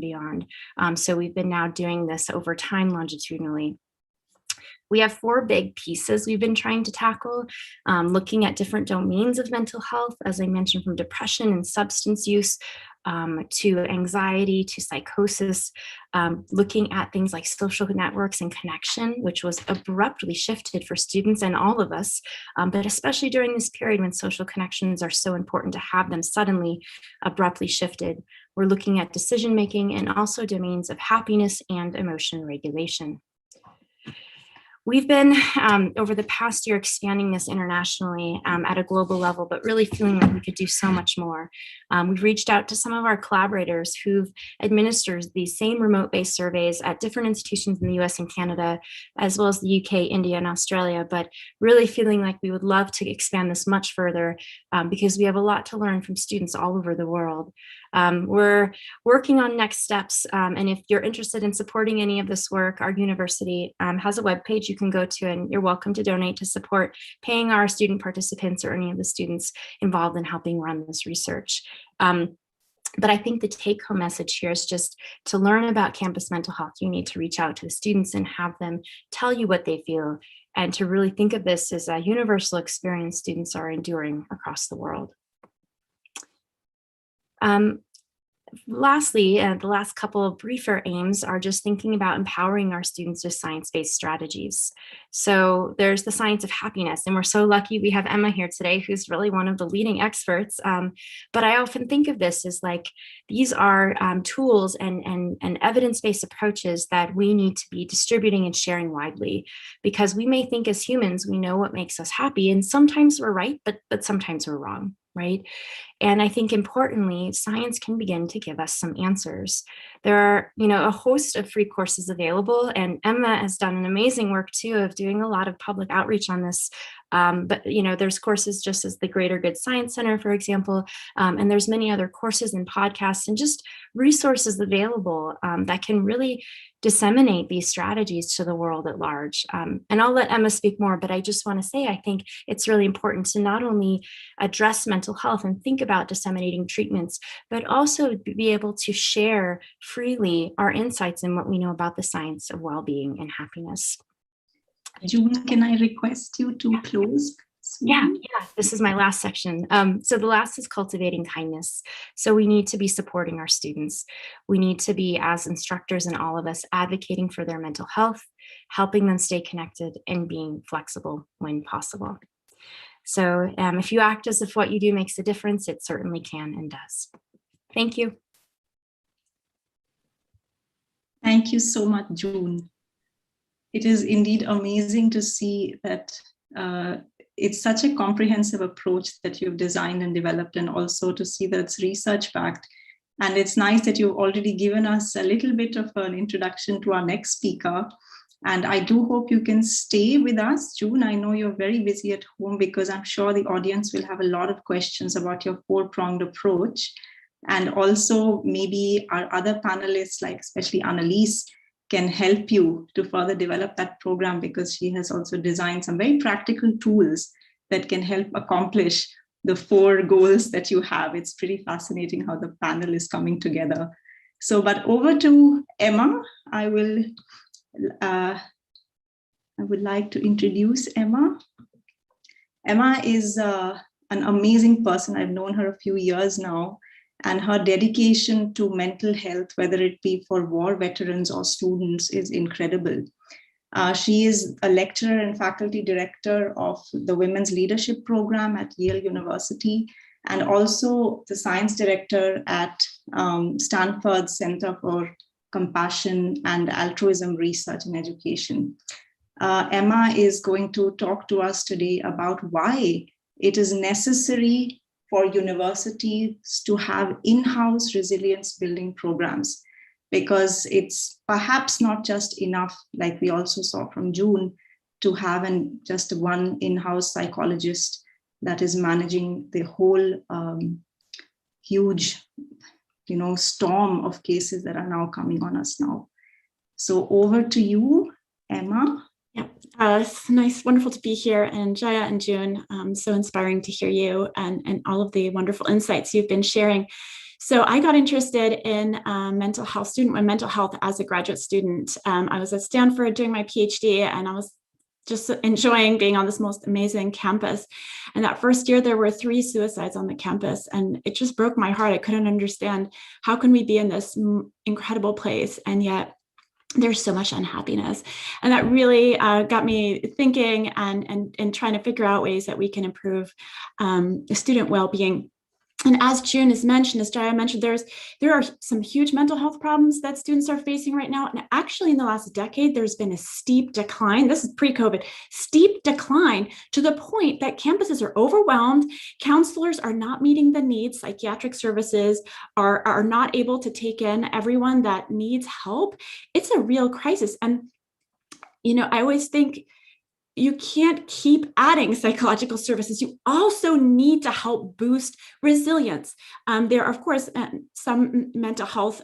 beyond. So we've been now doing this over time longitudinally. We have 4 big pieces we've been trying to tackle, looking at different domains of mental health, as I mentioned, from depression and substance use to anxiety, to psychosis, looking at things like social networks and connection, which was abruptly shifted for students and all of us, but especially during this period when social connections are so important, to have them suddenly abruptly shifted. We're looking at decision-making and also domains of happiness and emotion regulation. We've been, over the past year, expanding this internationally at a global level, but really feeling like we could do so much more. We've reached out to some of our collaborators who've administered these same remote-based surveys at different institutions in the US and Canada, as well as the UK, India, and Australia, but really feeling like we would love to expand this much further because we have a lot to learn from students all over the world. We're working on next steps, and if you're interested in supporting any of this work, our university has a webpage you can go to, and you're welcome to donate to support paying our student participants or any of the students involved in helping run this research. But I think the take-home message here is just to learn about campus mental health, you need to reach out to the students and have them tell you what they feel, and to really think of this as a universal experience students are enduring across the world. Lastly, the last couple of briefer aims are just thinking about empowering our students with science-based strategies. So there's the science of happiness, and we're so lucky we have Emma here today, who's really one of the leading experts. But I often think of this as like, these are tools and evidence-based approaches that we need to be distributing and sharing widely, because we may think as humans, we know what makes us happy, and sometimes we're right, but sometimes we're wrong. Right? And I think importantly, science can begin to give us some answers. There are, a host of free courses available, and Emma has done an amazing work too of doing a lot of public outreach on this. But there's courses just as the Greater Good Science Center, for example, and there's many other courses and podcasts and just resources available that can really disseminate these strategies to the world at large. And I'll let Emma speak more, but I just want to say, I think it's really important to not only address mental health and think about disseminating treatments, but also be able to share freely our insights in what we know about the science of well-being and happiness. June, can I request you to close? Yeah, this is my last section. So the last is cultivating kindness. So we need to be supporting our students. We need to be, as instructors and all of us, advocating for their mental health, helping them stay connected, and being flexible when possible. So if you act as if what you do makes a difference, it certainly can and does. Thank you. Thank you so much, June. It is indeed amazing to see that it's such a comprehensive approach that you've designed and developed, and also to see that it's research-backed. And it's nice that you've already given us a little bit of an introduction to our next speaker. And I do hope you can stay with us, June. I know you're very busy at home, because I'm sure the audience will have a lot of questions about your 4-pronged approach. And also maybe our other panelists, like especially Annalise, can help you to further develop that program, because she has also designed some very practical tools that can help accomplish the 4 goals that you have. It's pretty fascinating how the panel is coming together. So, but over to Emma. I would like to introduce Emma. Emma is an amazing person. I've known her a few years now. And her dedication to mental health, whether it be for war veterans or students, is incredible. She is a lecturer and faculty director of the Women's Leadership Program at Yale University, and also the science director at Stanford Center for Compassion and Altruism Research and Education. Emma is going to talk to us today about why it is necessary for universities to have in-house resilience building programs, because it's perhaps not just enough, like we also saw from June, to have just one in-house psychologist that is managing the whole huge, storm of cases that are now coming on us now. So over to you, Emma. Yeah, it's nice, wonderful to be here, and Jaya and June, so inspiring to hear you and all of the wonderful insights you've been sharing. So I got interested in mental health as a graduate student. I was at Stanford doing my PhD, and I was just enjoying being on this most amazing campus. And that first year, there were 3 suicides on the campus, and it just broke my heart. I couldn't understand, how can we be in this incredible place, and yet there's so much unhappiness. And that really got me thinking and trying to figure out ways that we can improve student well-being. And as June has mentioned, as Jaya mentioned, there are some huge mental health problems that students are facing right now. And actually, in the last decade, there's been a steep decline. This is pre-COVID, steep decline to the point that campuses are overwhelmed. Counselors are not meeting the needs. Psychiatric services are not able to take in everyone that needs help. It's a real crisis. And, I always think, you can't keep adding psychological services. You also need to help boost resilience. There are, of course, some mental health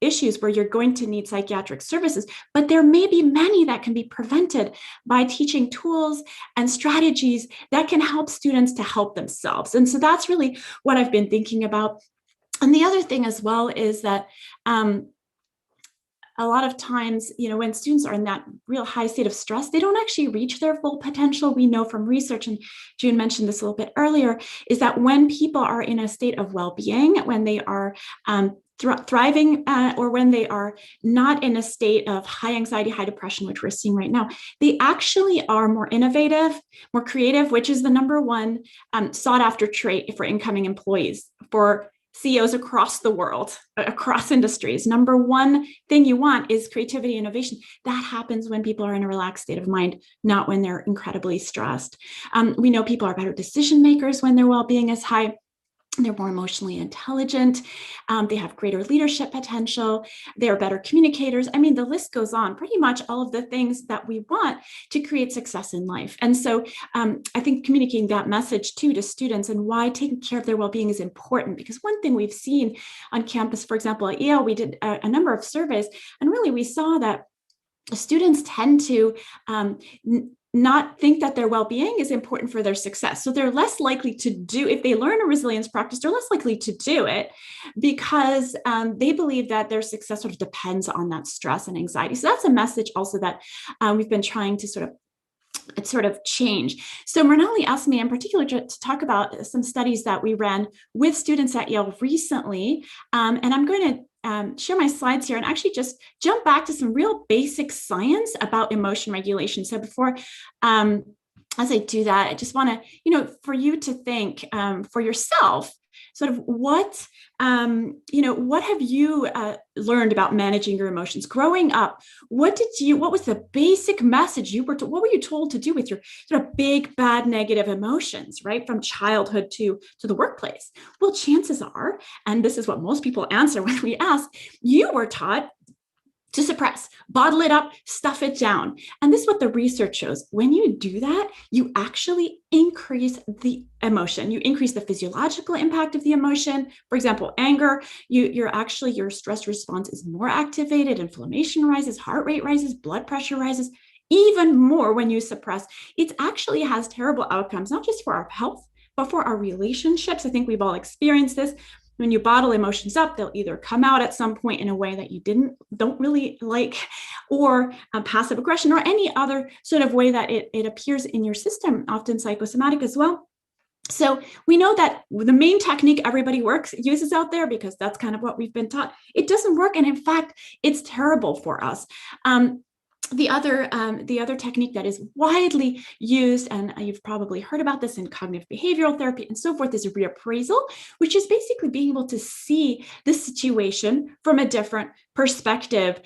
issues where you're going to need psychiatric services, but there may be many that can be prevented by teaching tools and strategies that can help students to help themselves. And so that's really what I've been thinking about. And the other thing as well is that a lot of times, when students are in that real high state of stress, they don't actually reach their full potential. We know from research, and June mentioned this a little bit earlier, is that when people are in a state of well-being, when they are thriving, or when they are not in a state of high anxiety, high depression, which we're seeing right now, they actually are more innovative, more creative, which is the number one sought after trait for incoming employees, for CEOs across the world, across industries. Number one thing you want is creativity, innovation. That happens when people are in a relaxed state of mind, not when they're incredibly stressed. We know people are better decision makers when their well-being is high. They're more emotionally intelligent. They have greater leadership potential. They're better communicators. I mean, the list goes on. Pretty much all of the things that we want to create success in life. And so I think communicating that message too to students and why taking care of their well-being is important. Because one thing we've seen on campus, for example, at Yale, we did a number of surveys, and really we saw that students tend to not think that their well-being is important for their success. So they're less likely to do, if they learn a resilience practice, they're less likely to do it because they believe that their success sort of depends on that stress and anxiety. So that's a message also that we've been trying to sort of change. So Mrinali asked me in particular to talk about some studies that we ran with students at Yale recently. And I'm going to share my slides here and actually just jump back to some real basic science about emotion regulation. So before, as I do that, I just want to, for you to think for yourself, sort of what have you learned about managing your emotions growing up? What was the basic message what were you told to do with your sort of big, bad, negative emotions, right? From childhood to the workplace? Well, chances are, and this is what most people answer when we ask, you were taught to suppress, bottle it up, stuff it down. And this is what the research shows. When you do that, you actually increase the emotion. You increase the physiological impact of the emotion. For example, anger, your stress response is more activated, inflammation rises, heart rate rises, blood pressure rises, even more when you suppress. It actually has terrible outcomes, not just for our health, but for our relationships. I think we've all experienced this. When you bottle emotions up, they'll either come out at some point in a way that you don't really like, or passive aggression, or any other sort of way that it appears in your system, often psychosomatic as well. So we know that the main technique everybody uses out there, because that's kind of what we've been taught, it doesn't work. And in fact, it's terrible for us. The other technique that is widely used, and you've probably heard about this in cognitive behavioral therapy and so forth, is reappraisal, which is basically being able to see the situation from a different perspective.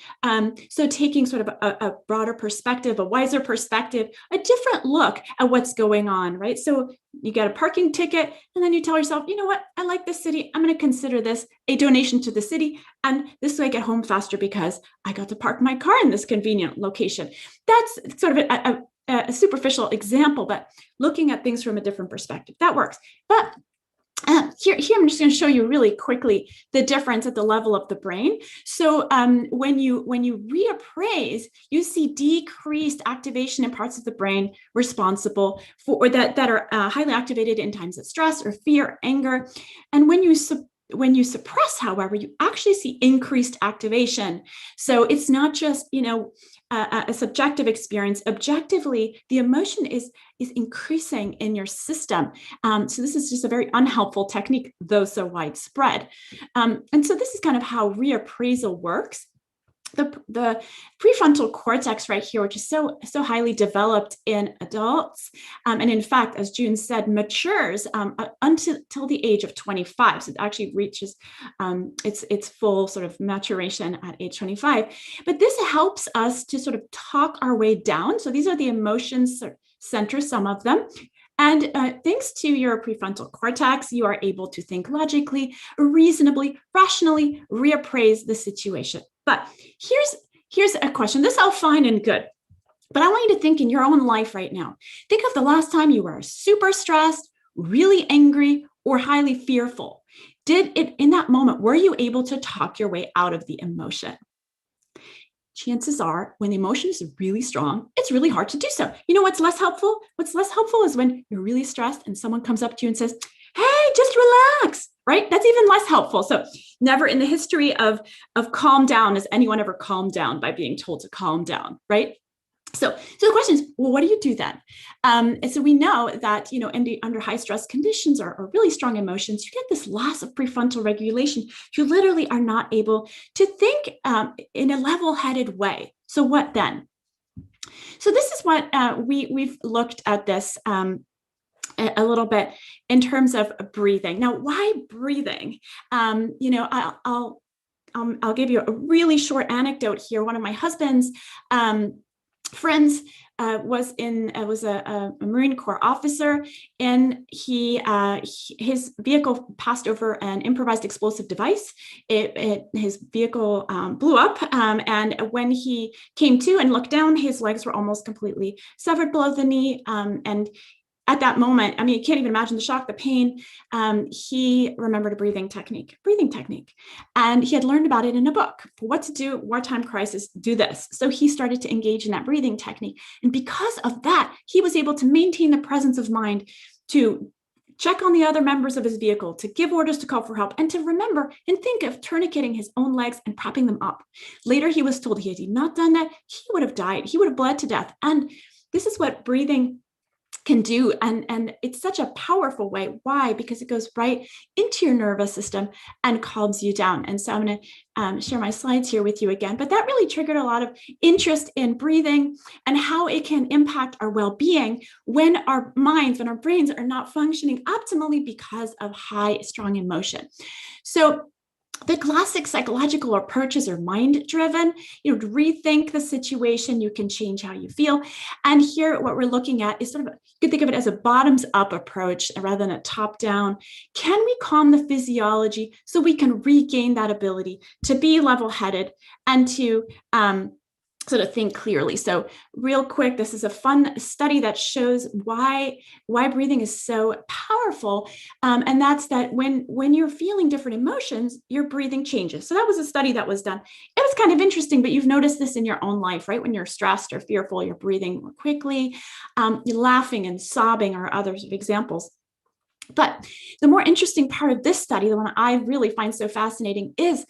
So taking sort of a broader perspective, a wiser perspective, a different look at what's going on, right? So you get a parking ticket, and then you tell yourself, you know what, I like this city. I'm going to consider this a donation to the city. And this way I get home faster because I got to park my car in this convenient location. That's sort of a superficial example, but looking at things from a different perspective, that works. But here I'm just going to show you really quickly the difference at the level of the brain. So when you reappraise, you see decreased activation in parts of the brain responsible for that are highly activated in times of stress or fear, anger. And when you when you suppress, however, you actually see increased activation. So it's not just, a subjective experience. Objectively, the emotion is increasing in your system. So this is just a very unhelpful technique, though so widespread. And so this is kind of how reappraisal works. The prefrontal cortex right here, which is so highly developed in adults, and in fact, as June said, matures until the age of 25. So it actually reaches its full sort of maturation at age 25. But this helps us to sort of talk our way down. So these are the emotions centers, some of them. And thanks to your prefrontal cortex, you are able to think logically, reasonably, rationally, reappraise the situation. But here's a question. This is all fine and good, but I want you to think in your own life right now. Think of the last time you were super stressed, really angry, or highly fearful. In that moment, were you able to talk your way out of the emotion? Chances are when the emotion is really strong, it's really hard to do so. You know what's less helpful? What's less helpful is when you're really stressed and someone comes up to you and says, hey, just relax, right? That's even less helpful. So never in the history of calm down has anyone ever calmed down by being told to calm down, right? So the question is, well, what do you do then? And so we know that, under high stress conditions or really strong emotions, you get this loss of prefrontal regulation. You literally are not able to think in a level-headed way. So what then? So this is what we've looked at this a little bit in terms of breathing. Now, why breathing? I'll give you a really short anecdote here. One of my husband's friends was a Marine Corps officer, and his vehicle passed over an improvised explosive device. His vehicle blew up, and when he came to and looked down, his legs were almost completely severed below the knee, and at that moment, I mean, you can't even imagine the shock, the pain. He remembered a breathing technique, and he had learned about it in a book. What to do, wartime crisis, do this. So he started to engage in that breathing technique. And because of that, he was able to maintain the presence of mind to check on the other members of his vehicle, to give orders to call for help, and to remember and think of tourniqueting his own legs and propping them up. Later, he was told had he not done that, he would have died. He would have bled to death. And this is what breathing can do, and it's such a powerful way. Why? Because it goes right into your nervous system and calms you down. And so I'm going to share my slides here with you again, but that really triggered a lot of interest in breathing and how it can impact our well-being when our minds, when our brains are not functioning optimally because of high, strong emotion. So the classic psychological approaches are mind-driven. To rethink the situation, you can change how you feel. And here, what we're looking at is sort of, you can think of it as a bottoms-up approach rather than a top-down. Can we calm the physiology so we can regain that ability to be level-headed and to sort of think clearly? So real quick, this is a fun study that shows why breathing is so powerful. And that's that when you're feeling different emotions, your breathing changes. So that was a study that was done. It was kind of interesting, but you've noticed this in your own life, right? When you're stressed or fearful, you're breathing more quickly. You're laughing and sobbing are other examples. But the more interesting part of this study, the one I really find so fascinating, is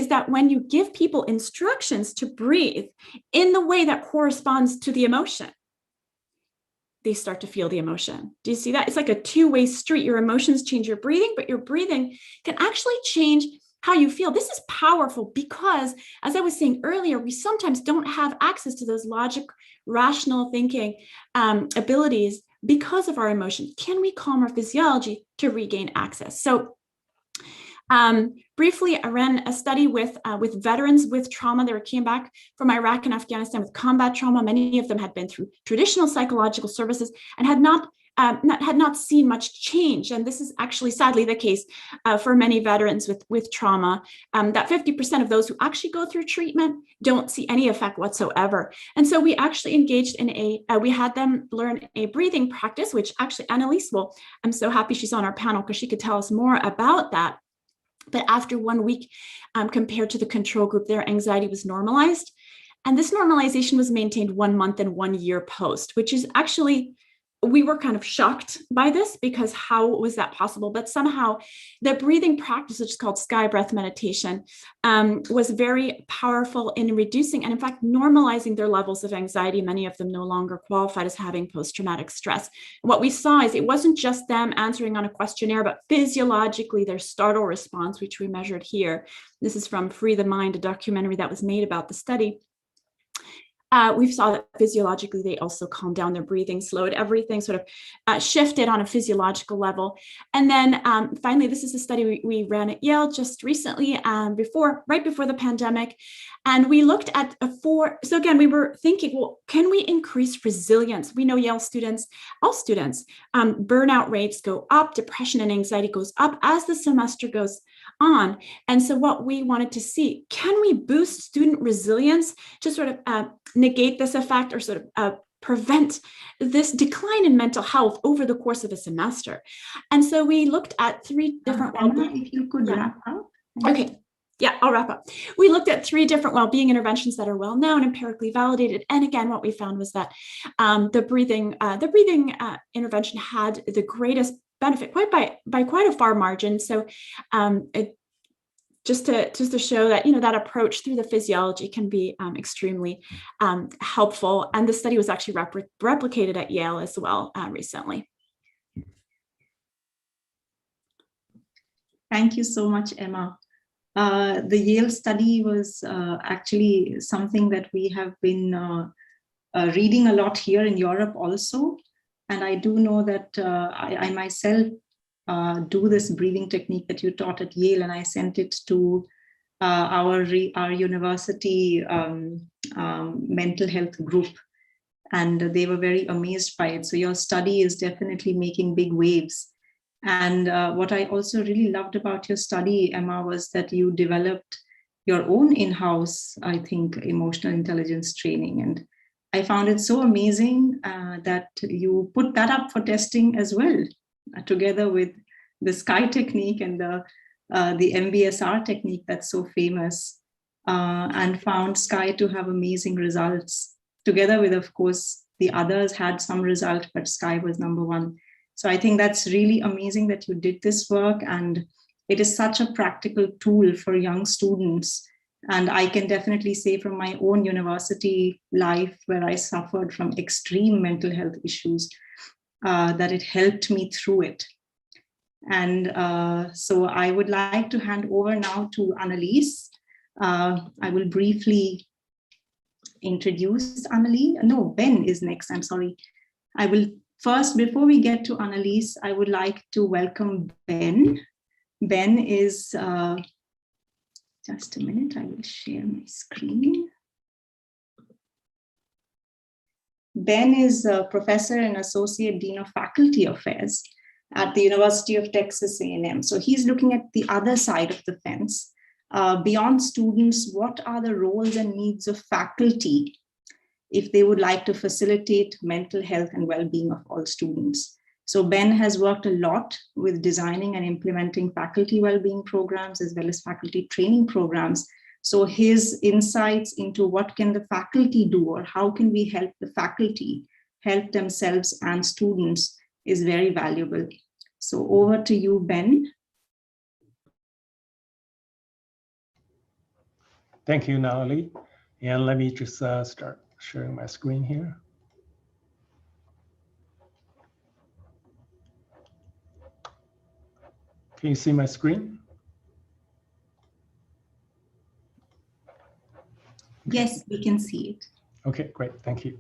that when you give people instructions to breathe in the way that corresponds to the emotion, they start to feel the emotion. Do you see that? It's like a two-way street. Your emotions change your breathing, but your breathing can actually change how you feel. This is powerful because, as I was saying earlier, we sometimes don't have access to those logic, rational thinking abilities because of our emotion. Can we calm our physiology to regain access? So briefly, I ran a study with veterans with trauma. They came back from Iraq and Afghanistan with combat trauma. Many of them had been through traditional psychological services and had not seen much change. And this is actually sadly the case for many veterans with trauma, that 50% of those who actually go through treatment don't see any effect whatsoever. And so we actually engaged in we had them learn a breathing practice, which actually Annalise I'm so happy she's on our panel because she could tell us more about that. But after 1 week, compared to the control group, their anxiety was normalized. And this normalization was maintained 1 month and 1 year post, which is actually we were kind of shocked by this, because how was that possible? But somehow the breathing practice, which is called sky breath meditation, was very powerful in reducing and in fact normalizing their levels of anxiety. Many of them no longer qualified as having post-traumatic stress. What we saw is it wasn't just them answering on a questionnaire, but physiologically their startle response, which we measured here. This is from Free the Mind, a documentary that was made about the study. We saw that physiologically, they also calmed down their breathing, slowed everything, sort of shifted on a physiological level. And then finally, this is a study we ran at Yale just recently, right before the pandemic. And we looked at so again, we were thinking, well, can we increase resilience? We know Yale students, all students, burnout rates go up, depression and anxiety goes up as the semester goes on. And so what we wanted to see, can we boost student resilience to sort of negate this effect, or sort of prevent this decline in mental health over the course of a semester? And so we looked at 3 different well-being. If you could wrap up. Okay. Yeah, I'll wrap up. We looked at 3 different well-being interventions that are well known, empirically validated. And again, what we found was that the breathing intervention had the greatest benefit, by quite a far margin. So just to show that, that approach through the physiology can be extremely helpful. And the study was actually replicated at Yale as well recently. Thank you so much, Emma. The Yale study was actually something that we have been reading a lot here in Europe also. And I do know that I myself do this breathing technique that you taught at Yale, and I sent it to our university mental health group, and they were very amazed by it. So your study is definitely making big waves. And what I also really loved about your study, Emma, was that you developed your own in-house, I think, emotional intelligence training. And I found it so amazing that you put that up for testing as well, together with the SKY technique and the MBSR technique that's so famous, and found SKY to have amazing results, together with, of course, the others had some result, but SKY was number 1. So I think that's really amazing that you did this work, and it is such a practical tool for young students. And I can definitely say from my own university life, where I suffered from extreme mental health issues, that it helped me through it. And so I would like to hand over now to Annalise. I will briefly introduce Annalise. No, Ben is next, I'm sorry. I will first, before we get to Annalise, I would like to welcome Ben. Ben is, just a minute, I will share my screen. Ben is a professor and associate dean of faculty affairs at the University of Texas A&M. So he's looking at the other side of the fence. Beyond students, what are the roles and needs of faculty if they would like to facilitate mental health and well-being of all students? So Ben has worked a lot with designing and implementing faculty well-being programs, as well as faculty training programs. So his insights into what can the faculty do, or how can we help the faculty help themselves and students, is very valuable. So over to you, Ben. Thank you, Natalie. And let me just start sharing my screen here. Can you see my screen? Yes, we can see it. Okay, great, thank you.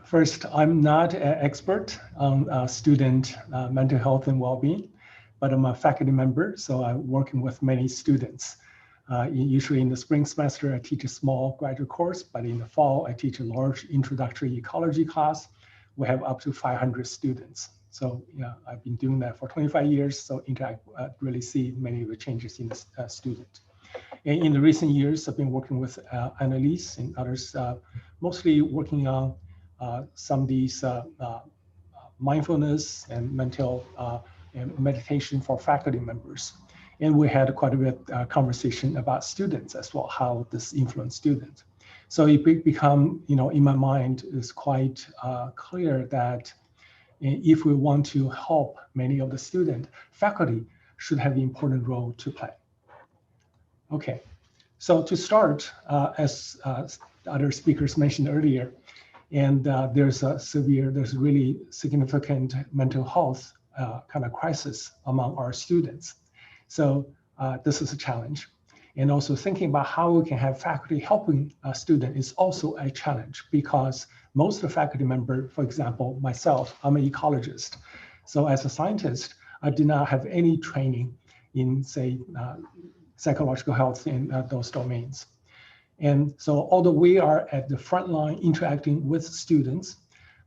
First, I'm not an expert on student mental health and well-being, but I'm a faculty member, so I'm working with many students. Usually in the spring semester, I teach a small graduate course, but in the fall, I teach a large introductory ecology class. We have up to 500 students. So yeah, I've been doing that for 25 years, so I really see many of the changes in the student. In the recent years, I've been working with Annalise and others, mostly working on some of these mindfulness and mental and meditation for faculty members. And we had quite a bit of conversation about students as well, how this influenced students. So it become, in my mind, is quite clear that if we want to help many of the students, faculty should have an important role to play. Okay, so to start, as other speakers mentioned earlier, and there's really significant mental health kind of crisis among our students. So this is a challenge. And also thinking about how we can have faculty helping a student is also a challenge, because most of the faculty member, for example, myself, I'm an ecologist. So as a scientist, I did not have any training in, say, psychological health in those domains. And so although we are at the front line interacting with students,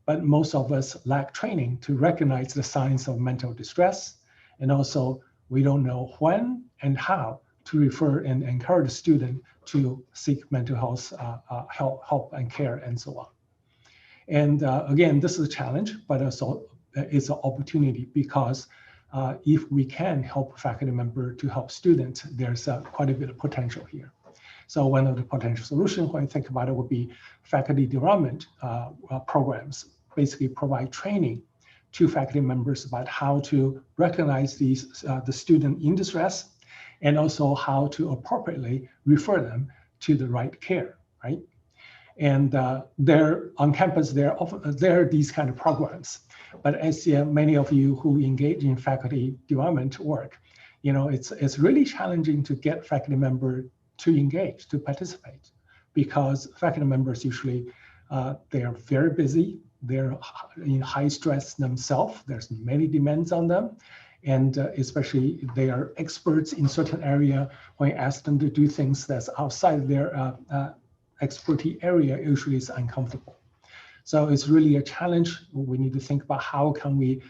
but most of us lack training to recognize the signs of mental distress. And also we don't know when and how to refer and encourage the student to seek mental health help and care and so on. And again, this is a challenge, but also it's an opportunity, because if we can help faculty member to help students, there's quite a bit of potential here. So one of the potential solutions when you think about it would be faculty development programs, basically provide training to faculty members about how to recognize these the student in distress, and also how to appropriately refer them to the right care, right? And there on campus, there are these kind of programs. But as many of you who engage in faculty development work, it's really challenging to get faculty members to engage, to participate, because faculty members usually, they are very busy, they're in high stress themselves, there's many demands on them, and especially they are experts in certain area. When you ask them to do things that's outside their expertise area, usually it's uncomfortable. So it's really a challenge. We need to think about how can we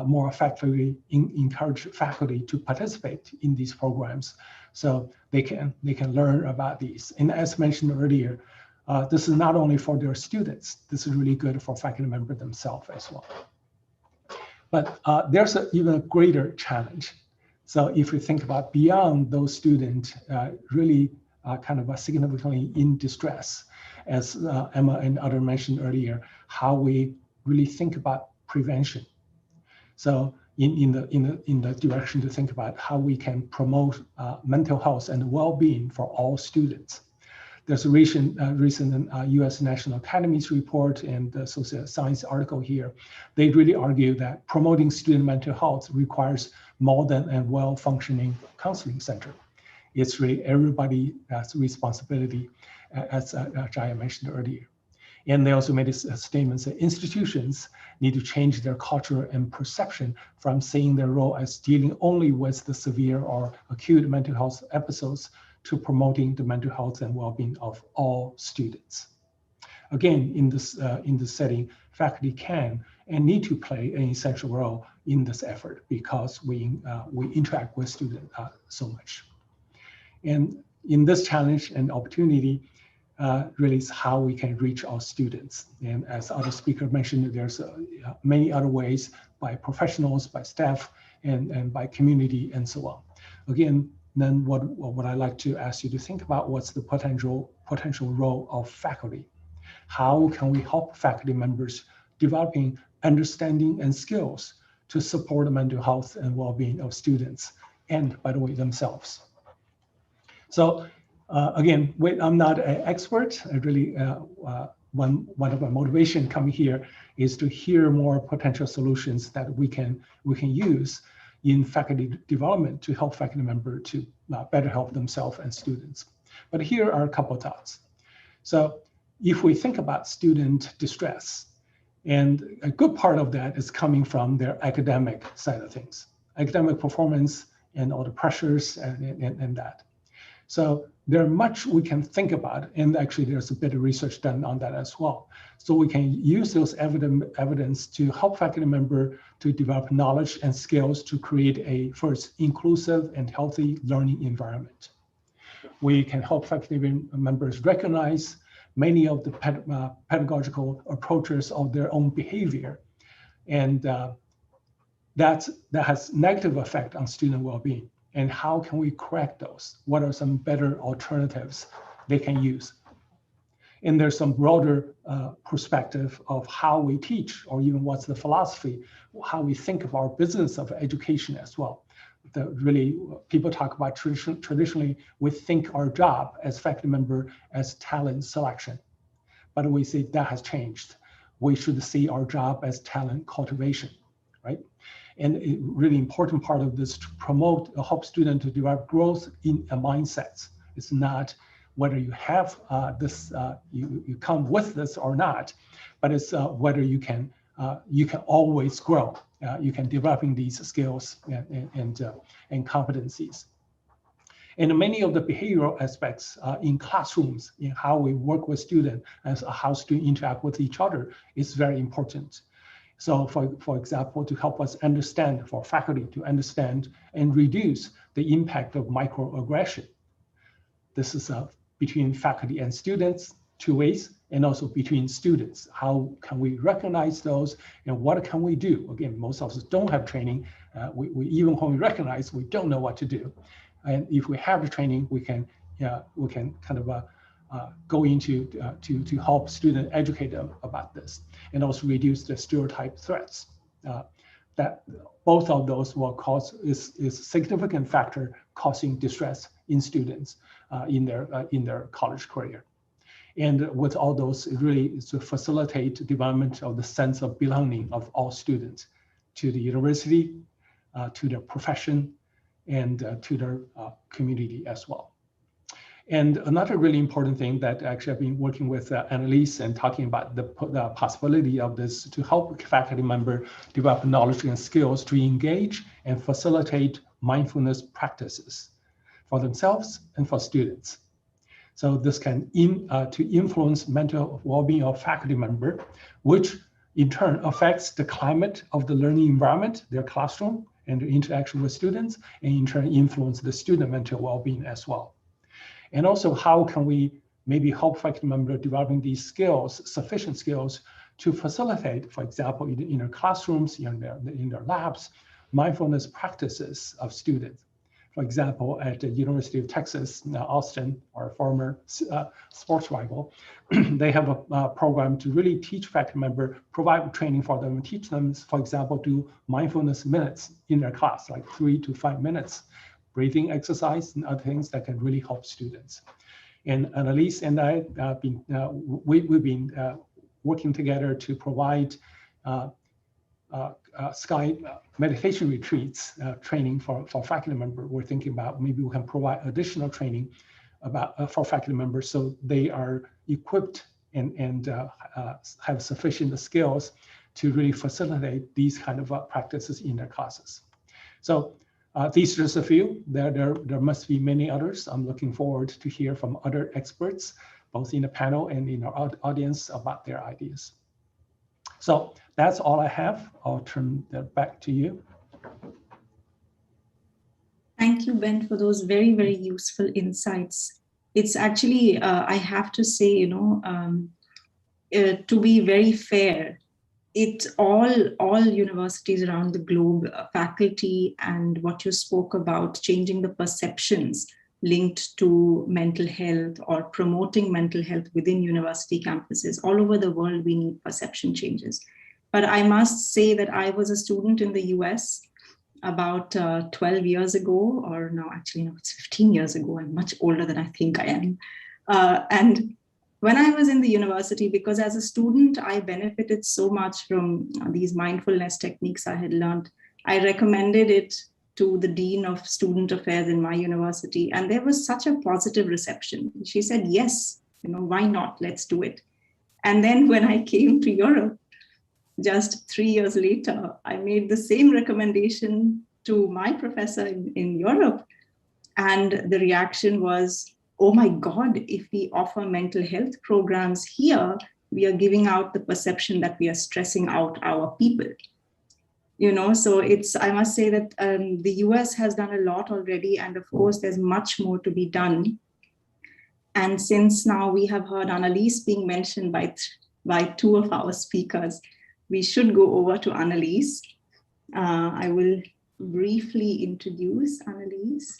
more effectively encourage faculty to participate in these programs, so they can learn about these. And as mentioned earlier, this is not only for their students, this is really good for faculty members themselves as well. But there's even a greater challenge. So if we think about beyond those students really kind of significantly in distress, as Emma and others mentioned earlier, how we really think about prevention. So in the direction to think about how we can promote mental health and well-being for all students. There's a recent U.S. National Academy's report and the social science article here. They really argue that promoting student mental health requires more than a well-functioning counseling center. It's really everybody's responsibility, as Jaya mentioned earlier. And they also made a statement that institutions need to change their culture and perception from seeing their role as dealing only with the severe or acute mental health episodes to promoting the mental health and well-being of all students. Again, in this setting, faculty can and need to play an essential role in this effort, because we interact with students so much. And in this challenge and opportunity, really is how we can reach our students. And as other speakers mentioned, there's many other ways, by professionals, by staff, and by community, and so on. Again, then what I like to ask you to think about, what's the potential role of faculty? How can we help faculty members developing understanding and skills to support the mental health and well-being of students, and by the way, themselves? So again, I'm not an expert. I really, one of my motivation coming here is to hear more potential solutions that we can use in faculty development to help faculty members to better help themselves and students. But here are a couple of thoughts. So if we think about student distress, and a good part of that is coming from their academic side of things, academic performance and all the pressures and that. So there's much we can think about, and actually there's a bit of research done on that as well. So we can use those evidence to help faculty members to develop knowledge and skills to create a first inclusive and healthy learning environment. We can help faculty members recognize many of the pedagogical approaches of their own behavior, and that has negative effect on student well-being. And how can we correct those? What are some better alternatives they can use? And there's some broader perspective of how we teach, or even what's the philosophy, how we think of our business of education as well. Really, people talk about traditionally, we think our job as faculty member as talent selection, but we see that has changed. We should see our job as talent cultivation, right? And a really important part of this to promote, help students to develop growth in mindsets. It's not whether you have you come with this or not, but it's whether you can always grow. You can developing these skills and competencies. And many of the behavioral aspects in classrooms, in how we work with students, and how students interact with each other is very important. So for example, to help us understand, for faculty to understand and reduce the impact of microaggression. This is between faculty and students, two ways, and also between students. How can we recognize those, and what can we do? Again, most of us don't have training. We even when we recognize, we don't know what to do. And if we have the training, we can kind of go into to help students educate them about this, and also reduce the stereotype threats. That both of those will cause is a significant factor causing distress in students in their college career. And with all those, it really is to facilitate development of the sense of belonging of all students to the university, to their profession, and to their community as well. And another really important thing that actually I've been working with Annalise and talking about the possibility of this to help faculty member develop knowledge and skills to engage and facilitate mindfulness practices for themselves and for students. So this can to influence mental well-being of faculty member, which in turn affects the climate of the learning environment, their classroom, and their interaction with students, and in turn influence the student mental well-being as well. And also, how can we maybe help faculty members developing these skills, sufficient skills, to facilitate, for example, in their classrooms, in their labs, mindfulness practices of students. For example, at the University of Texas, Austin, our former sports rival, they have a program to really teach faculty members, provide training for them, and teach them, for example, do mindfulness minutes in their class, like 3 to 5 minutes, breathing exercise and other things that can really help students. And Annalise and I we've been working together to provide Sky meditation retreats training for faculty members. We're thinking about maybe we can provide additional training about for faculty members so they are equipped and have sufficient skills to really facilitate these kind of practices in their classes. So these are just a few. There must be many others. I'm looking forward to hear from other experts, both in the panel and in our audience, about their ideas. So that's all I have. I'll turn that back to you. Thank you, Ben, for those very, very useful insights. It's actually, I have to say, to be very fair, it's all universities around the globe, faculty, and what you spoke about, changing the perceptions linked to mental health or promoting mental health within university campuses. All over the world, we need perception changes. But I must say that I was a student in the US about 12 years ago, or no, actually, no, it's 15 years ago. I'm much older than I think I am. And when I was in the university, because as a student, I benefited so much from these mindfulness techniques I had learned, I recommended it to the Dean of Student Affairs in my university. And there was such a positive reception. She said, yes, why not? Let's do it. And then when I came to Europe, just 3 years later, I made the same recommendation to my professor in Europe. And the reaction was, oh my God, if we offer mental health programs here, we are giving out the perception that we are stressing out our people. So I must say that the US has done a lot already. And of course, there's much more to be done. And since now we have heard Annalise being mentioned by two of our speakers, we should go over to Annalise. I will briefly introduce Annalise.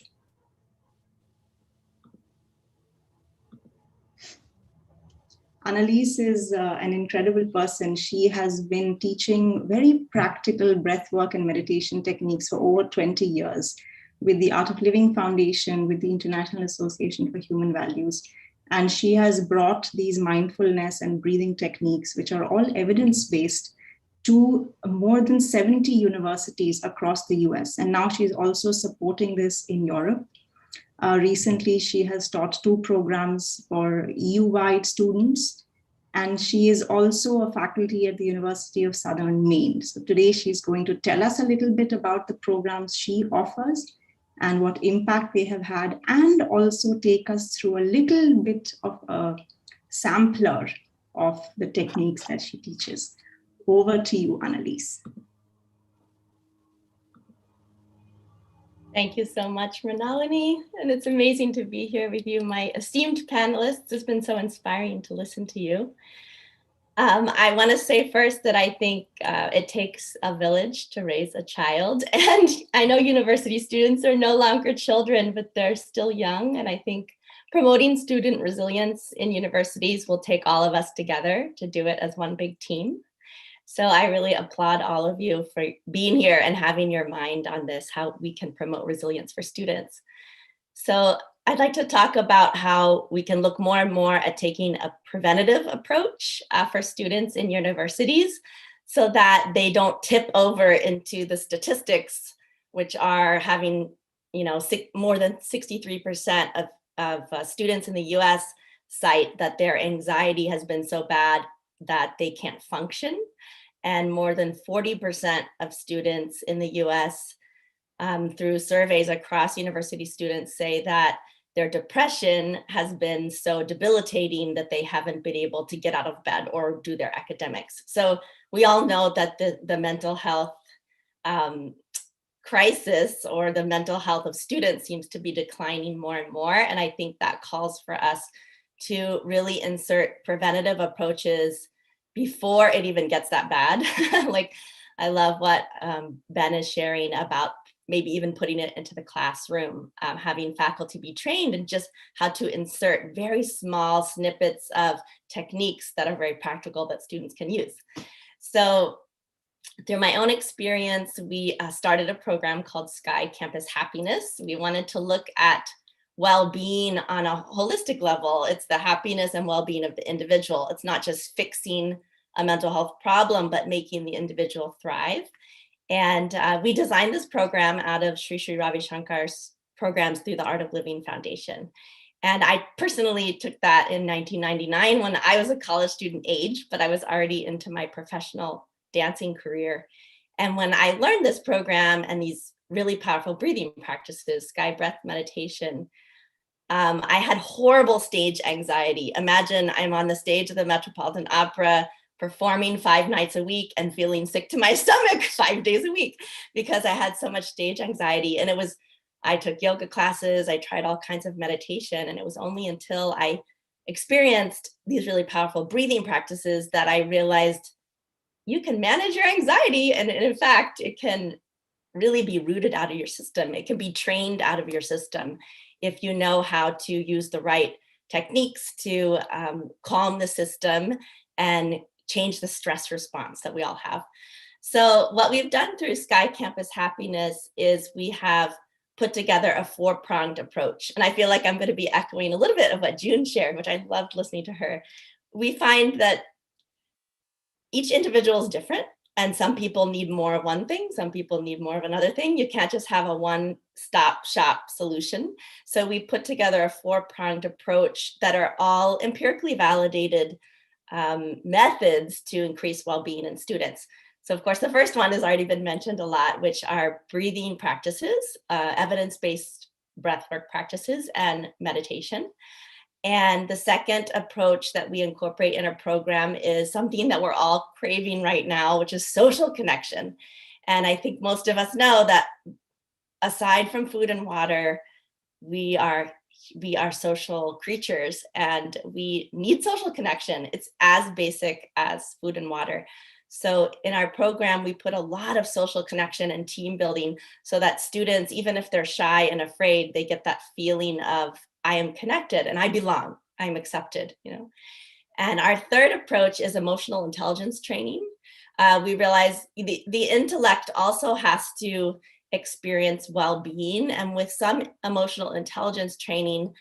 Annalise is an incredible person. She has been teaching very practical breathwork and meditation techniques for over 20 years with the Art of Living Foundation, with the International Association for Human Values. And she has brought these mindfulness and breathing techniques, which are all evidence-based, to more than 70 universities across the US. And now she's also supporting this in Europe. Recently, she has taught 2 programs for EU-wide students, and she is also a faculty at the University of Southern Maine. So today she's going to tell us a little bit about the programs she offers and what impact they have had, and also take us through a little bit of a sampler of the techniques that she teaches. Over to you, Annalise. Thank you so much, Mrinalini. And it's amazing to be here with you, my esteemed panelists. It's been so inspiring to listen to you. I want to say first that I think it takes a village to raise a child. And I know university students are no longer children, but they're still young. And I think promoting student resilience in universities will take all of us together to do it as one big team. So I really applaud all of you for being here and having your mind on this, how we can promote resilience for students. So I'd like to talk about how we can look more and more at taking a preventative approach for students in universities so that they don't tip over into the statistics, which are having, more than 63% of students in the US cite that their anxiety has been so bad that they can't function. And more than 40% of students in the US, through surveys across university students, say that their depression has been so debilitating that they haven't been able to get out of bed or do their academics. So we all know that the mental health crisis or the mental health of students seems to be declining more and more. And I think that calls for us to really insert preventative approaches before it even gets that bad. Like, I love what Ben is sharing about maybe even putting it into the classroom, having faculty be trained in just how to insert very small snippets of techniques that are very practical that students can use. So through my own experience, we started a program called Sky Campus Happiness. We wanted to look at well-being on a holistic level. It's the happiness and well-being of the individual. It's not just fixing a mental health problem, but making the individual thrive. And we designed this program out of Sri Sri Ravi Shankar's programs through the Art of Living Foundation. And I personally took that in 1999 when I was a college student age, but I was already into my professional dancing career. And when I learned this program and these really powerful breathing practices, sky breath meditation, I had horrible stage anxiety. Imagine I'm on the stage of the Metropolitan Opera performing 5 nights a week and feeling sick to my stomach 5 days a week because I had so much stage anxiety. And I took yoga classes, I tried all kinds of meditation, and it was only until I experienced these really powerful breathing practices that I realized you can manage your anxiety. And in fact, it can really be rooted out of your system. It can be trained out of your system if you know how to use the right techniques to calm the system and change the stress response that we all have. So what we've done through Sky Campus Happiness is we have put together a 4-pronged approach. And I feel like I'm going to be echoing a little bit of what June shared, which I loved listening to her. We find that each individual is different, and some people need more of one thing, some people need more of another thing. You can't just have a one-stop shop solution. So we put together a 4-pronged approach that are all empirically validated methods to increase well-being in students. So of course, the first one has already been mentioned a lot, which are breathing practices, evidence-based breathwork practices, and meditation. And the second approach that we incorporate in our program is something that we're all craving right now, which is social connection. And I think most of us know that aside from food and water, we are social creatures and we need social connection. It's as basic as food and water. So in our program, we put a lot of social connection and team building so that students, even if they're shy and afraid, they get that feeling of I am connected and I belong, I'm accepted, And our third approach is emotional intelligence training. We realize the intellect also has to experience well-being, and with some emotional intelligence training,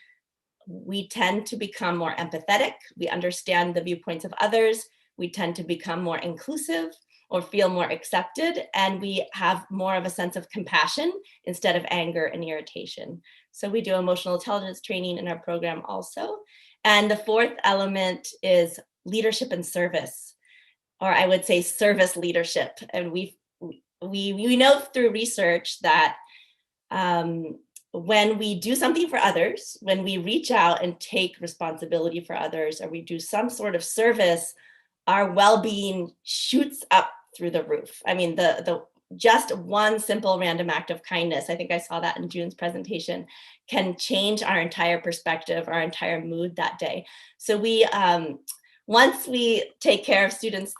we tend to become more empathetic. We understand the viewpoints of others. We tend to become more inclusive or feel more accepted, and we have more of a sense of compassion instead of anger and irritation. So we do emotional intelligence training in our program also. And the fourth element is leadership and service, or I would say service leadership. And we know through research that when we do something for others, when we reach out and take responsibility for others, or we do some sort of service, our well-being shoots up through the roof. I mean, the just one simple random act of kindness, I think I saw that in June's presentation, can change our entire perspective, our entire mood that day. So we, once we take care of students'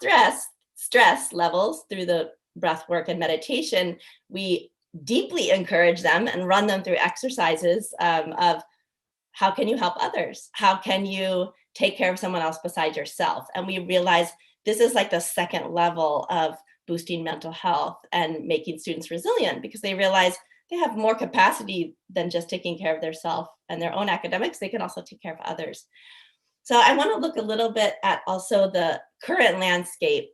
stress levels through the breath work and meditation, we deeply encourage them and run them through exercises of how can you help others? How can you take care of someone else besides yourself? And we realize this is like the second level of boosting mental health and making students resilient, because they realize they have more capacity than just taking care of themselves and their own academics. They can also take care of others. So I want to look a little bit at also the current landscape.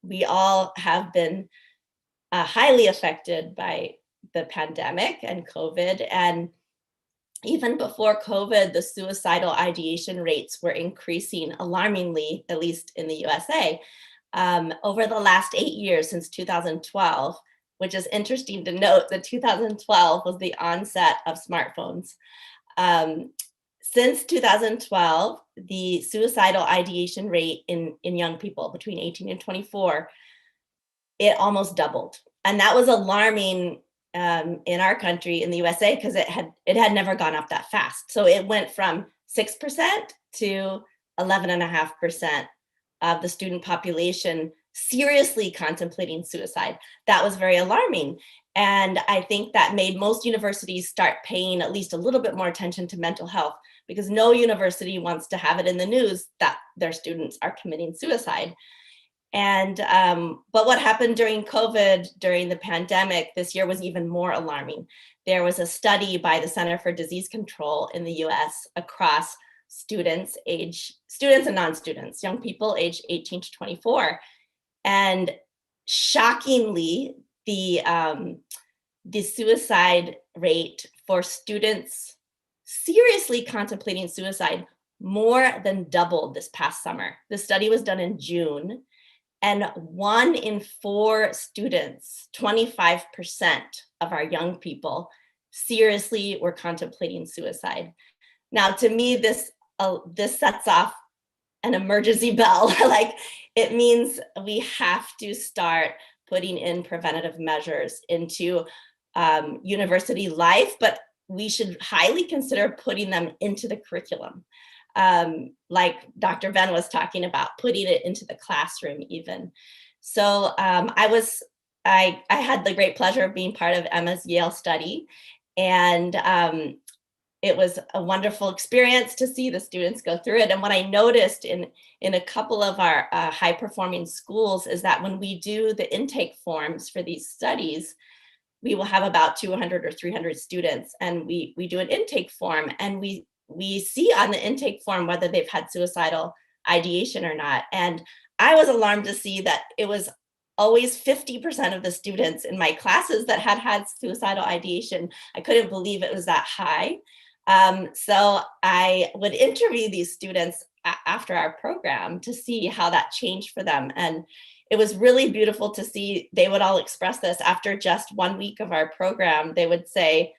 We all have been highly affected by the pandemic and COVID. And even before COVID, the suicidal ideation rates were increasing alarmingly, at least in the USA. Over the last 8 years, since 2012, which is interesting to note that 2012 was the onset of smartphones. Since 2012, the suicidal ideation rate in young people between 18 and 24, it almost doubled. And that was alarming in our country, in the USA, because it had never gone up that fast. So it went from 6% to 11.5% of the student population seriously contemplating suicide. That was very alarming. And I think that made most universities start paying at least a little bit more attention to mental health, because no university wants to have it in the news that their students are committing suicide. And but what happened during COVID, during the pandemic this year, was even more alarming. There was a study by the Center for Disease Control in the US across students and non-students, young people aged 18 to 24. And shockingly, the suicide rate for students seriously contemplating suicide more than doubled this past summer. The study was done in June. And 1 in 4 students, 25% of our young people, seriously were contemplating suicide. Now, to me, this sets off an emergency bell. Like, it means we have to start putting in preventative measures into university life, but we should highly consider putting them into the curriculum. Like Dr. Ben was talking about, putting it into the classroom even. So I had the great pleasure of being part of Emma's Yale study, and it was a wonderful experience to see the students go through it. And what I noticed in a couple of our high performing schools is that when we do the intake forms for these studies, we will have about 200 or 300 students, and we do an intake form, and we see on the intake form whether they've had suicidal ideation or not. And I was alarmed to see that it was always 50% of the students in my classes that had suicidal ideation. I couldn't believe it was that high. So I would interview these students after our program to see how that changed for them. And it was really beautiful to see. They would all express this after just 1 week of our program. They would say,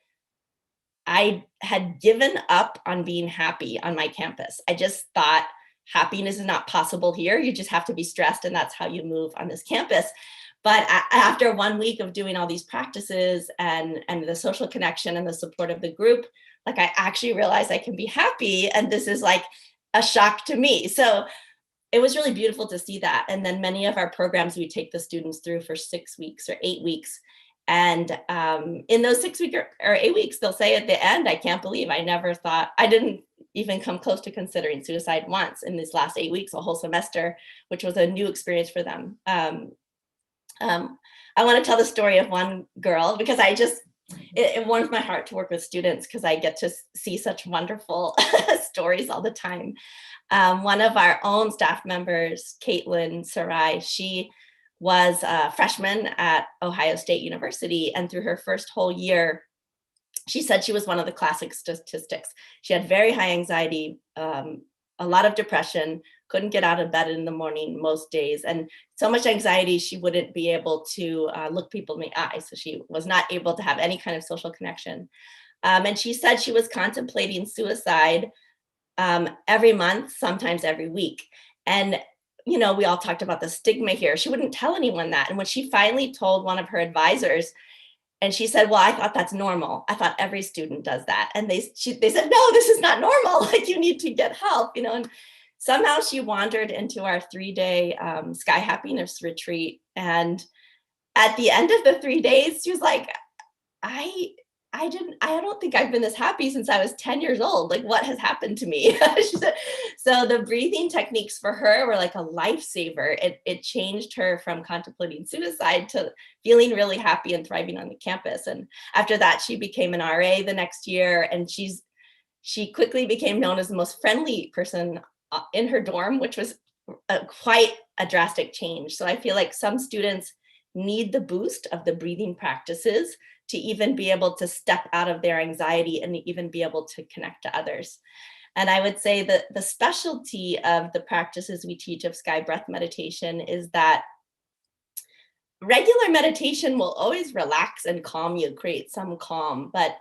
I had given up on being happy on my campus. I just thought happiness is not possible here. You just have to be stressed, and that's how you move on this campus. But after 1 week of doing all these practices and the social connection and the support of the group, like, I actually realized I can be happy, and this is like a shock to me. So it was really beautiful to see that. And then many of our programs, we take the students through for 6 weeks or 8 weeks. And in those 6 weeks or 8 weeks, they'll say at the end, I can't believe I never thought, I didn't even come close to considering suicide once in these last 8 weeks, a whole semester, which was a new experience for them. I want to tell the story of one girl because it warms my heart to work with students because I get to see such wonderful stories all the time. One of our own staff members, Caitlin Sarai, she was a freshman at Ohio State University, and through her first whole year, she said she was one of the classic statistics. She had very high anxiety, a lot of depression, couldn't get out of bed in the morning most days, and so much anxiety she wouldn't be able to look people in the eye. So she was not able to have any kind of social connection. And she said she was contemplating suicide every month, sometimes every week. And we all talked about the stigma here. She wouldn't tell anyone that. And when she finally told one of her advisors, and she said, well, I thought that's normal. I thought every student does that. And they said, no, this is not normal. Like, you need to get help, and somehow she wandered into our 3-day Sky Happiness retreat. And at the end of the 3 days, she was like, I don't think I've been this happy since I was 10 years old. Like, what has happened to me? She said, so the breathing techniques for her were like a lifesaver. It changed her from contemplating suicide to feeling really happy and thriving on the campus. And after that, she became an RA the next year. And she quickly became known as the most friendly person in her dorm, which was quite a drastic change. So I feel like some students need the boost of the breathing practices to even be able to step out of their anxiety and even be able to connect to others. And I would say that the specialty of the practices we teach of sky breath meditation is that regular meditation will always relax and calm you, create some calm, but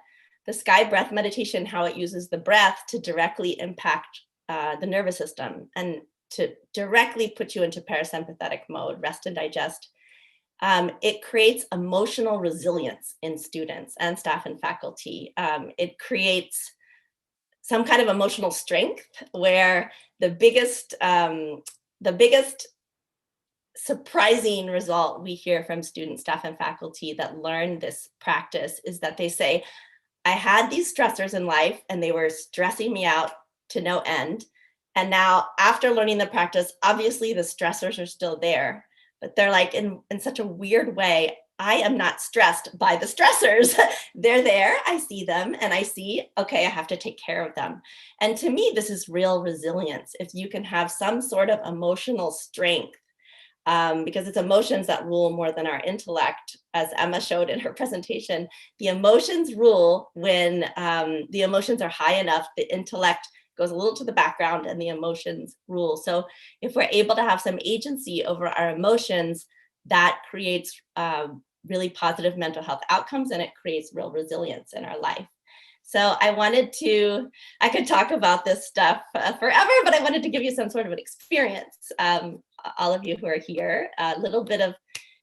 the sky breath meditation, how it uses the breath to directly impact the nervous system and to directly put you into parasympathetic mode, rest and digest. It creates emotional resilience in students and staff and faculty. It creates some kind of emotional strength where the biggest surprising result we hear from students, staff, and faculty that learn this practice is that they say, I had these stressors in life and they were stressing me out to no end. And now after learning the practice, obviously the stressors are still there. But they're like, in such a weird way, I am not stressed by the stressors. They're there, I see them, and I see, okay, I have to take care of them. And to me, this is real resilience. If you can have some sort of emotional strength, because it's emotions that rule more than our intellect, as Emma showed in her presentation, the emotions rule when the emotions are high enough, the intellect goes a little to the background and the emotions rule. So if we're able to have some agency over our emotions, that creates really positive mental health outcomes, and it creates real resilience in our life. So I could talk about this stuff forever, but I wanted to give you some sort of an experience. All of you who are here, a little bit of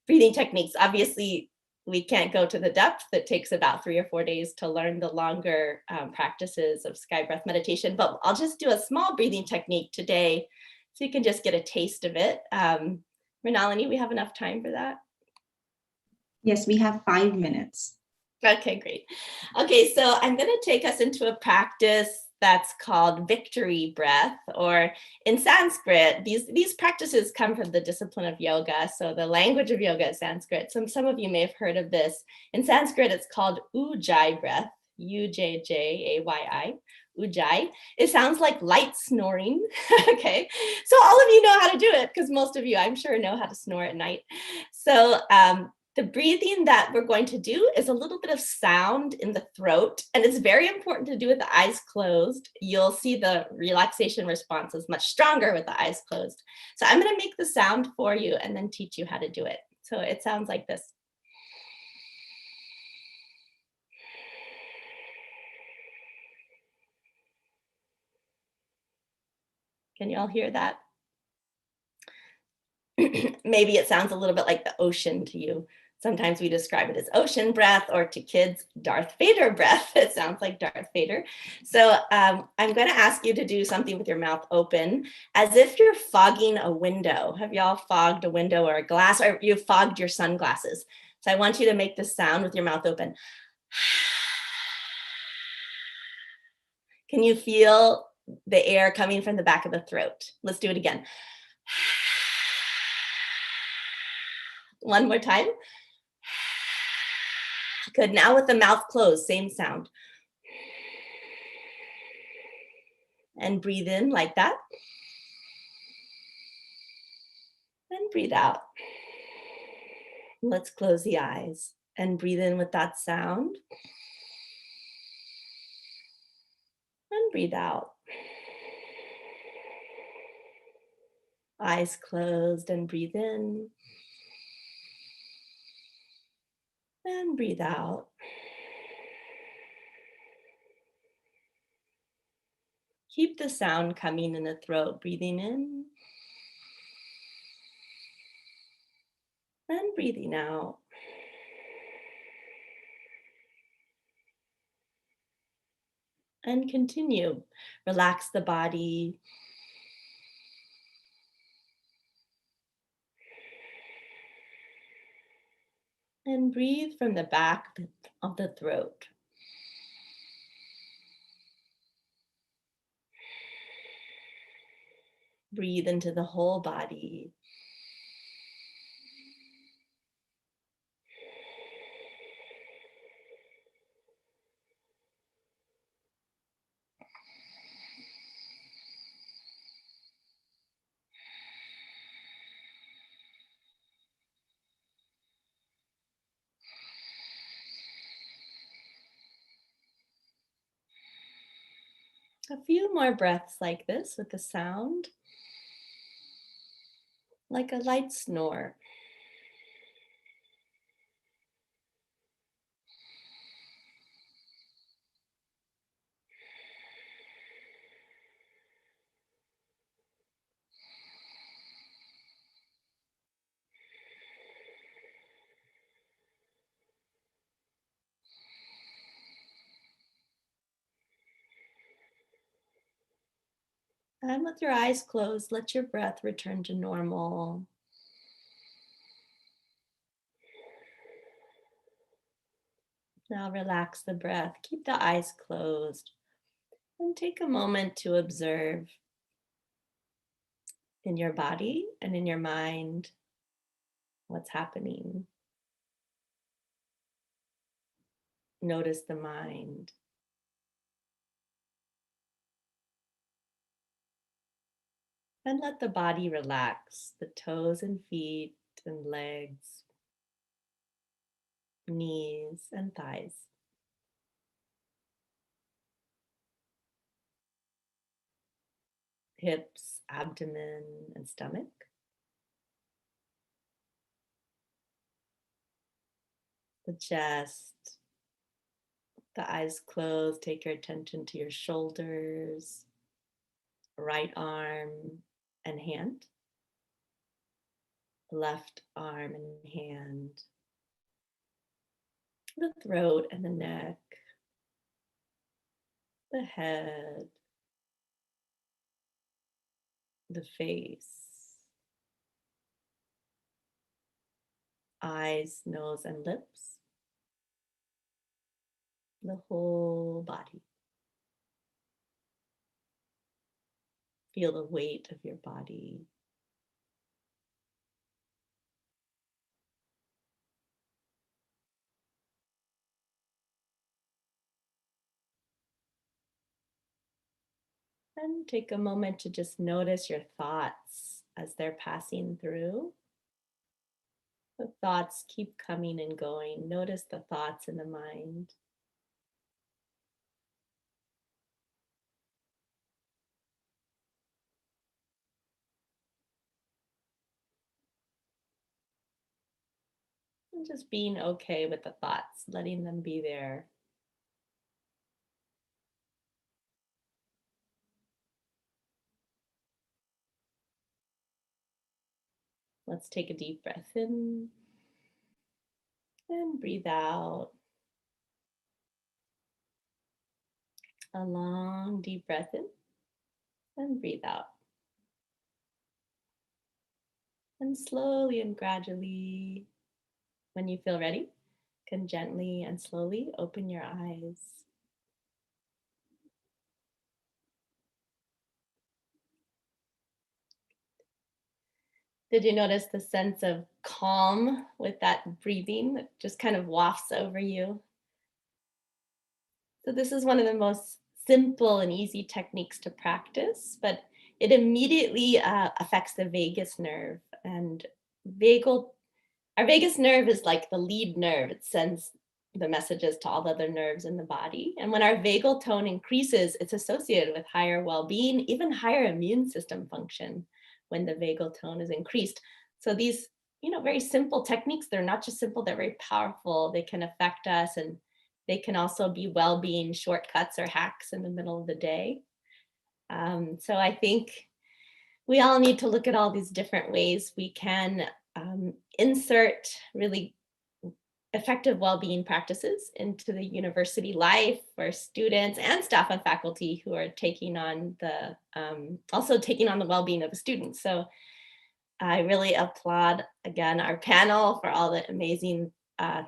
breathing techniques. Obviously, we can't go to the depth. It takes about 3 or 4 days to learn the longer practices of sky breath meditation, but I'll just do a small breathing technique today so you can just get a taste of it. Mrinalini, we have enough time for that? Yes, we have 5 minutes. Okay, great. Okay, so I'm going to take us into a practice that's called victory breath, or in Sanskrit, these practices come from the discipline of yoga. So the language of yoga is Sanskrit. Some of you may have heard of this. In Sanskrit, it's called Ujjayi breath, Ujjayi, Ujjayi. It sounds like light snoring. Okay, so all of you know how to do it because most of you, I'm sure, know how to snore at night. So the breathing that we're going to do is a little bit of sound in the throat, and it's very important to do with the eyes closed. You'll see the relaxation response is much stronger with the eyes closed. So I'm going to make the sound for you and then teach you how to do it. So it sounds like this. Can you all hear that? Maybe it sounds a little bit like the ocean to you. Sometimes we describe it as ocean breath, or to kids, Darth Vader breath. It sounds like Darth Vader. So I'm going to ask you to do something with your mouth open, as if you're fogging a window. Have y'all fogged a window or a glass, or you've fogged your sunglasses? So I want you to make this sound with your mouth open. Can you feel the air coming from the back of the throat. Let's do it again. One more time. Good. Now with the mouth closed, same sound. And breathe in like that. And breathe out. Let's close the eyes and breathe in with that sound. And breathe out. Eyes closed and breathe in. And breathe out. Keep the sound coming in the throat, breathing in. And breathing out. And continue. Relax the body. And breathe from the back of the throat. Breathe into the whole body. A few more breaths like this with the sound, like a light snore. And with your eyes closed, let your breath return to normal. Now relax the breath. Keep the eyes closed. And take a moment to observe in your body and in your mind what's happening. Notice the mind. And let the body relax, the toes and feet and legs, knees and thighs. Hips, abdomen, and stomach. The chest, the eyes closed. Take your attention to your shoulders, right arm and hand, left arm and hand, the throat and the neck, the head, the face, eyes, nose, and lips, the whole body. Feel the weight of your body. And take a moment to just notice your thoughts as they're passing through. The thoughts keep coming and going. Notice the thoughts in the mind. And just being okay with the thoughts, letting them be there. Let's take a deep breath in and breathe out. A long, deep breath in and breathe out. And slowly and gradually, when you feel ready, can gently and slowly open your eyes. Did you notice the sense of calm with that breathing that just kind of wafts over you? So this is one of the most simple and easy techniques to practice, but it immediately affects the vagus nerve. And our vagus nerve is like the lead nerve. It sends the messages to all the other nerves in the body. And when our vagal tone increases, it's associated with higher well-being, even higher immune system function when the vagal tone is increased. So these, very simple techniques, they're not just simple, they're very powerful. They can affect us, and they can also be well-being shortcuts or hacks in the middle of the day. So I think we all need to look at all these different ways we can insert really effective well-being practices into the university life for students and staff and faculty who are taking on the well-being of the students. So I really applaud, again, our panel for all the amazing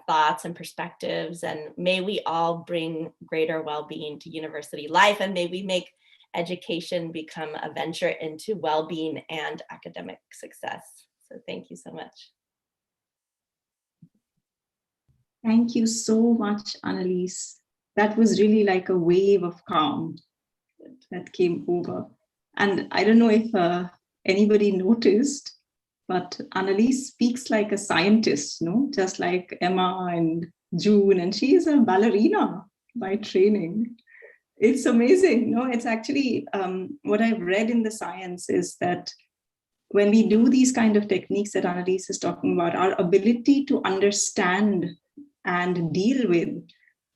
thoughts and perspectives, and may we all bring greater well-being to university life, and may we make education become a venture into well-being and academic success. So thank you so much. Thank you so much, Annalise. That was really like a wave of calm that came over. And I don't know if anybody noticed, but Annalise speaks like a scientist, just like Emma and June, and she is a ballerina by training. It's amazing. It's actually what I've read in the science is that when we do these kind of techniques that Annalise is talking about, our ability to understand and deal with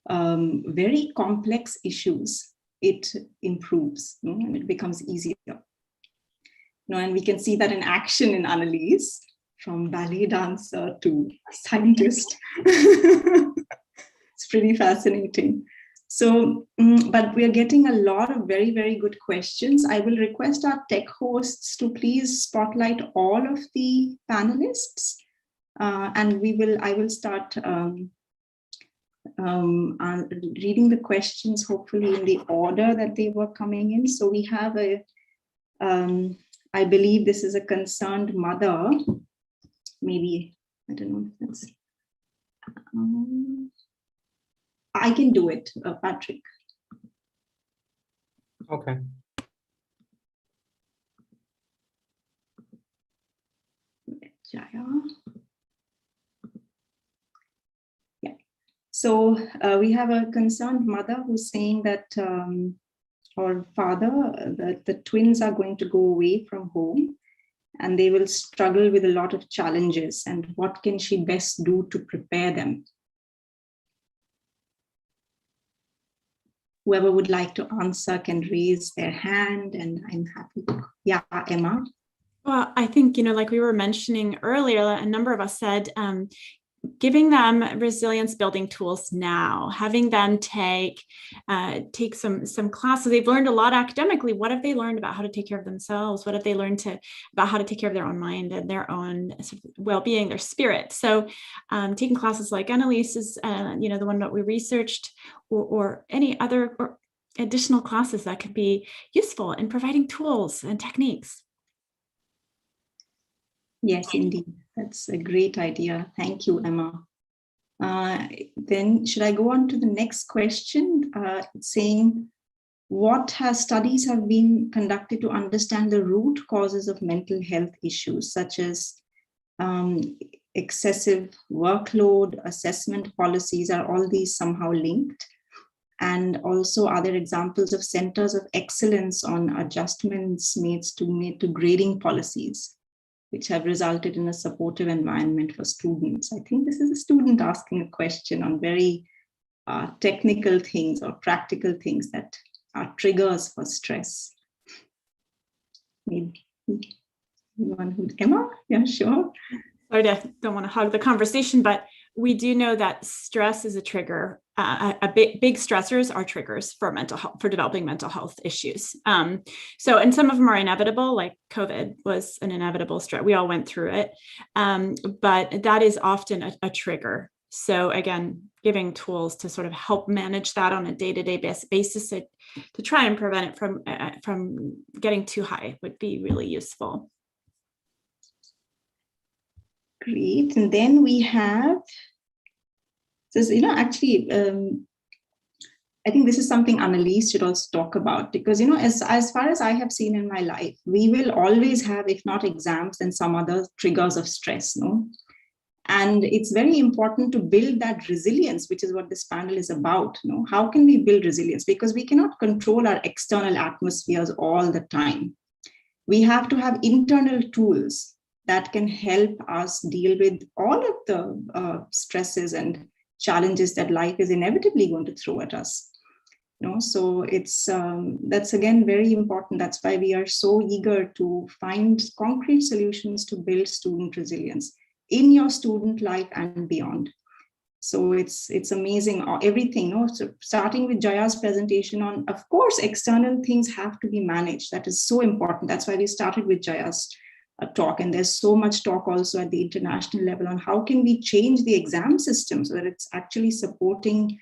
very complex issues, it improves, and it becomes easier. And we can see that in action in Annalise, from ballet dancer to scientist. It's pretty fascinating. So, but we are getting a lot of very, very good questions. I will request our tech hosts to please spotlight all of the panelists, and I will start reading the questions, hopefully in the order that they were coming in. So we have I believe this is a concerned mother. Maybe, I don't know if that's, I can do it, Patrick. Okay. Jaya. Yeah. So we have a concerned mother who's saying that, or father, that the twins are going to go away from home and they will struggle with a lot of challenges, and what can she best do to prepare them? Whoever would like to answer can raise their hand, and I'm happy to. Yeah, Emma. Well, I think, like we were mentioning earlier, a number of us said, giving them resilience building tools now, having them take some classes. They've learned a lot academically. What have they learned about how to take care of themselves? What have they learned about how to take care of their own mind and their own sort of well-being, their spirit? So taking classes like Annalise's, the one that we researched, or any other or additional classes that could be useful in providing tools and techniques. Yes, indeed. That's a great idea. Thank you, Emma. Then should I go on to the next question, saying, what studies have been conducted to understand the root causes of mental health issues, such as excessive workload, assessment policies? Are all these somehow linked? And also, are there examples of centers of excellence on adjustments made to grading policies, which have resulted in a supportive environment for students? I think this is a student asking a question on very technical things or practical things that are triggers for stress. Maybe anyone who, Emma? Yeah, sure. Sorry, don't want to hog the conversation, but we do know that stress is a trigger. Big stressors are triggers for mental health, for developing mental health issues. And some of them are inevitable, like COVID was an inevitable stress. We all went through it, but that is often a trigger. So again, giving tools to sort of help manage that on a day-to-day basis to try and prevent it from getting too high would be really useful. Great. And then we have this, actually, I think this is something Annalise should also talk about, because, as far as I have seen in my life, we will always have, if not exams, then some other triggers of stress, no? And it's very important to build that resilience, which is what this panel is about. No? How can we build resilience? Because we cannot control our external atmospheres all the time. We have to have internal tools that can help us deal with all of the stresses and challenges that life is inevitably going to throw at us. So it's that's again very important. That's why we are so eager to find concrete solutions to build student resilience in your student life and beyond. So it's amazing, everything. So starting with Jaya's presentation on, of course, external things have to be managed. That is so important. That's why we started with Jaya's talk, and there's so much talk also at the international level on how can we change the exam system so that it's actually supporting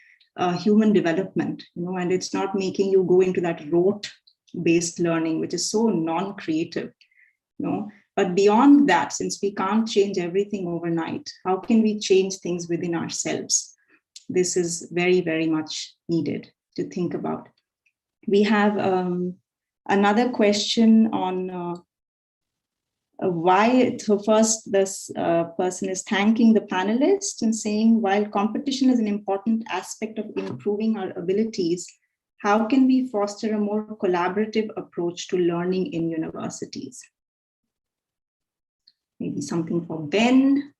human development, and it's not making you go into that rote-based learning, which is so non-creative, But beyond that, since we can't change everything overnight, how can we change things within ourselves? This is very, very much needed to think about. We have another question on why. So first, this person is thanking the panelists and saying, while competition is an important aspect of improving our abilities, how can we foster a more collaborative approach to learning in universities? Maybe something for Ben.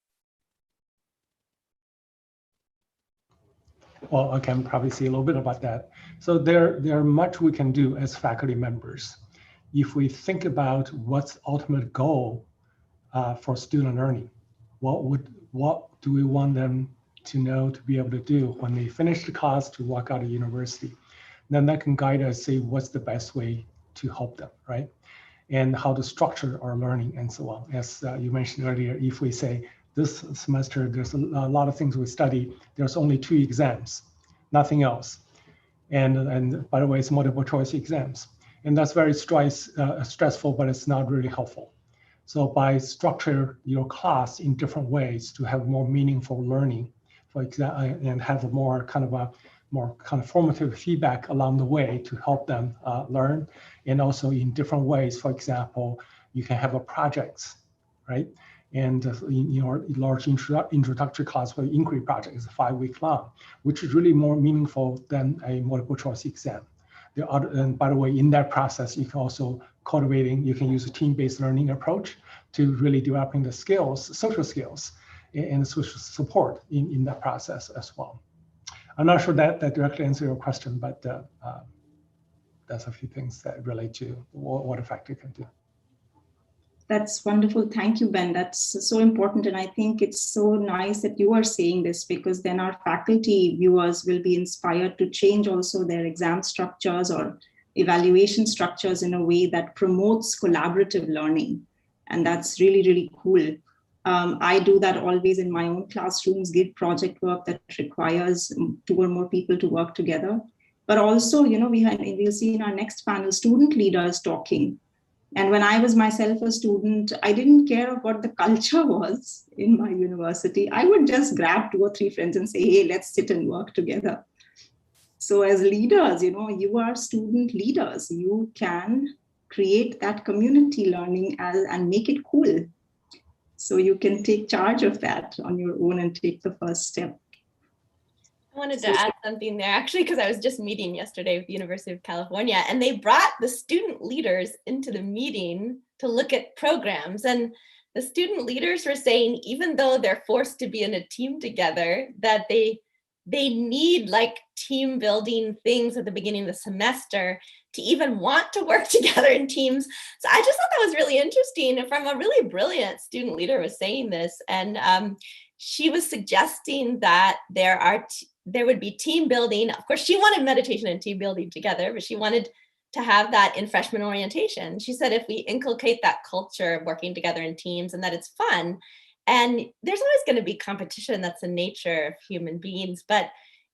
Well, I can probably say a little bit about that. So there are much we can do as faculty members. If we think about what's the ultimate goal for student learning, what do we want them to know, to be able to do when they finish the class, to walk out of university? Then that can guide us, say what's the best way to help them, right? And how to structure our learning and so on. As you mentioned earlier, if we say this semester, there's a lot of things we study, there's only 2 exams, nothing else. And by the way, it's multiple choice exams. And that's very stressful, but it's not really helpful. So by structure your class in different ways to have more meaningful learning, for example, and have a more kind of formative feedback along the way to help them learn, and also in different ways. For example, you can have a projects, right? And in your large introductory class for inquiry project is 5-week long, which is really more meaningful than a multiple choice exam. And by the way, in that process, you can also you can use a team-based learning approach to really developing the skills, social skills, and social support in that process as well. I'm not sure that directly answers your question, but that's a few things that relate to what a faculty can do. That's wonderful. Thank you, Ben. That's so important. And I think it's so nice that you are saying this, because then our faculty viewers will be inspired to change also their exam structures or evaluation structures in a way that promotes collaborative learning. And that's really, really cool. I do that always in my own classrooms, give project work that requires 2 or more people to work together. But also, we'll see in our next panel, student leaders talking. And when I was myself a student, I didn't care what the culture was in my university. I would just grab 2 or 3 friends and say, hey, let's sit and work together. So as leaders, you are student leaders. You can create that community learning and make it cool. So you can take charge of that on your own and take the first step. I wanted to add something there, actually, because I was just meeting yesterday with the University of California, and they brought the student leaders into the meeting to look at programs. And the student leaders were saying, even though they're forced to be in a team together, that they need like team building things at the beginning of the semester to even want to work together in teams. So I just thought that was really interesting. From a really brilliant student leader was saying this, and she was suggesting that there would be team building. Of course, she wanted meditation and team building together, but she wanted to have that in freshman orientation. She said, if we inculcate that culture of working together in teams and that it's fun, and there's always going to be competition, that's the nature of human beings, but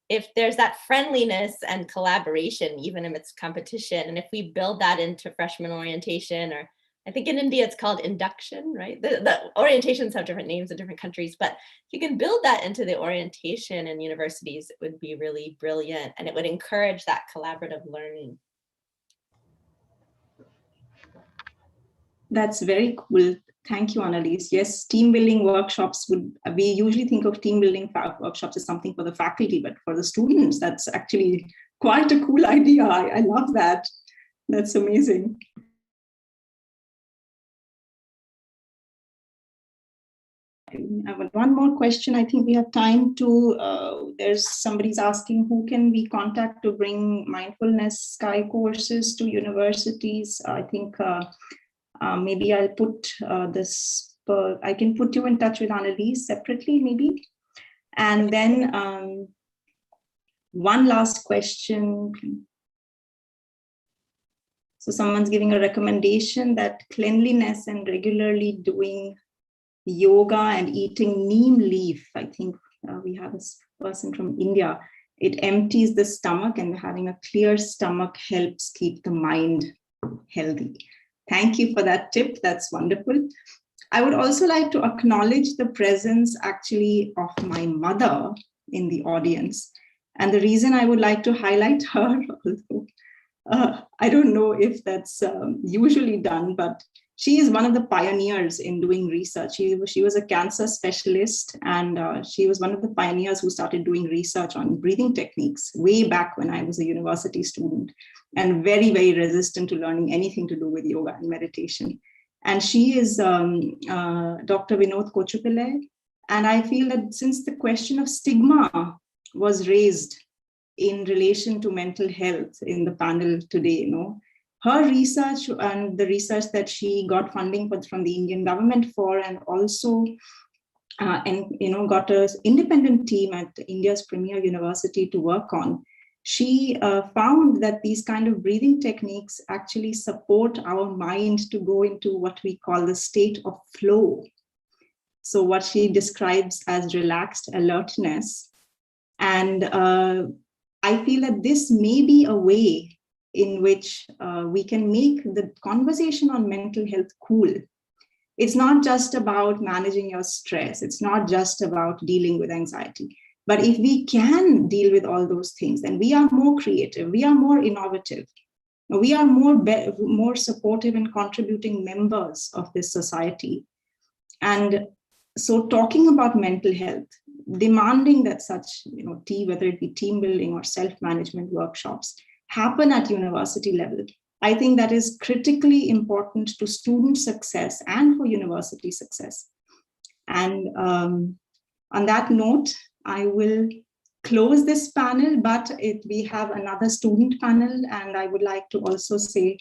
if there's that friendliness and collaboration, even if it's competition, and if we build that into freshman orientation or I think in India it's called induction, right? The orientations have different names in different countries, but if you can build that into the orientation in universities, it would be really brilliant, and it would encourage that collaborative learning. That's very cool. Thank you, Annalise. Yes, team building workshops we usually think of team building workshops as something for the faculty, but for the students, that's actually quite a cool idea. I love that. That's amazing. One more question. I think we have time to, there's somebody's asking who can we contact to bring mindfulness Sky courses to universities. I think maybe I'll put this, I can put you in touch with Annalise separately maybe. And then one last question. So someone's giving a recommendation that cleanliness and regularly doing yoga and eating neem leaf. I think we have a person from India. It empties the stomach, and having a clear stomach helps keep the mind healthy. Thank you for that tip. That's wonderful. I would also like to acknowledge the presence actually of my mother in the audience. And the reason I would like to highlight her, although I don't know if that's usually done, but she is one of the pioneers in doing research. She was a cancer specialist, and she was one of the pioneers who started doing research on breathing techniques way back when I was a university student, and very, very resistant to learning anything to do with yoga and meditation. And she is Dr. Vinod Kochupillai. And I feel that since the question of stigma was raised in relation to mental health in the panel today, her research and the research that she got funding from the Indian government for, and also got an independent team at India's premier university to work on. She found that these kind of breathing techniques actually support our mind to go into what we call the state of flow. So what she describes as relaxed alertness. And I feel that this may be a way in which we can make the conversation on mental health cool. It's not just about managing your stress. It's not just about dealing with anxiety. But if we can deal with all those things, then we are more creative, we are more innovative, we are more supportive and contributing members of this society. And so talking about mental health, demanding that such, whether it be team building or self-management workshops, happen at university level, I think that is critically important to student success and for university success. And on that note, I will close this panel, but we have another student panel, and I would like to also say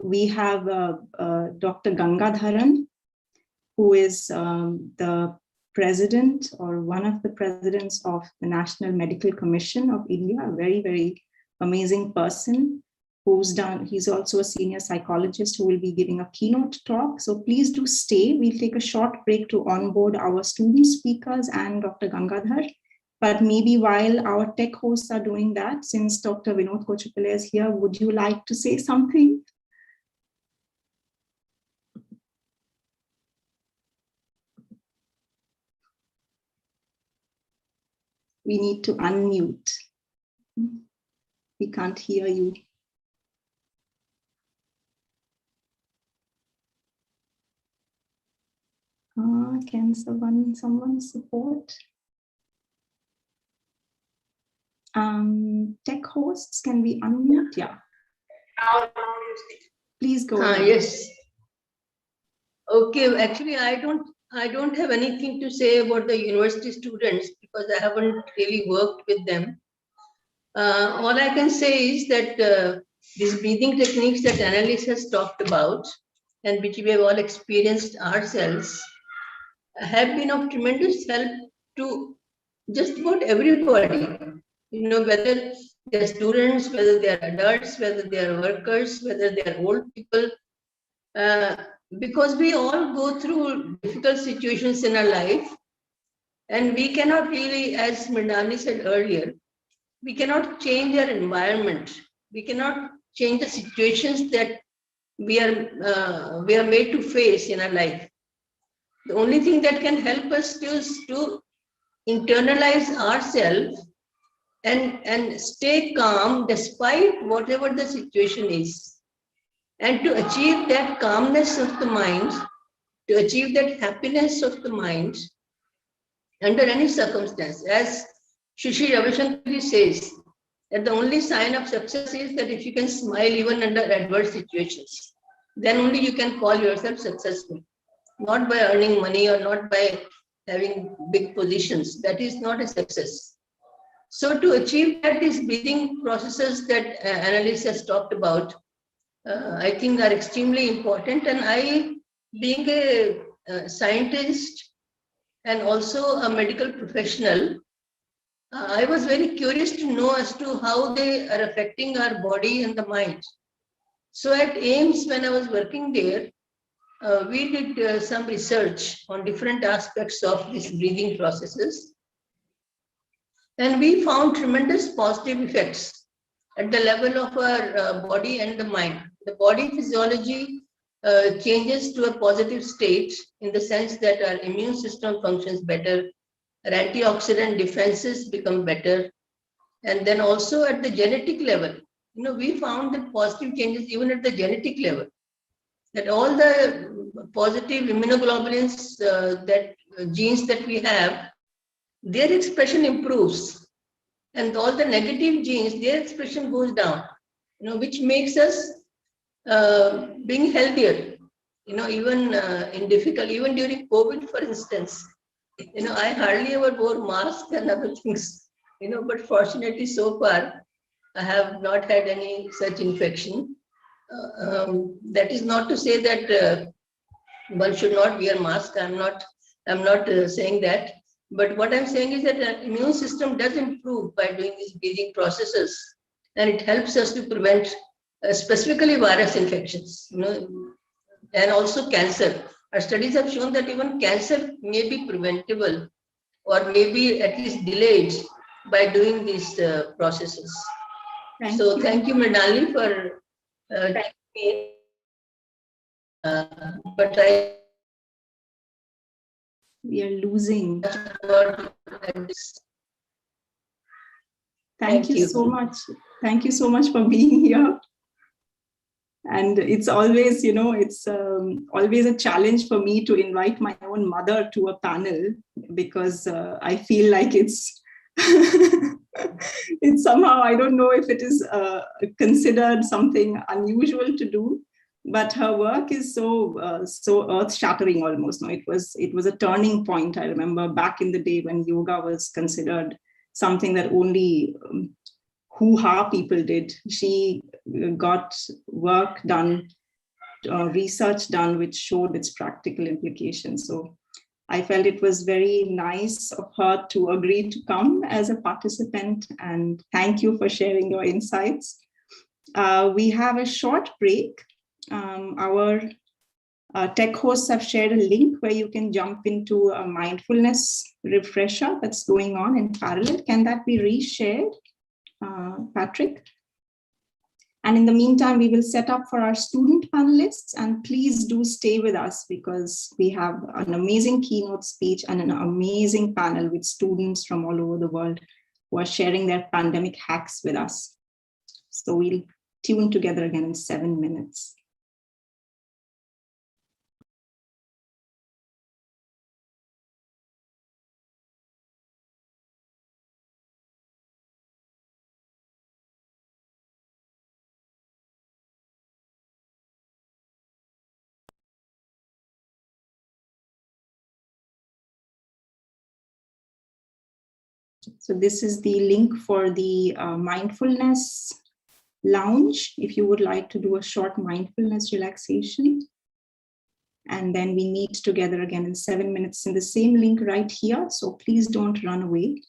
we have Dr. Gangadharan, who is the president or one of the presidents of the National Medical Commission of India, a very, very amazing person he's also a senior psychologist who will be giving a keynote talk. So please do stay. We'll take a short break to onboard our student speakers and Dr. Gangadhar. But maybe while our tech hosts are doing that, since Dr. Vinod Kochupillai is here, would you like to say something? We need to unmute. We can't hear you. Can someone support? Tech hosts, can we unmute? Yeah. Please go ahead. Yes. Okay, actually, I don't have anything to say about the university students because I haven't really worked with them. All I can say is that these breathing techniques that Annalise has talked about and which we have all experienced ourselves have been of tremendous help to just about everybody, whether they're students, whether they're adults, whether they're workers, whether they're old people, because we all go through difficult situations in our life, and we cannot really, as Mridani said earlier, we cannot change our environment. We cannot change the situations that we are made to face in our life. The only thing that can help us is to internalize ourselves and stay calm despite whatever the situation is. And to achieve that calmness of the mind, to achieve that happiness of the mind under any circumstance. As Shri Ravi Shankar says, that the only sign of success is that if you can smile even under adverse situations, then only you can call yourself successful. Not by earning money or not by having big positions. That is not a success. So to achieve that, these breathing processes that Annalise has talked about, I think are extremely important. And I, being a scientist and also a medical professional, I was very curious to know as to how they are affecting our body and the mind. So at AIMS, when I was working there, we did some research on different aspects of these breathing processes. And we found tremendous positive effects at the level of our body and the mind. The body physiology changes to a positive state in the sense that our immune system functions better, our antioxidant defenses become better. And then also at the genetic level, we found that positive changes even at the genetic level, that all the positive immunoglobulins, genes that we have, their expression improves. And all the negative genes, their expression goes down, which makes us being healthier, even even during COVID, for instance, I hardly ever wore masks and other things, but fortunately so far, I have not had any such infection. That is not to say that one should not wear mask. I'm not saying that. But what I'm saying is that the immune system does improve by doing these breathing processes, and it helps us to prevent specifically virus infections, and also cancer. Our studies have shown that even cancer may be preventable or maybe at least delayed by doing these processes. Thank you, Mrinalini, for taking me. But we are losing. Thank you so much. Thank you so much for being here. And it's always, it's always a challenge for me to invite my own mother to a panel, because I feel like it's it's somehow, I don't know if it is considered something unusual to do, but her work is so earth-shattering almost. No, it was a turning point. I remember back in the day when yoga was considered something that only hoo-ha people did. She got work done, research done, which showed its practical implications. So I felt it was very nice of her to agree to come as a participant, and thank you for sharing your insights. We have a short break. Our tech hosts have shared a link where you can jump into a mindfulness refresher that's going on in parallel. Can that be reshared, Patrick? And in the meantime, we will set up for our student panelists, and please do stay with us because we have an amazing keynote speech and an amazing panel with students from all over the world who are sharing their pandemic hacks with us. So we'll tune together again in 7 minutes. So this is the link for the mindfulness lounge, if you would like to do a short mindfulness relaxation. And then we meet together again in 7 minutes in the same link right here. So please don't run away.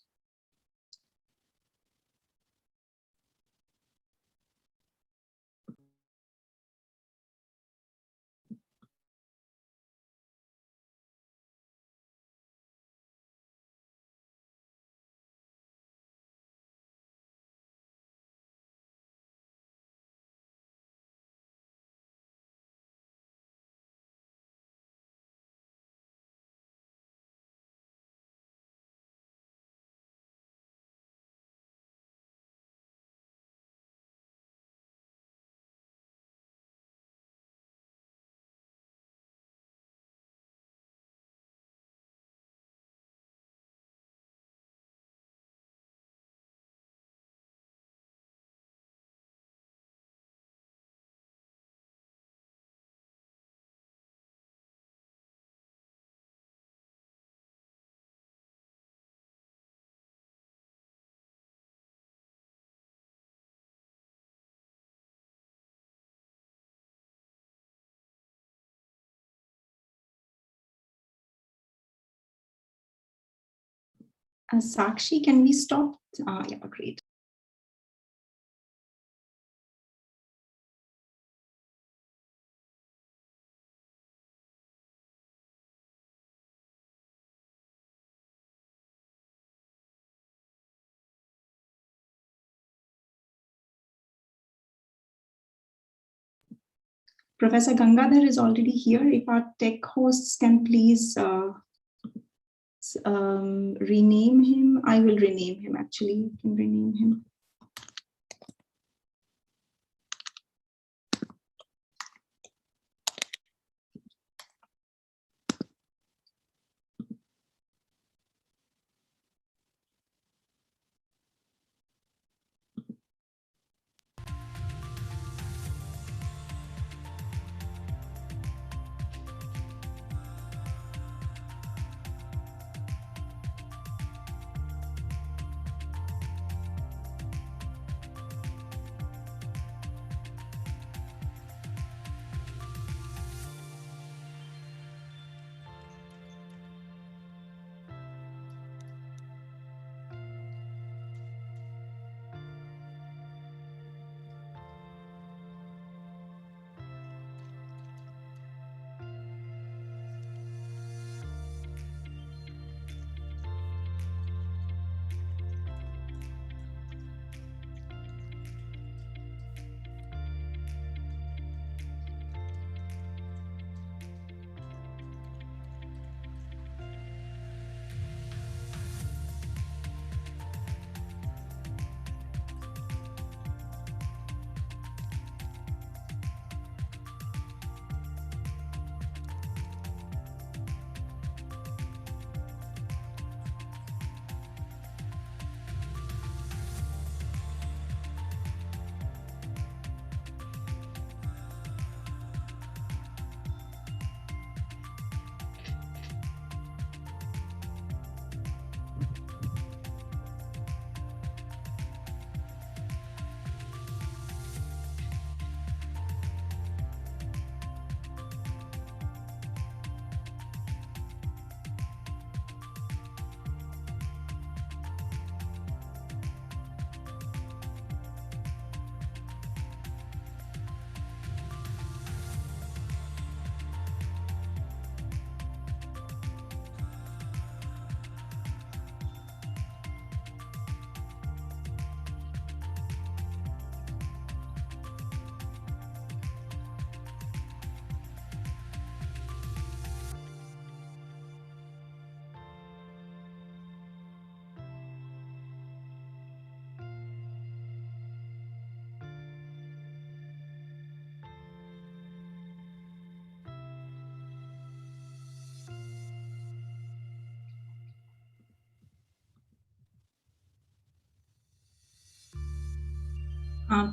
Sakshi, can we stop? Yeah, great. Professor Gangadhar is already here. If our tech hosts can please rename him. I will rename him, actually. You can rename him.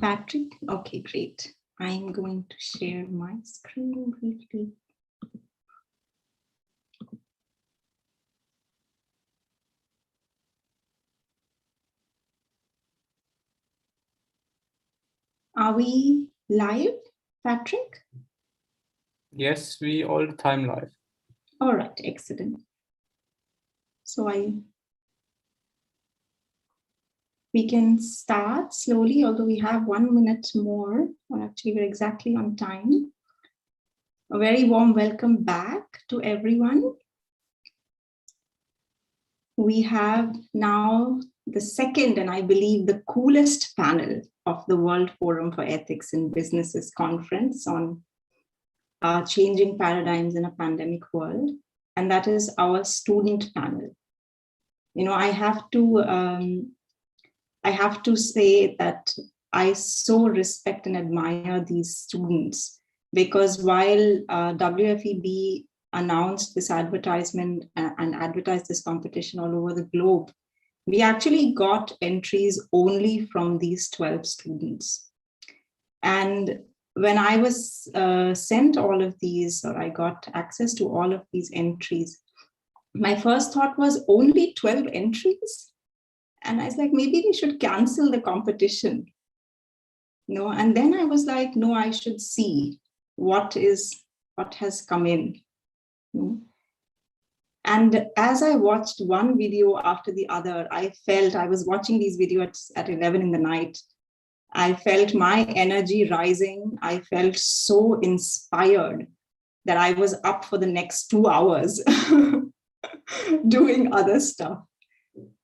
Patrick, okay, great. I'm going to share my screen briefly. Are we live, Patrick? Yes, we all the time live. All right, excellent. So we can start slowly, although we have 1 minute more, or actually we're exactly on time. A very warm welcome back to everyone. We have now the second, and I believe the coolest panel of the World Forum for Ethics in Businesses conference on changing paradigms in a pandemic world, and that is our student panel. You know, I have to say that I so respect and admire these students, because while WFEB announced this advertisement and advertised this competition all over the globe, we actually got entries only from these 12 students. And when I was sent all of these, or I got access to all of these entries, my first thought was only 12 entries? And I was like, maybe we should cancel the competition. No, and then I was like, no, I should see what has come in. And as I watched one video after the other, I was watching these videos at 11 in the night. I felt my energy rising. I felt so inspired that I was up for the next 2 hours doing other stuff.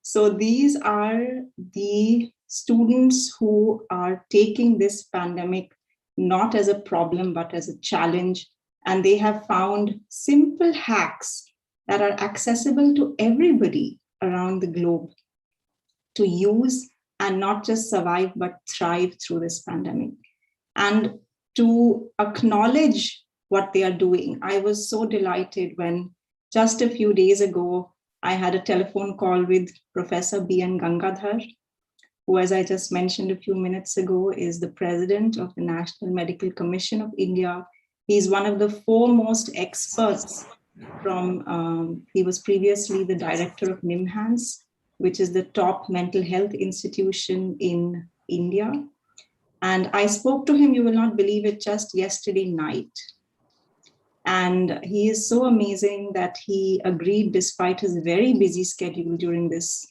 So these are the students who are taking this pandemic not as a problem, but as a challenge. And they have found simple hacks that are accessible to everybody around the globe to use and not just survive, but thrive through this pandemic. And to acknowledge what they are doing, I was so delighted when just a few days ago, I had a telephone call with Professor B.N. Gangadhar, who, as I just mentioned a few minutes ago, is the president of the National Medical Commission of India. He's one of the foremost experts from, he was previously the director of NIMHANS, which is the top mental health institution in India. And I spoke to him, you will not believe it, just yesterday night. And he is so amazing that he agreed, despite his very busy schedule during this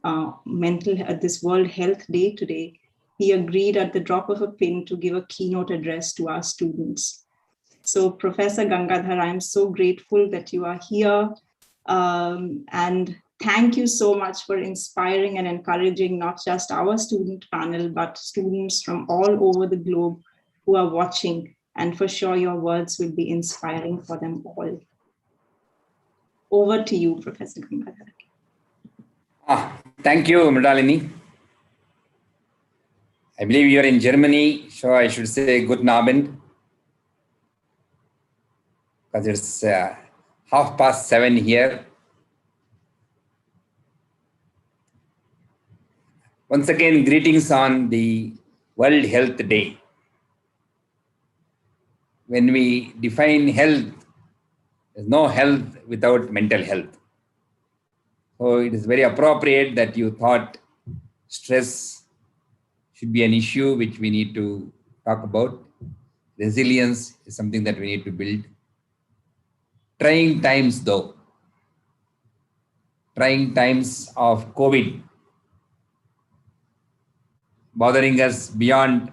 this World Health Day today, he agreed at the drop of a pin to give a keynote address to our students. So Professor Gangadhar, I'm so grateful that you are here. And thank you so much for inspiring and encouraging not just our student panel, but students from all over the globe who are watching. And for sure, your words will be inspiring for them all. Over to you, Professor Gangadhar. Thank you, Mridalini. I believe you are in Germany, so I should say Guten Abend, because it's 7:30 here. Once again, greetings on the World Health Day. When we define health, there's no health without mental health. So it is very appropriate that you thought stress should be an issue which we need to talk about. Resilience is something that we need to build. Trying times though, trying times of COVID, bothering us beyond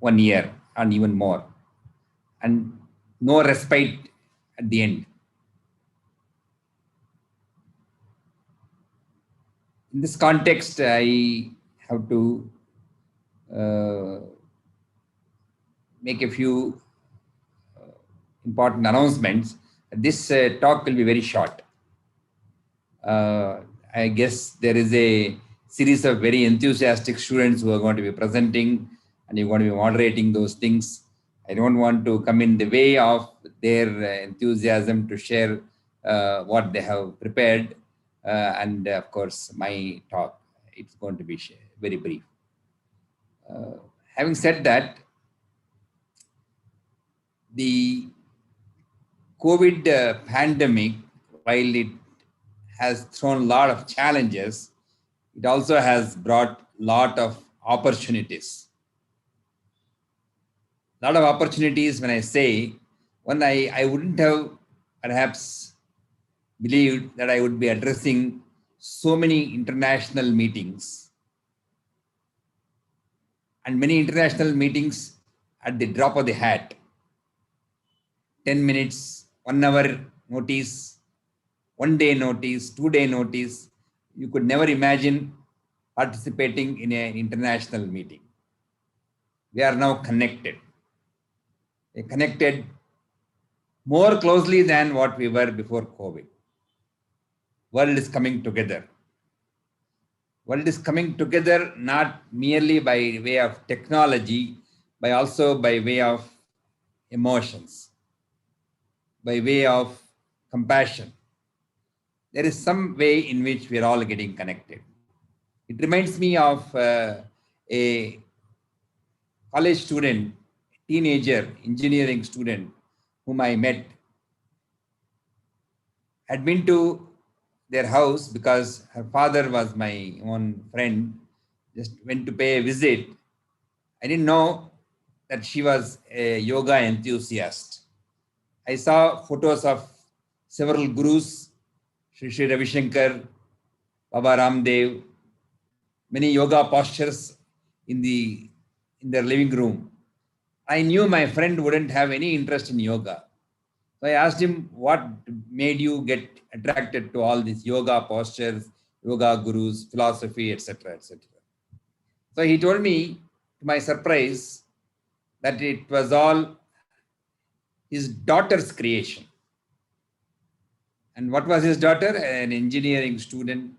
1 year and even more, and no respite at the end. In this context, I have to make a few important announcements. This talk will be very short. I guess there is a series of very enthusiastic students who are going to be presenting, and you're going to be moderating those things. I don't want to come in the way of their enthusiasm to share what they have prepared. And of course, my talk, it's going to be very brief. Having said that, the COVID pandemic, while it has thrown a lot of challenges, it also has brought a lot of opportunities. A lot of opportunities when I say, one, I wouldn't have perhaps believed that I would be addressing so many international meetings, and many international meetings at the drop of the hat. 10 minutes, 1 hour notice, 1 day notice, 2 day notice. You could never imagine participating in an international meeting. We are now connected. We're connected more closely than what we were before COVID. World is coming together. World is coming together not merely by way of technology, but also by way of emotions, by way of compassion. There is some way in which we are all getting connected. It reminds me of a college student, teenager, engineering student whom I met. Had been to their house because her father was my own friend, just went to pay a visit. I didn't know that she was a yoga enthusiast. I saw photos of several gurus, Sri Ravi Shankar, Baba Ramdev, many yoga postures in their living room. I knew my friend wouldn't have any interest in yoga. So I asked him, what made you get attracted to all these yoga postures, yoga gurus, philosophy, etc., etc. So he told me, to my surprise, that it was all his daughter's creation. And what was his daughter? An engineering student,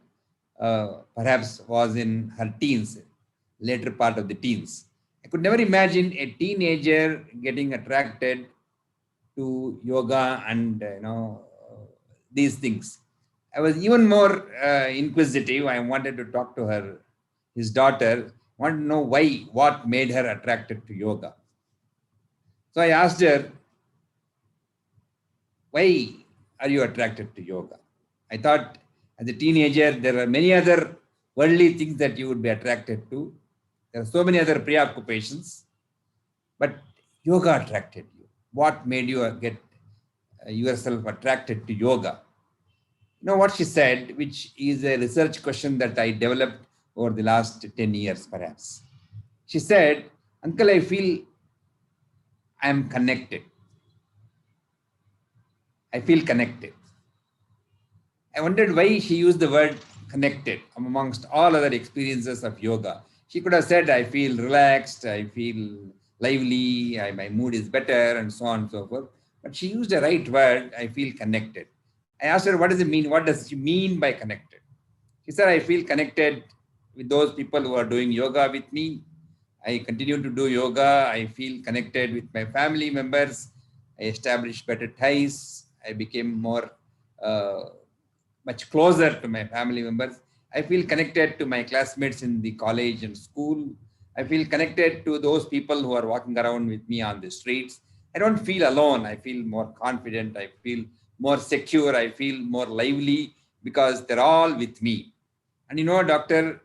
perhaps was in her teens, later part of the teens. I could never imagine a teenager getting attracted to yoga and these things. I was even more inquisitive. I wanted to talk to her, his daughter, wanted to know why, what made her attracted to yoga. So I asked her, why are you attracted to yoga? I thought as a teenager, there are many other worldly things that you would be attracted to. There are so many other preoccupations, but yoga attracted you. What made you get yourself attracted to yoga? You know what she said, which is a research question that I developed over the last 10 years, perhaps. She said, Uncle, I feel I am connected. I feel connected. I wondered why she used the word connected amongst all other experiences of yoga. She could have said, I feel relaxed, I feel lively, my mood is better, and so on and so forth. But she used the right word, I feel connected. I asked her, what does it mean? What does she mean by connected? She said, I feel connected with those people who are doing yoga with me. I continue to do yoga. I feel connected with my family members. I established better ties. I became much closer to my family members. I feel connected to my classmates in the college and school. I feel connected to those people who are walking around with me on the streets. I don't feel alone. I feel more confident. I feel more secure. I feel more lively because they're all with me. And you know, doctor,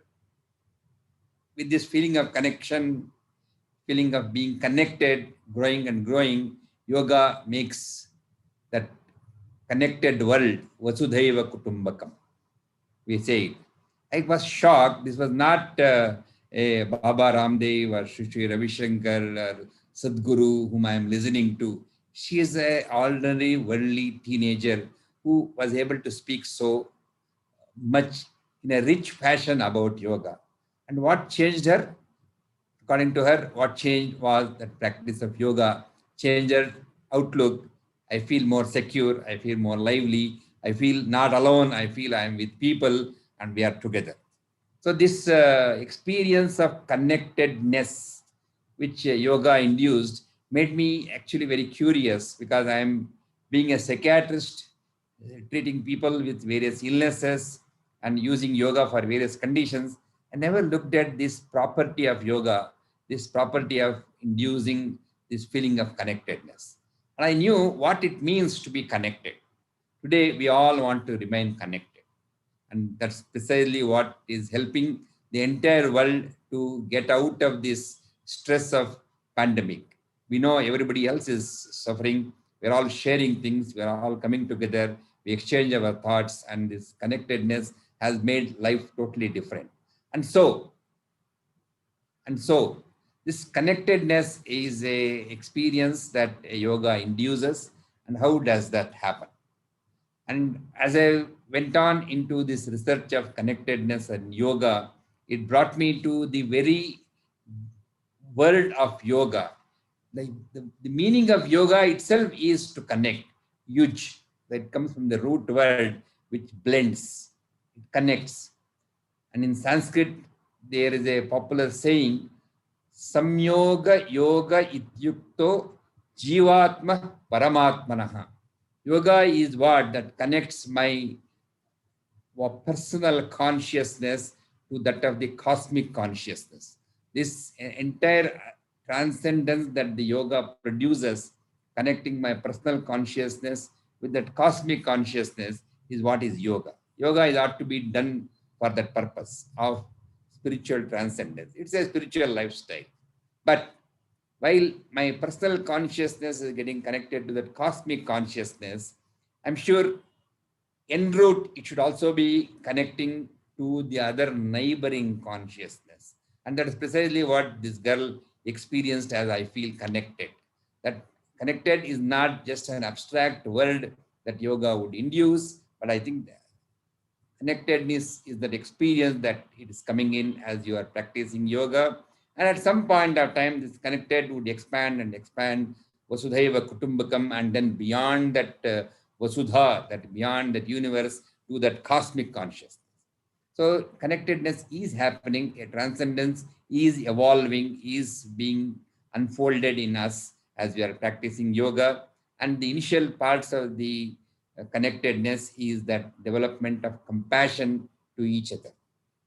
with this feeling of connection, feeling of being connected, growing and growing, yoga makes that connected world, Vasudhaiva Kutumbakam. We say it. I was shocked. This was not a Baba Ramdev or Shri Ravi Shankar or Sadguru whom I am listening to. She is an ordinary worldly teenager who was able to speak so much in a rich fashion about yoga. And what changed her? According to her, what changed was that practice of yoga changed her outlook. I feel more secure. I feel more lively. I feel not alone. I feel I am with people and we are together. So this experience of connectedness, which yoga induced, made me actually very curious because I am being a psychiatrist, treating people with various illnesses and using yoga for various conditions. I never looked at this property of yoga, this property of inducing this feeling of connectedness. And I knew what it means to be connected. Today, we all want to remain connected. And that's precisely what is helping the entire world to get out of this stress of pandemic. We know everybody else is suffering. We're all sharing things. We're all coming together. We exchange our thoughts, and this connectedness has made life totally different. And so this connectedness is a experience that yoga induces. And how does that happen? And as I went on into this research of connectedness and yoga, it brought me to the very world of yoga. The meaning of yoga itself is to connect, yuj, that comes from the root word which blends, it connects. And in Sanskrit, there is a popular saying, Samyoga yoga ityukto jivatma paramatmanaha. Yoga is what that connects my personal consciousness to that of the cosmic consciousness. This entire transcendence that the yoga produces, connecting my personal consciousness with that cosmic consciousness, is what is yoga. Yoga is ought to be done for that purpose of spiritual transcendence. It's a spiritual lifestyle. But while my personal consciousness is getting connected to that cosmic consciousness, I'm sure en route, it should also be connecting to the other neighboring consciousness. And that is precisely what this girl experienced as I feel connected. That connected is not just an abstract word that yoga would induce, but I think connectedness is that experience that it is coming in as you are practicing yoga. And at some point of time, this connected would expand and expand, Vasudhaiva Kutumbakam, and then beyond that Vasudha, that beyond that universe, to that cosmic consciousness. So connectedness is happening, a transcendence is evolving, is being unfolded in us as we are practicing yoga. And the initial parts of the connectedness is that development of compassion to each other,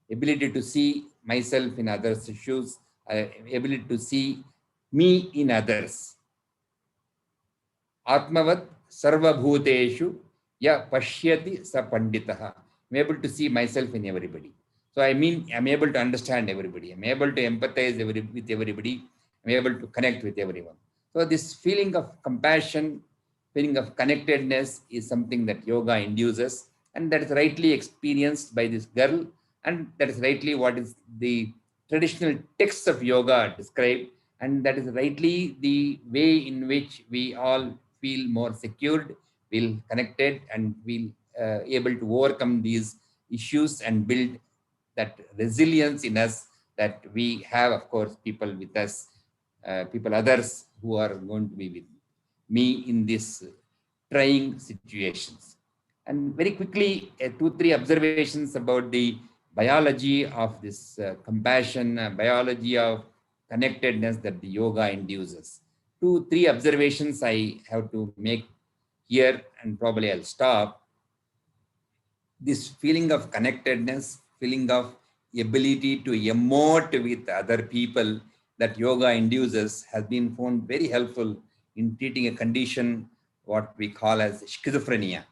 ability to see myself in others' shoes, ability to see me in others. Atmavat sarva bhuteshu ya pashyati sa panditaha. I'm able to see myself in everybody. So I mean, I'm able to understand everybody. I'm able to empathize with everybody. I'm able to connect with everyone. So this feeling of compassion, feeling of connectedness is something that yoga induces, and that is rightly experienced by this girl, and that is rightly what is the traditional texts of yoga describe, and that is rightly the way in which we all feel more secured, feel connected, and feel able to overcome these issues and build that resilience in us, that we have, of course, people with us, people others who are going to be with me in these trying situations. And very quickly, 2-3 observations about the biology of this compassion, biology of connectedness that the yoga induces. 2-3 observations I have to make here, and probably I'll stop. This feeling of connectedness, feeling of ability to emote with other people that yoga induces has been found very helpful in treating a condition what we call as schizophrenia,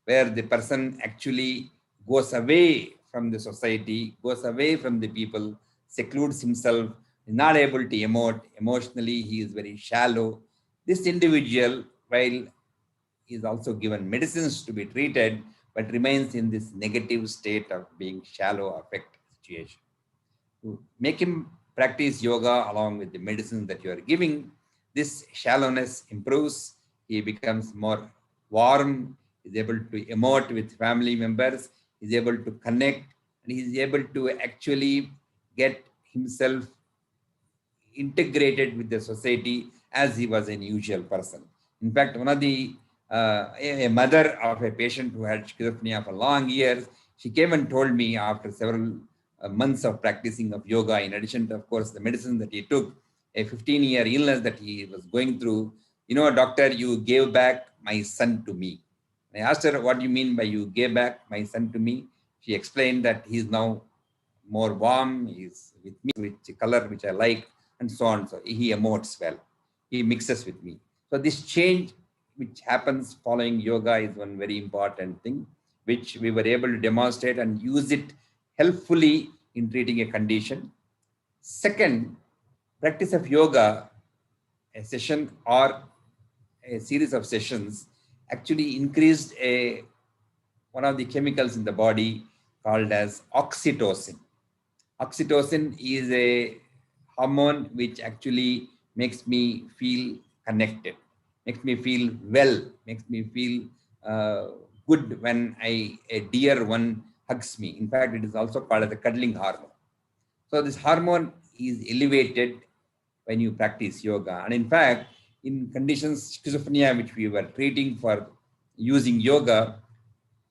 where the person actually goes away from the society, goes away from the people, secludes himself, is not able to emote. Emotionally, he is very shallow. This individual, while he is also given medicines to be treated, but remains in this negative state of being shallow affect situation. To make him practice yoga along with the medicine that you are giving, this shallowness improves. He becomes more warm, is able to emote with family members, is able to connect, and he is able to actually get himself integrated with the society as he was an usual person. In fact, one of the a mother of a patient who had schizophrenia for long years, she came and told me after several months of practicing of yoga, in addition to, of course, the medicine that he took, a 15-year illness that he was going through, you know, doctor, you gave back my son to me. I asked her, what do you mean by you gave back my son to me? She explained that he is now more warm, he's with me, with color which I like, and so on. So he emotes well, he mixes with me. So this change which happens following yoga is one very important thing, which we were able to demonstrate and use it helpfully in treating a condition. Second, practice of yoga, a session or a series of sessions actually increased one of the chemicals in the body called as oxytocin. Oxytocin is a hormone which actually makes me feel connected, makes me feel well, makes me feel good when a dear one hugs me. In fact, it is also called as a cuddling hormone. So this hormone is elevated when you practice yoga. And in fact, in conditions schizophrenia, which we were treating for using yoga,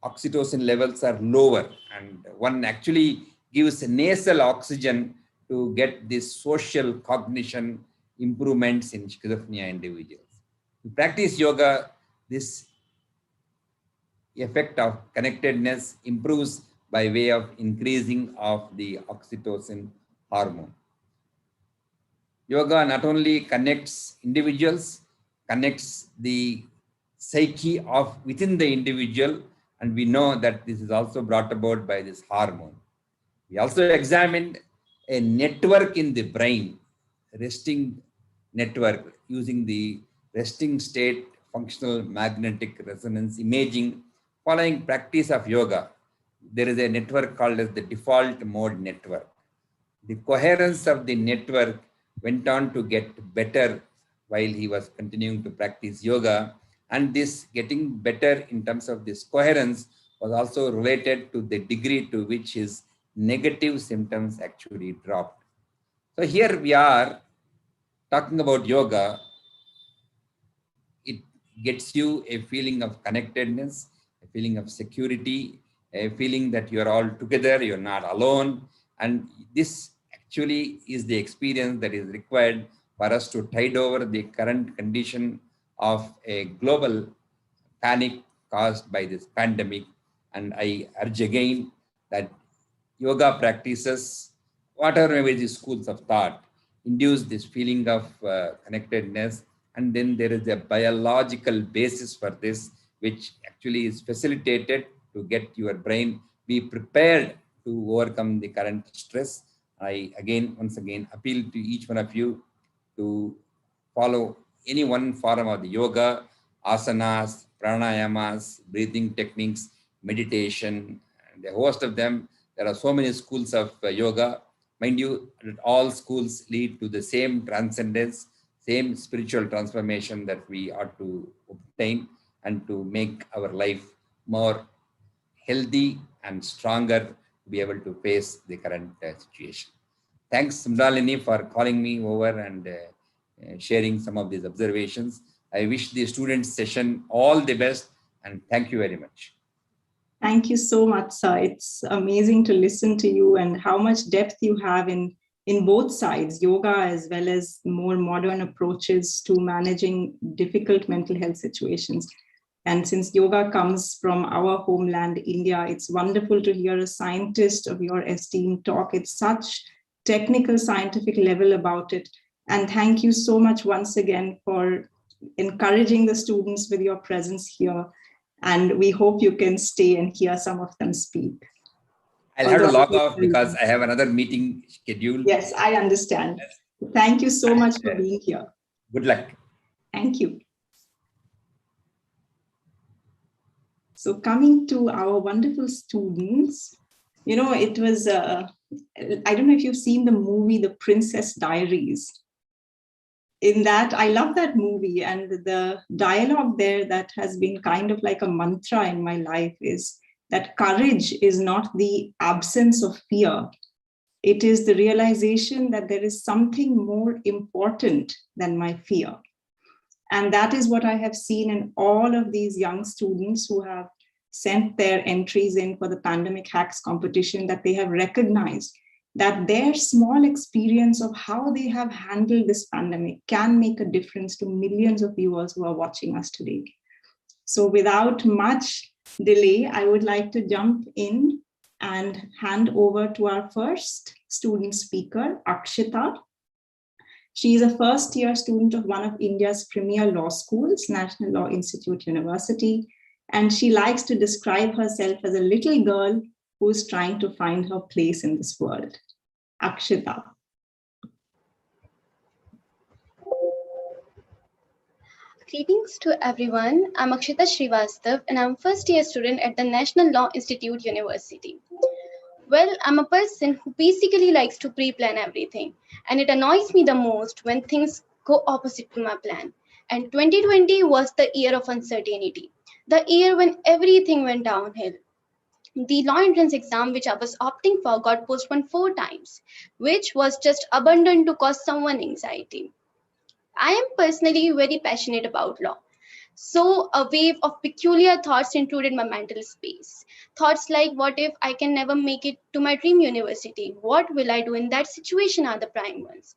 oxytocin levels are lower, and one actually gives nasal oxygen to get this social cognition improvements in schizophrenia individuals. To practice yoga, this effect of connectedness improves by way of increasing of the oxytocin hormone. Yoga not only connects individuals, connects the psyche of within the individual, and we know that this is also brought about by this hormone. We also examined a network in the brain, resting network, using the resting state functional magnetic resonance imaging following practice of yoga. There is a network called as the default mode network. The coherence of the network went on to get better while he was continuing to practice yoga. And this getting better in terms of this coherence was also related to the degree to which his negative symptoms actually dropped. So here we are talking about yoga. It gets you a feeling of connectedness, a feeling of security, a feeling that you're all together, you're not alone. And this actually is the experience that is required for us to tide over the current condition of a global panic caused by this pandemic. And I urge again that yoga practices, whatever may be the schools of thought, induce this feeling of connectedness. And then there is a biological basis for this, which actually is facilitated to get your brain be prepared to overcome the current stress. I once again appeal to each one of you to follow any one form of the yoga, asanas, pranayamas, breathing techniques, meditation, and a host of them. There are so many schools of yoga. Mind you, all schools lead to the same transcendence, same spiritual transformation that we ought to obtain and to make our life more healthy and stronger to be able to face the current situation. Thanks, Mralini, for calling me over and sharing some of these observations. I wish the students' session all the best and thank you very much. Thank you so much, sir. It's amazing to listen to you and how much depth you have in both sides, yoga as well as more modern approaches to managing difficult mental health situations. And since yoga comes from our homeland, India, it's wonderful to hear a scientist of your esteem talk at such technical scientific level about it. And thank you so much once again for encouraging the students with your presence here. And we hope you can stay and hear some of them speak. I'll have to log off because I have another meeting scheduled. Yes, I understand. Thank you so much for being here. Good luck. Thank you. So coming to our wonderful students, you know, it was, I don't know if you've seen the movie, The Princess Diaries. In that, I love that movie, and the dialogue there that has been kind of like a mantra in my life is that courage is not the absence of fear. It is the realization that there is something more important than my fear. And that is what I have seen in all of these young students who have sent their entries in for the Pandemic Hacks competition, that they have recognized that their small experience of how they have handled this pandemic can make a difference to millions of viewers who are watching us today. So without much delay, I would like to jump in and hand over to our first student speaker, Akshita. She is a first-year student of one of India's premier law schools, National Law Institute University, and she likes to describe herself as a little girl who is trying to find her place in this world. Akshita. Greetings to everyone. I'm Akshita Srivastav and I'm first-year student at the National Law Institute University. Well, I'm a person who basically likes to pre-plan everything, and it annoys me the most when things go opposite to my plan. And 2020 was the year of uncertainty, the year when everything went downhill. The law entrance exam, which I was opting for, got postponed 4 times, which was just abundant to cause someone anxiety. I am personally very passionate about law. So a wave of peculiar thoughts intruded my mental space. Thoughts like, what if I can never make it to my dream university? What will I do in that situation are the prime ones.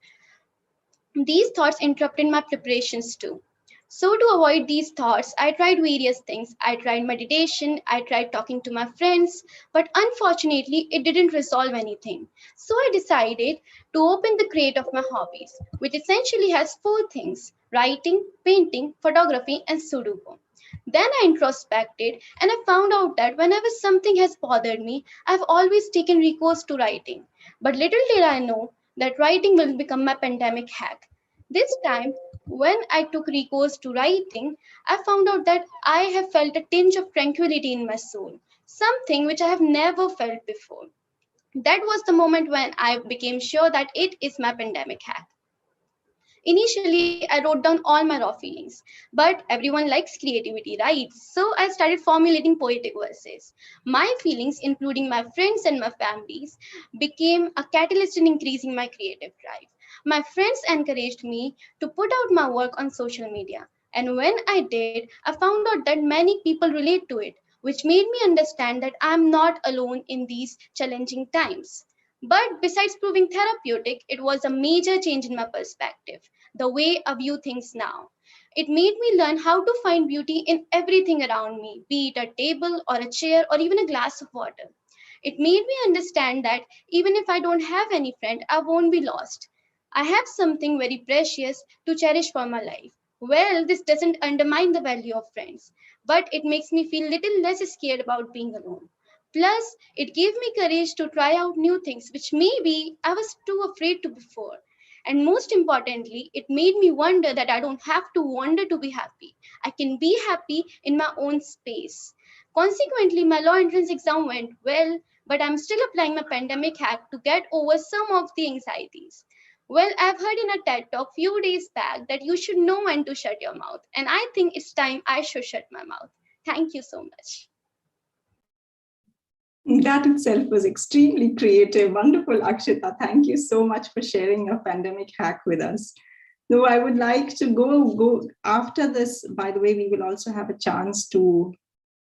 These thoughts interrupted my preparations too. So to avoid these thoughts, I tried various things. I tried meditation, I tried talking to my friends, but unfortunately, it didn't resolve anything. So I decided to open the crate of my hobbies, which essentially has 4 things: writing, painting, photography, and Sudoku. Then I introspected and I found out that whenever something has bothered me, I've always taken recourse to writing. But little did I know that writing will become my pandemic hack. This time, When I took recourse to writing, I found out that I have felt a tinge of tranquility in my soul, something which I have never felt before. That was the moment when I became sure that it is my pandemic hack. Initially, I wrote down all my raw feelings, but everyone likes creativity, right? So I started formulating poetic verses. My feelings, including my friends and my families, became a catalyst in increasing my creative drive. My friends encouraged me to put out my work on social media. And when I did, I found out that many people relate to it, which made me understand that I'm not alone in these challenging times. But besides proving therapeutic, it was a major change in my perspective, the way I view things now. It made me learn how to find beauty in everything around me, be it a table or a chair or even a glass of water. It made me understand that even if I don't have any friend, I won't be lost. I have something very precious to cherish for my life. Well, this doesn't undermine the value of friends, but it makes me feel little less scared about being alone. Plus, it gave me courage to try out new things which maybe I was too afraid to before. And most importantly, it made me wonder that I don't have to wander to be happy. I can be happy in my own space. Consequently, my law entrance exam went well, but I'm still applying my pandemic hack to get over some of the anxieties. Well, I've heard in a TED talk few days back that you should know when to shut your mouth, and I think it's time I should shut my mouth. Thank you so much. That itself was extremely creative. Wonderful, Akshita. Thank you so much for sharing your pandemic hack with us. Now, I would like to go after this. By the way, we will also have a chance to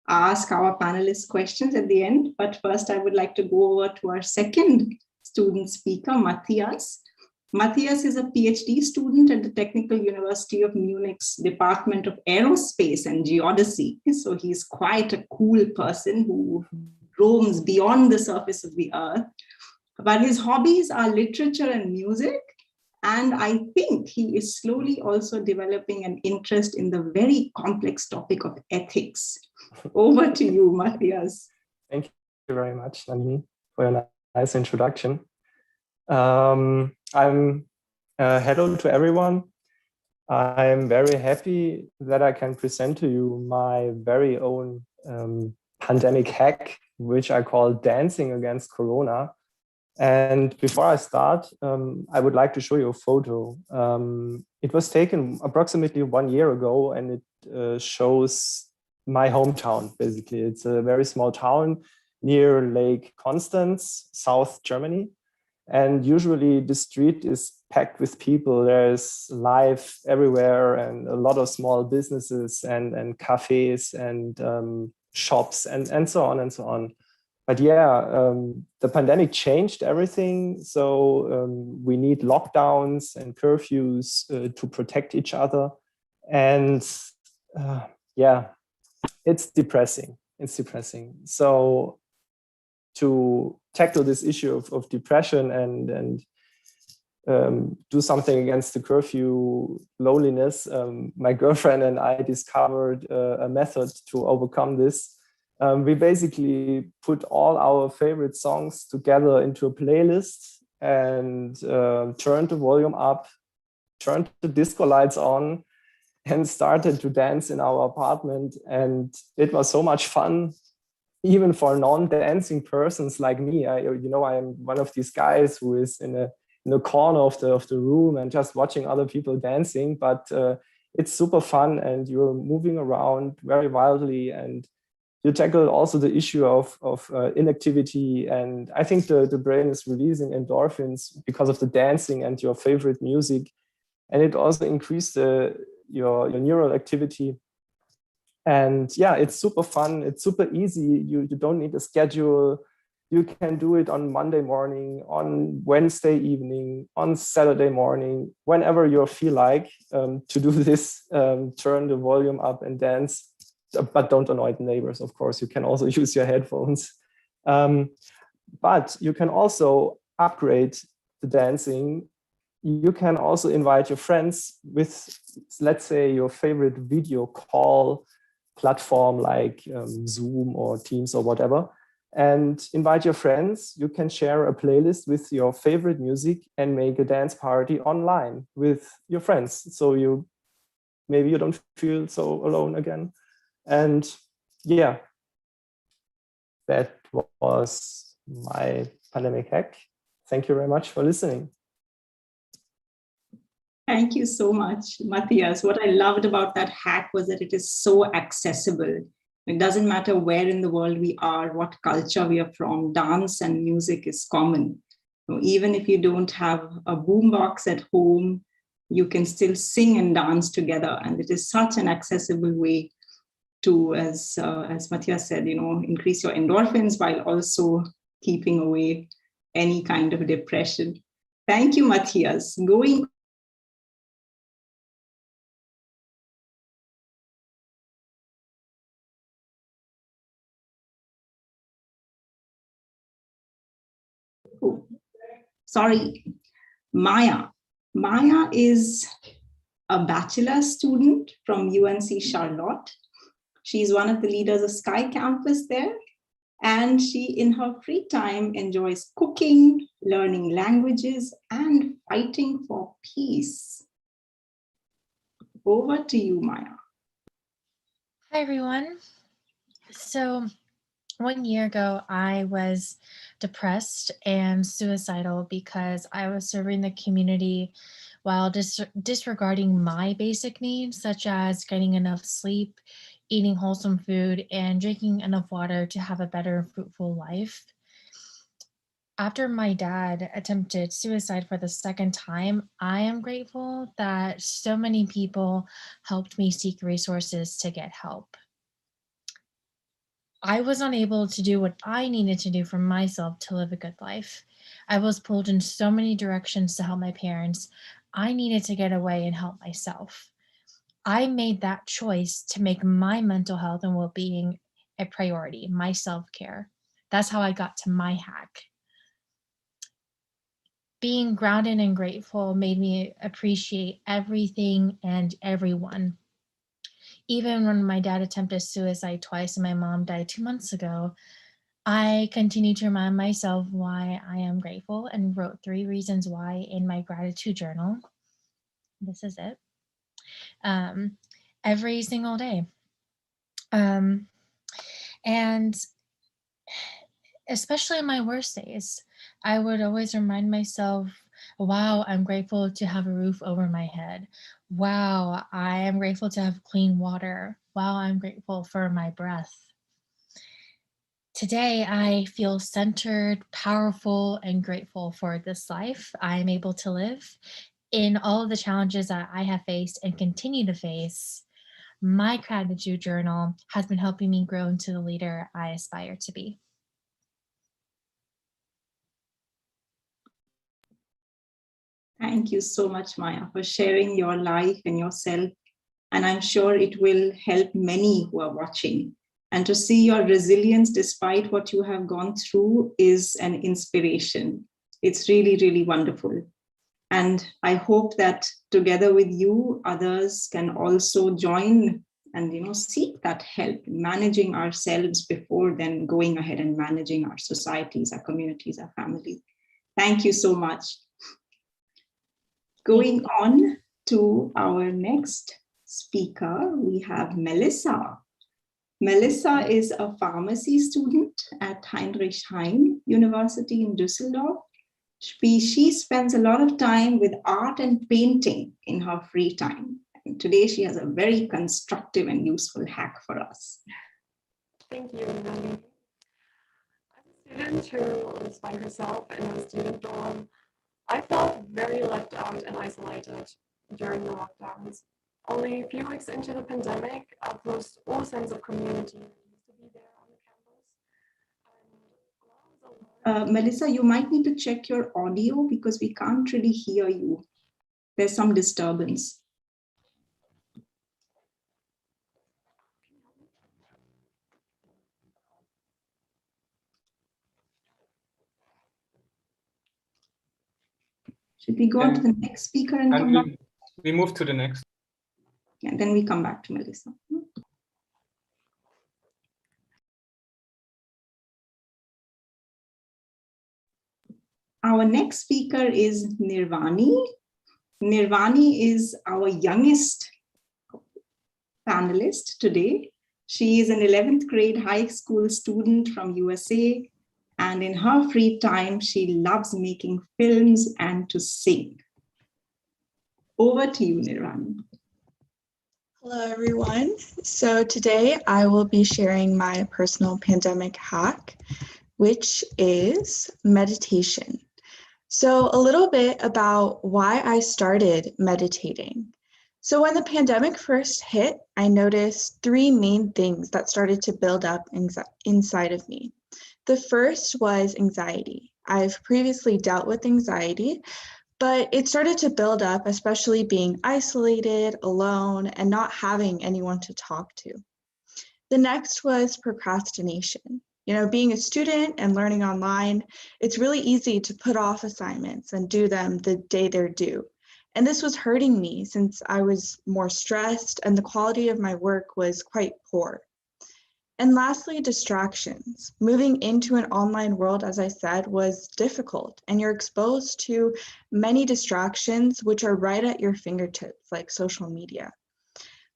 ask our panelists questions at the end. But first, I would like to go over to our second student speaker, Matthias. Matthias is a PhD student at the Technical University of Munich's Department of Aerospace and Geodesy. So he's quite a cool person who roams beyond the surface of the earth. But his hobbies are literature and music. And I think he is slowly also developing an interest in the very complex topic of ethics. Over to you, Matthias. Thank you very much, Nandini, for your nice introduction. Hello to everyone. I'm very happy that I can present to you my very own pandemic hack, which I call dancing against Corona. And before I start, I would like to show you a photo. It was taken approximately 1 year ago, and it shows my hometown, basically. It's a very small town near Lake Constance, South Germany. And usually the street is packed with people. There's life everywhere and a lot of small businesses and cafes and shops and so on and so on. But yeah, the pandemic changed everything. So we need lockdowns and curfews to protect each other. And yeah, it's depressing. It's depressing. So to tackle this issue of depression and do something against the curfew loneliness, my girlfriend and I discovered a method to overcome this. We basically put all our favorite songs together into a playlist and turned the volume up, turned the disco lights on, and started to dance in our apartment. And it was so much fun, even for non-dancing persons like me. I am one of these guys who is in a corner of the room and just watching other people dancing. But it's super fun, and you're moving around very wildly, and you tackle also the issue of inactivity. And I think the brain is releasing endorphins because of the dancing and your favorite music. And it also increased your neural activity. And yeah, it's super fun. It's super easy. You don't need a schedule. You can do it on Monday morning, on Wednesday evening, on Saturday morning, whenever you feel like to do this. Turn the volume up and dance. But don't annoy the neighbors, of course. You can also use your headphones. But you can also upgrade the dancing. You can also invite your friends with, let's say, your favorite video call platform like Zoom or Teams or whatever. and invite your friends. You can share a playlist with your favorite music and make a dance party online with your friends. So maybe you don't feel so alone again. And yeah, that was my pandemic hack. Thank you very much for listening. Thank you so much, Matthias. What I loved about that hack was that it is so accessible. It doesn't matter where in the world we are, what culture we are from, dance and music is common. So even if you don't have a boombox at home, you can still sing and dance together. And it is such an accessible way to, as Matthias said, increase your endorphins while also keeping away any kind of depression. Thank you, Matthias. Going Sorry, Maya. Maya is a bachelor student from UNC Charlotte. She's one of the leaders of Sky Campus there. And she, in her free time, enjoys cooking, learning languages, and fighting for peace. Over to you, Maya. Hi, everyone. So 1 year ago, I was depressed and suicidal because I was serving the community while disregarding my basic needs, such as getting enough sleep, eating wholesome food, and drinking enough water to have a better, fruitful life. After my dad attempted suicide for the second time, I am grateful that so many people helped me seek resources to get help. I was unable to do what I needed to do for myself to live a good life. I was pulled in so many directions to help my parents. I needed to get away and help myself. I made that choice to make my mental health and well-being a priority, my self-care. That's how I got to my hack. Being grounded and grateful made me appreciate everything and everyone. Even when my dad attempted suicide twice and my mom died 2 months ago, I continue to remind myself why I am grateful and wrote 3 reasons why in my gratitude journal. This is it. Every single day. And especially in my worst days, I would always remind myself, wow, I'm grateful to have a roof over my head. Wow, I am grateful to have clean water. Wow, I'm grateful for my breath. Today, I feel centered, powerful, and grateful for this life I'm able to live. In all of the challenges that I have faced and continue to face, my gratitude journal has been helping me grow into the leader I aspire to be. Thank you so much, Maya, for sharing your life and yourself. And I'm sure it will help many who are watching. And to see your resilience despite what you have gone through is an inspiration. It's really, really wonderful. And I hope that together with you, others can also join and seek that help in managing ourselves before then going ahead and managing our societies, our communities, our families. Thank you so much. Going on to our next speaker, we have Melissa. Melissa is a pharmacy student at Heinrich Heine University in Düsseldorf. She spends a lot of time with art and painting in her free time. And today she has a very constructive and useful hack for us. Thank you, Ravi. As a student who lives by herself in a student dorm, I felt very left out and isolated during the lockdowns. Only a few weeks into the pandemic, I've lost all sense of community that used to be there on the campus. Melissa, you might need to check your audio because we can't really hear you. There's some disturbance. Should we go on to the next speaker and come back? We move to the next. And then we come back to Melissa. Our next speaker is Nirvani. Nirvani is our youngest panelist today. She is an 11th grade high school student from USA, and in her free time, she loves making films and to sing. Over to you, Nirvani. Hello, everyone. So today I will be sharing my personal pandemic hack, which is meditation. So a little bit about why I started meditating. So when the pandemic first hit, I noticed three main things that started to build up inside of me. The first was anxiety. I've previously dealt with anxiety, but it started to build up, especially being isolated, alone, and not having anyone to talk to. The next was procrastination. You know, being a student and learning online, it's really easy to put off assignments and do them the day they're due. And this was hurting me since I was more stressed and the quality of my work was quite poor. And lastly, distractions. Moving into an online world, as I said, was difficult, and you're exposed to many distractions which are right at your fingertips, like social media.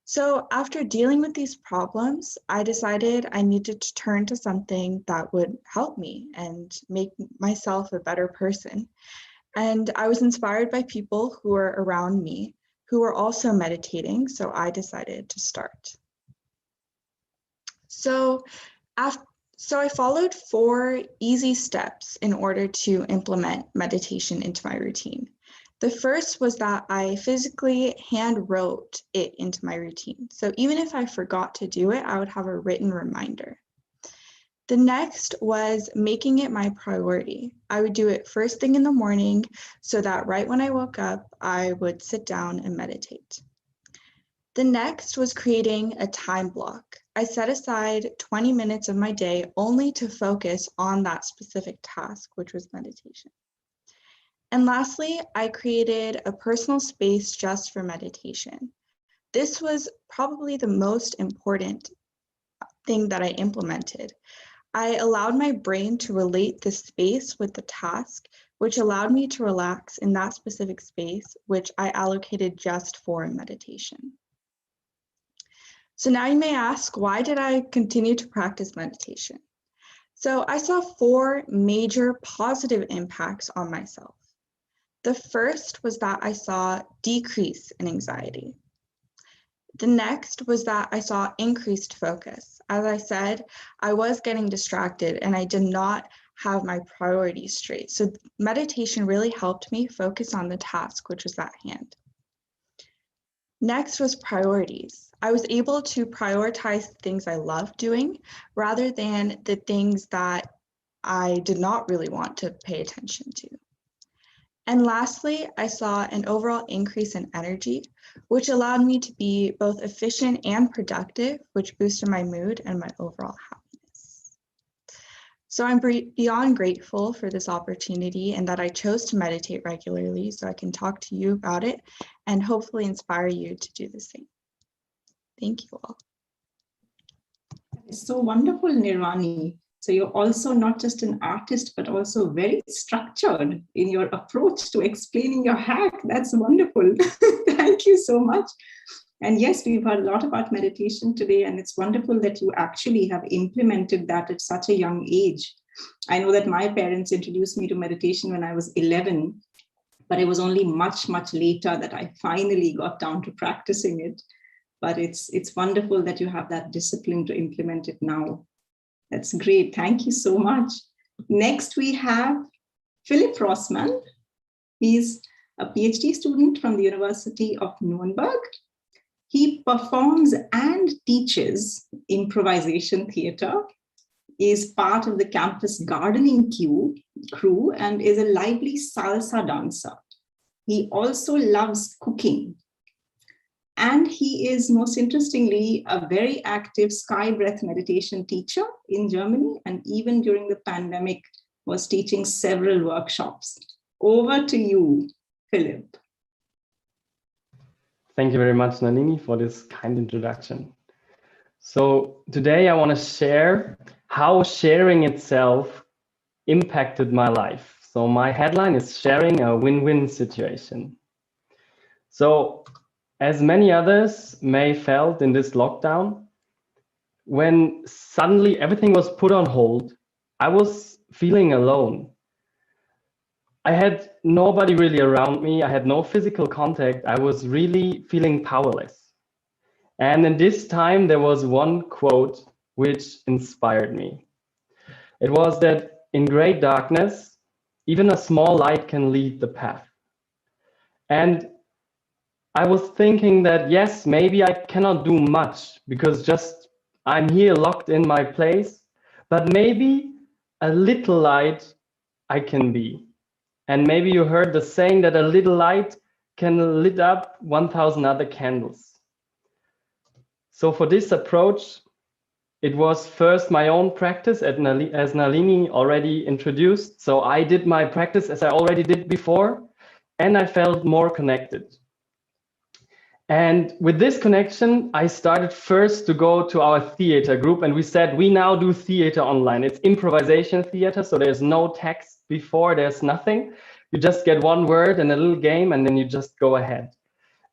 So after dealing with these problems, I decided I needed to turn to something that would help me and make myself a better person. And I was inspired by people who were around me who were also meditating, so I decided to start. So I followed 4 easy steps in order to implement meditation into my routine. The first was that I physically hand wrote it into my routine. So even if I forgot to do it, I would have a written reminder. The next was making it my priority. I would do it first thing in the morning so that right when I woke up, I would sit down and meditate. The next was creating a time block. I set aside 20 minutes of my day only to focus on that specific task, which was meditation. And lastly, I created a personal space just for meditation. This was probably the most important thing that I implemented. I allowed my brain to relate the space with the task, which allowed me to relax in that specific space, which I allocated just for meditation. So now you may ask, why did I continue to practice meditation? So I saw 4 major positive impacts on myself. The first was that I saw decrease in anxiety. The next was that I saw increased focus. As I said, I was getting distracted and I did not have my priorities straight. So meditation really helped me focus on the task, which was at hand. Next was priorities. I was able to prioritize things I loved doing rather than the things that I did not really want to pay attention to. And lastly, I saw an overall increase in energy, which allowed me to be both efficient and productive, which boosted my mood and my overall happiness. So I'm beyond grateful for this opportunity and that I chose to meditate regularly so I can talk to you about it and hopefully inspire you to do the same. Thank you all. It's so wonderful, Nirvani. So you're also not just an artist, but also very structured in your approach to explaining your hack. That's wonderful. Thank you so much. And yes, we've heard a lot about meditation today, and it's wonderful that you actually have implemented that at such a young age. I know that my parents introduced me to meditation when I was 11, but it was only much, much later that I finally got down to practicing it. But it's wonderful that you have that discipline to implement it now. That's great. Thank you so much. Next, we have Philip Frostman. He's a PhD student from the University of Nuremberg. He performs and teaches improvisation theater, is part of the campus gardening crew, and is a lively salsa dancer. He also loves cooking. And he is, most interestingly, a very active sky breath meditation teacher in Germany, and even during the pandemic was teaching several workshops. Over to you, Philip. Thank you very much, Nalini, for this kind introduction. So today I want to share how sharing itself impacted my life. So my headline is Sharing a Win-Win Situation. So as many others may felt in this lockdown, when suddenly everything was put on hold, I was feeling alone. I had nobody really around me. I had no physical contact. I was really feeling powerless. And in this time, there was one quote which inspired me. It was that in great darkness, even a small light can lead the path. And I was thinking that, yes, maybe I cannot do much because just I'm here locked in my place, but maybe a little light I can be. And maybe you heard the saying that a little light can lit up 1,000 other candles. So for this approach, it was first my own practice as Nalini already introduced. So I did my practice as I already did before, and I felt more connected. And with this connection, I started first to go to our theater group, and we said, we now do theater online. It's improvisation theater, so there's no text before, there's nothing. You just get one word and a little game, and then you just go ahead.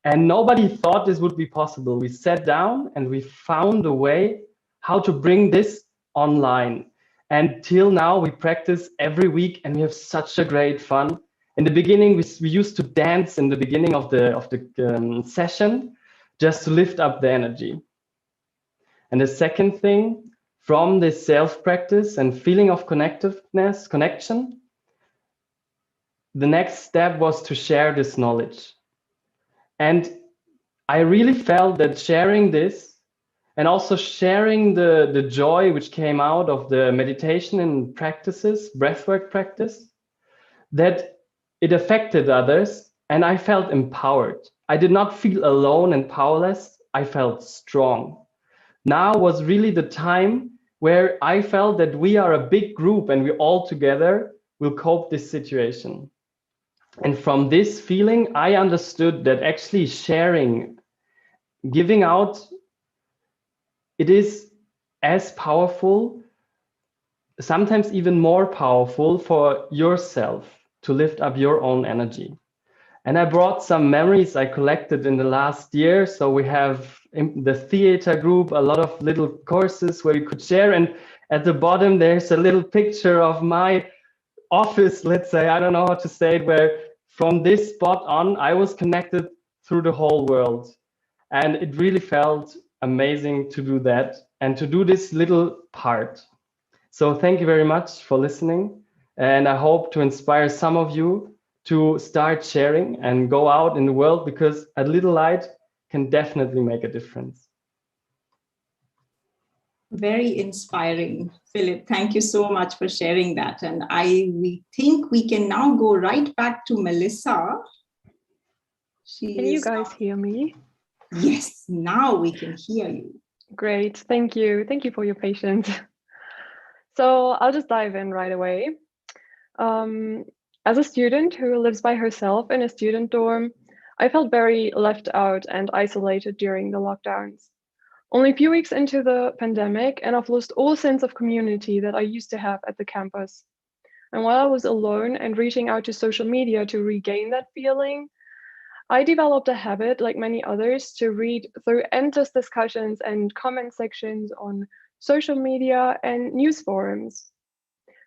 And nobody thought this would be possible. We sat down and we found a way how to bring this online. And till now, we practice every week, and we have such a great fun. In the beginning, we used to dance in the beginning of the session just to lift up the energy. And the second thing, from this self-practice and feeling of connectiveness, connection, the next step was to share this knowledge. And I really felt that sharing this and also sharing the joy which came out of the meditation and practices, breathwork practice, that it affected others, and I felt empowered. I did not feel alone and powerless. I felt strong. Now was really the time where I felt that we are a big group and we all together will cope this situation. And from this feeling, I understood that actually sharing, giving out, it is as powerful, sometimes even more powerful for yourself to lift up your own energy. And I brought some memories I collected in the last year. So we have in the theater group, a lot of little courses where you could share. And at the bottom, there's a little picture of my office, let's say, I don't know how to say it, where from this spot on, I was connected through the whole world. And it really felt amazing to do that and to do this little part. So thank you very much for listening. And I hope to inspire some of you to start sharing and go out in the world, because a little light can definitely make a difference. Very inspiring, Philip. Thank you so much for sharing that. And we think we can now go right back to Melissa. Can you guys hear me? Yes, now we can hear you. Great, thank you. Thank you for your patience. So I'll just dive in right away. As a student who lives by herself in a student dorm, I felt very left out and isolated during the lockdowns. Only a few weeks into the pandemic, and I've lost all sense of community that I used to have at the campus. And while I was alone and reaching out to social media to regain that feeling, I developed a habit, like many others, to read through endless discussions and comment sections on social media and news forums.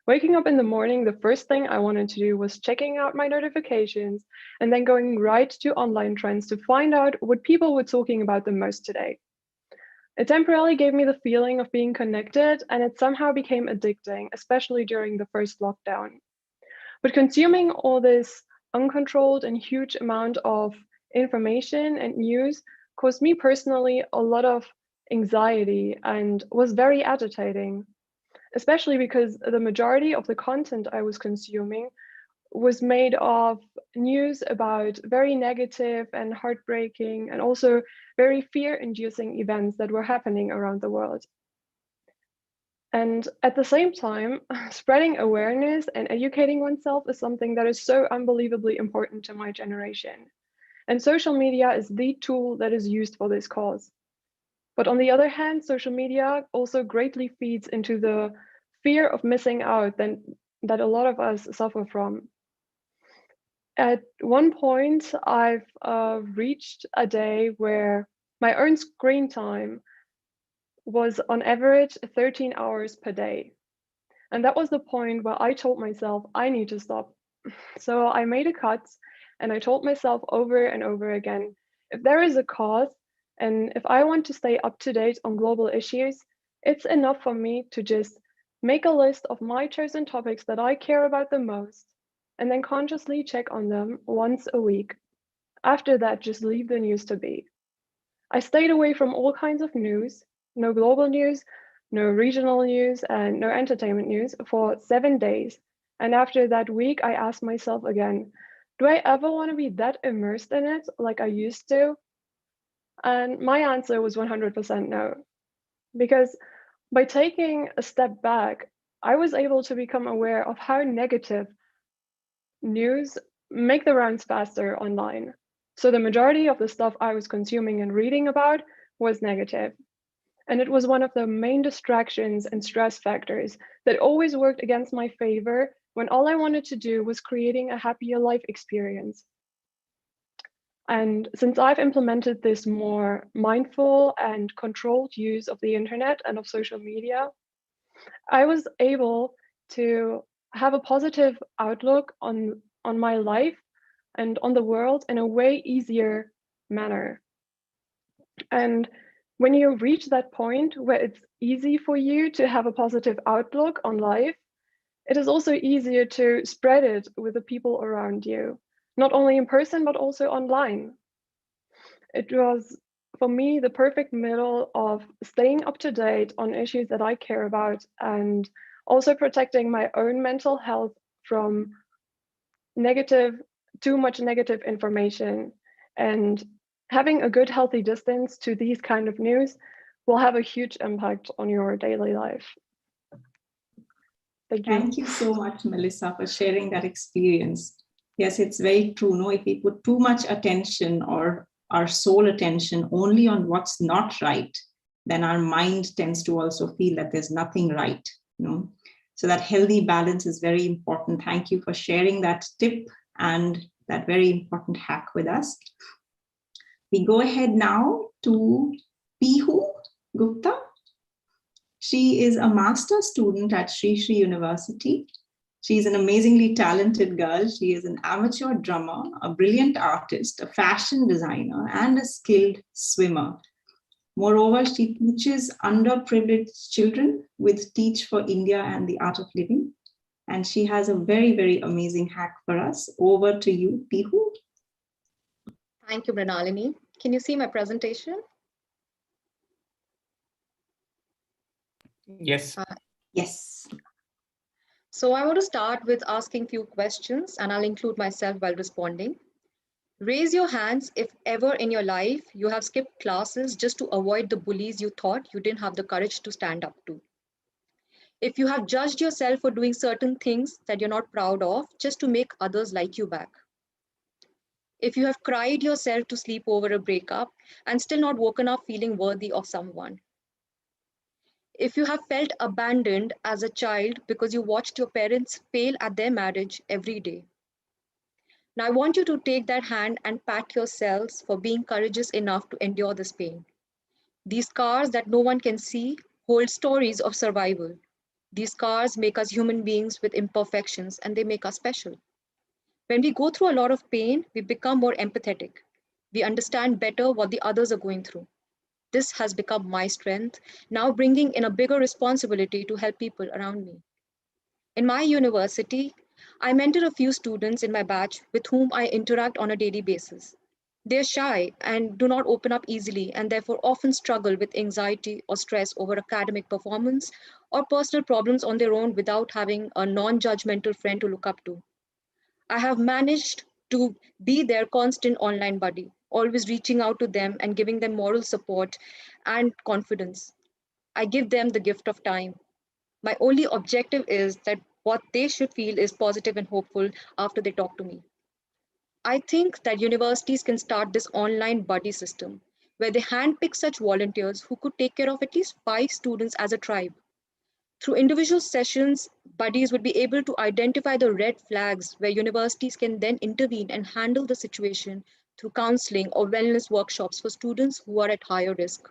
Waking up in the morning, the first thing I wanted to do was checking out my notifications and then going right to online trends to find out what people were talking about the most today. It temporarily gave me the feeling of being connected, and it somehow became addicting, especially during the first lockdown. But consuming all this uncontrolled and huge amount of information and news caused me personally a lot of anxiety and was very agitating, especially because the majority of the content I was consuming was made of news about very negative and heartbreaking and also very fear-inducing events that were happening around the world. And at the same time, spreading awareness and educating oneself is something that is so unbelievably important to my generation. And social media is the tool that is used for this cause. But on the other hand, social media also greatly feeds into the fear of missing out that that a lot of us suffer from. At one point, I've reached a day where my own screen time was on average 13 hours per day. And that was the point where I told myself I need to stop. So I made a cut and I told myself over and over again, if there is a cause and if I want to stay up to date on global issues, it's enough for me to just make a list of my chosen topics that I care about the most and then consciously check on them once a week. After that, just leave the news to be. I stayed away from all kinds of news, no global news, no regional news, and no entertainment news for 7 days. And after that week, I asked myself again, do I ever want to be that immersed in it like I used to? And my answer was 100% no. Because by taking a step back, I was able to become aware of how negative news make the rounds faster online. So the majority of the stuff I was consuming and reading about was negative. And it was one of the main distractions and stress factors that always worked against my favor when all I wanted to do was creating a happier life experience. And since I've implemented this more mindful and controlled use of the internet and of social media, I was able to have a positive outlook on my life and on the world in a way easier manner. And when you reach that point where it's easy for you to have a positive outlook on life, it is also easier to spread it with the people around you, not only in person, but also online. It was, for me, the perfect middle of staying up to date on issues that I care about and also protecting my own mental health from too much negative information. And having a good, healthy distance to these kind of news will have a huge impact on your daily life. Thank you. Thank you so much, Melissa, for sharing that experience. Yes, it's very true. No, if we put too much attention or our sole attention only on what's not right, then our mind tends to also feel that there's nothing right. So that healthy balance is very important. Thank you for sharing that tip and that very important hack with us. We go ahead now to Pihu Gupta. She is a master's student at Sri Sri University. She's an amazingly talented girl. She is an amateur drummer, a brilliant artist, a fashion designer, and a skilled swimmer. Moreover, she teaches underprivileged children with Teach for India and the Art of Living. And she has a very, very amazing hack for us. Over to you, Pihu. Thank you, Mrinalini. Can you see my presentation? Yes. Yes. So I want to start with asking few questions, and I'll include myself while responding. Raise your hands if ever in your life you have skipped classes just to avoid the bullies you thought you didn't have the courage to stand up to. If you have judged yourself for doing certain things that you're not proud of just to make others like you back. If you have cried yourself to sleep over a breakup and still not woken up feeling worthy of someone. If you have felt abandoned as a child because you watched your parents fail at their marriage every day. Now I want you to take that hand and pat yourselves for being courageous enough to endure this pain. These scars that no one can see hold stories of survival. These scars make us human beings with imperfections, and they make us special. When we go through a lot of pain, we become more empathetic. We understand better what the others are going through. This has become my strength, now bringing in a bigger responsibility to help people around me. In my university, I mentor a few students in my batch with whom I interact on a daily basis. They're shy and do not open up easily, and therefore often struggle with anxiety or stress over academic performance or personal problems on their own without having a non-judgmental friend to look up to. I have managed to be their constant online buddy, always reaching out to them and giving them moral support and confidence. I give them the gift of time. My only objective is that what they should feel is positive and hopeful after they talk to me. I think that universities can start this online buddy system where they handpick such volunteers who could take care of at least 5 students as a tribe. Through individual sessions, buddies would be able to identify the red flags where universities can then intervene and handle the situation through counseling or wellness workshops for students who are at higher risk.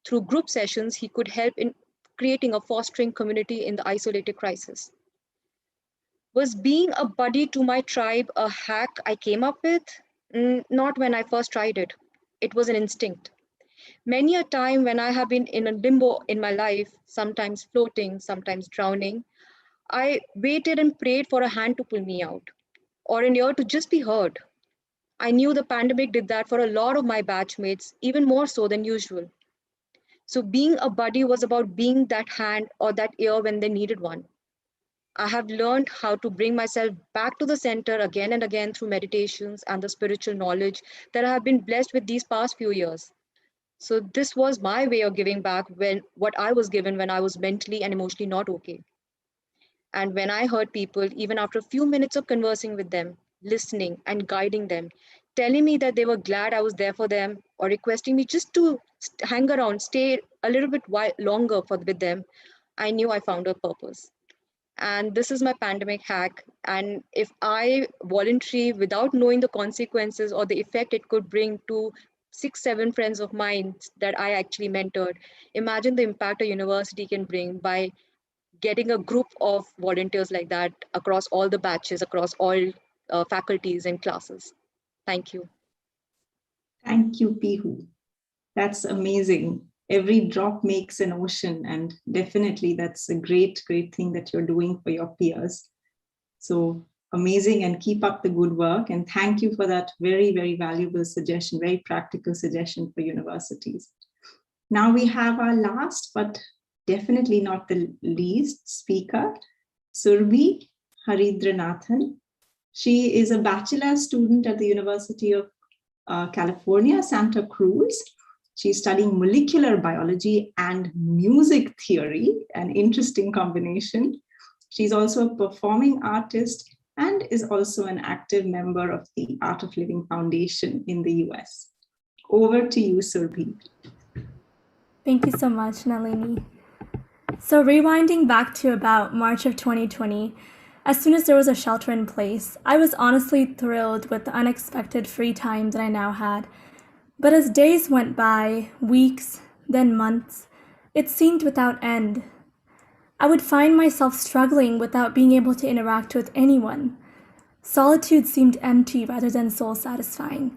Through group sessions, he could help in creating a fostering community in the isolated crisis. Was being a buddy to my tribe a hack I came up with? Not when I first tried it. It was an instinct. Many a time when I have been in a limbo in my life, sometimes floating, sometimes drowning, I waited and prayed for a hand to pull me out or an ear to just be heard. I knew the pandemic did that for a lot of my batchmates, even more so than usual. So being a buddy was about being that hand or that ear when they needed one. I have learned how to bring myself back to the center again and again through meditations and the spiritual knowledge that I have been blessed with these past few years. So this was my way of giving back when what I was given when I was mentally and emotionally not okay. And when I heard people, even after a few minutes of conversing with them, listening and guiding them, telling me that they were glad I was there for them or requesting me just to hang around, stay a little bit longer with them, I knew I found a purpose. And this is my pandemic hack. And if I volunteer without knowing the consequences or the effect it could bring to 6, 7 friends of mine that I actually mentored, imagine the impact a university can bring by getting a group of volunteers like that across all the batches, across all faculties and classes. Thank you. Thank you, Pihu. That's amazing. Every drop makes an ocean, and definitely that's a great, great thing that you're doing for your peers. So amazing, and keep up the good work. And thank you for that very, very valuable suggestion, very practical suggestion for universities. Now we have our last, but definitely not the least speaker, Surbhi Haridranathan. She is a bachelor student at the University of California, Santa Cruz. She's studying molecular biology and music theory, an interesting combination. She's also a performing artist and is also an active member of the Art of Living Foundation in the US. Over to you, Surbhi. Thank you so much, Nalini. So rewinding back to about March of 2020, as soon as there was a shelter in place, I was honestly thrilled with the unexpected free time that I now had. But as days went by, weeks, then months, it seemed without end. I would find myself struggling without being able to interact with anyone. Solitude seemed empty rather than soul-satisfying.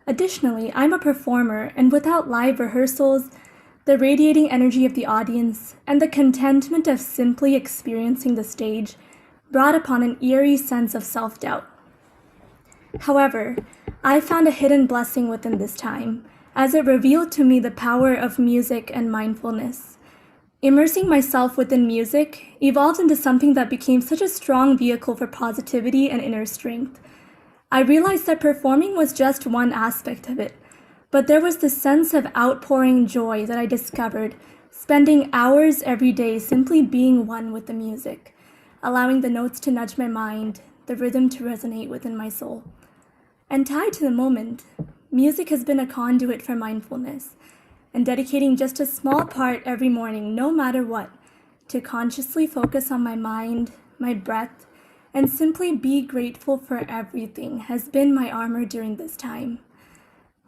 Additionally, I'm a performer, and without live rehearsals, the radiating energy of the audience, and the contentment of simply experiencing the stage brought upon an eerie sense of self-doubt. However, I found a hidden blessing within this time, as it revealed to me the power of music and mindfulness. Immersing myself within music evolved into something that became such a strong vehicle for positivity and inner strength. I realized that performing was just one aspect of it, but there was this sense of outpouring joy that I discovered, spending hours every day simply being one with the music, allowing the notes to nudge my mind, the rhythm to resonate within my soul. And tied to the moment, music has been a conduit for mindfulness, and dedicating just a small part every morning, no matter what, to consciously focus on my mind, my breath, and simply be grateful for everything has been my armor during this time.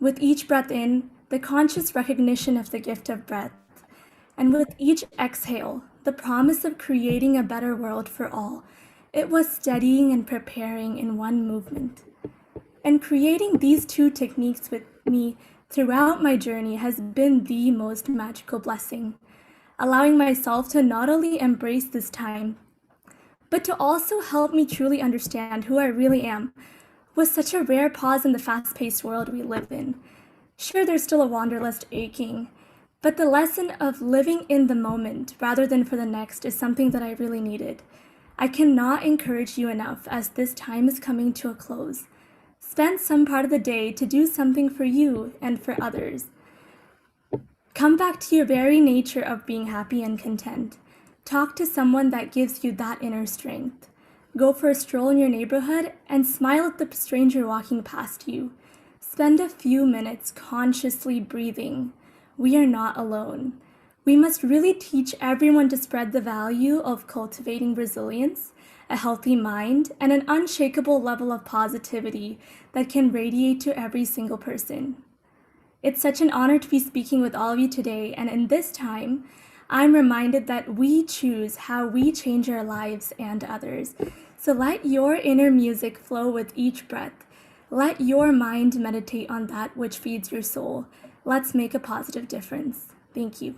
With each breath in, the conscious recognition of the gift of breath, and with each exhale, the promise of creating a better world for all, it was steadying and preparing in one movement. And creating these two techniques with me throughout my journey has been the most magical blessing, allowing myself to not only embrace this time, but to also help me truly understand who I really am, with such a rare pause in the fast-paced world we live in. Sure, there's still a wanderlust aching, but the lesson of living in the moment rather than for the next is something that I really needed. I cannot encourage you enough as this time is coming to a close. Spend some part of the day to do something for you and for others. Come back to your very nature of being happy and content. Talk to someone that gives you that inner strength. Go for a stroll in your neighborhood and smile at the stranger walking past you. Spend a few minutes consciously breathing. We are not alone. We must really teach everyone to spread the value of cultivating resilience, a healthy mind, and an unshakable level of positivity that can radiate to every single person. It's such an honor to be speaking with all of you today, and in this time, I'm reminded that we choose how we change our lives and others. So let your inner music flow with each breath. Let your mind meditate on that which feeds your soul. Let's make a positive difference. Thank you.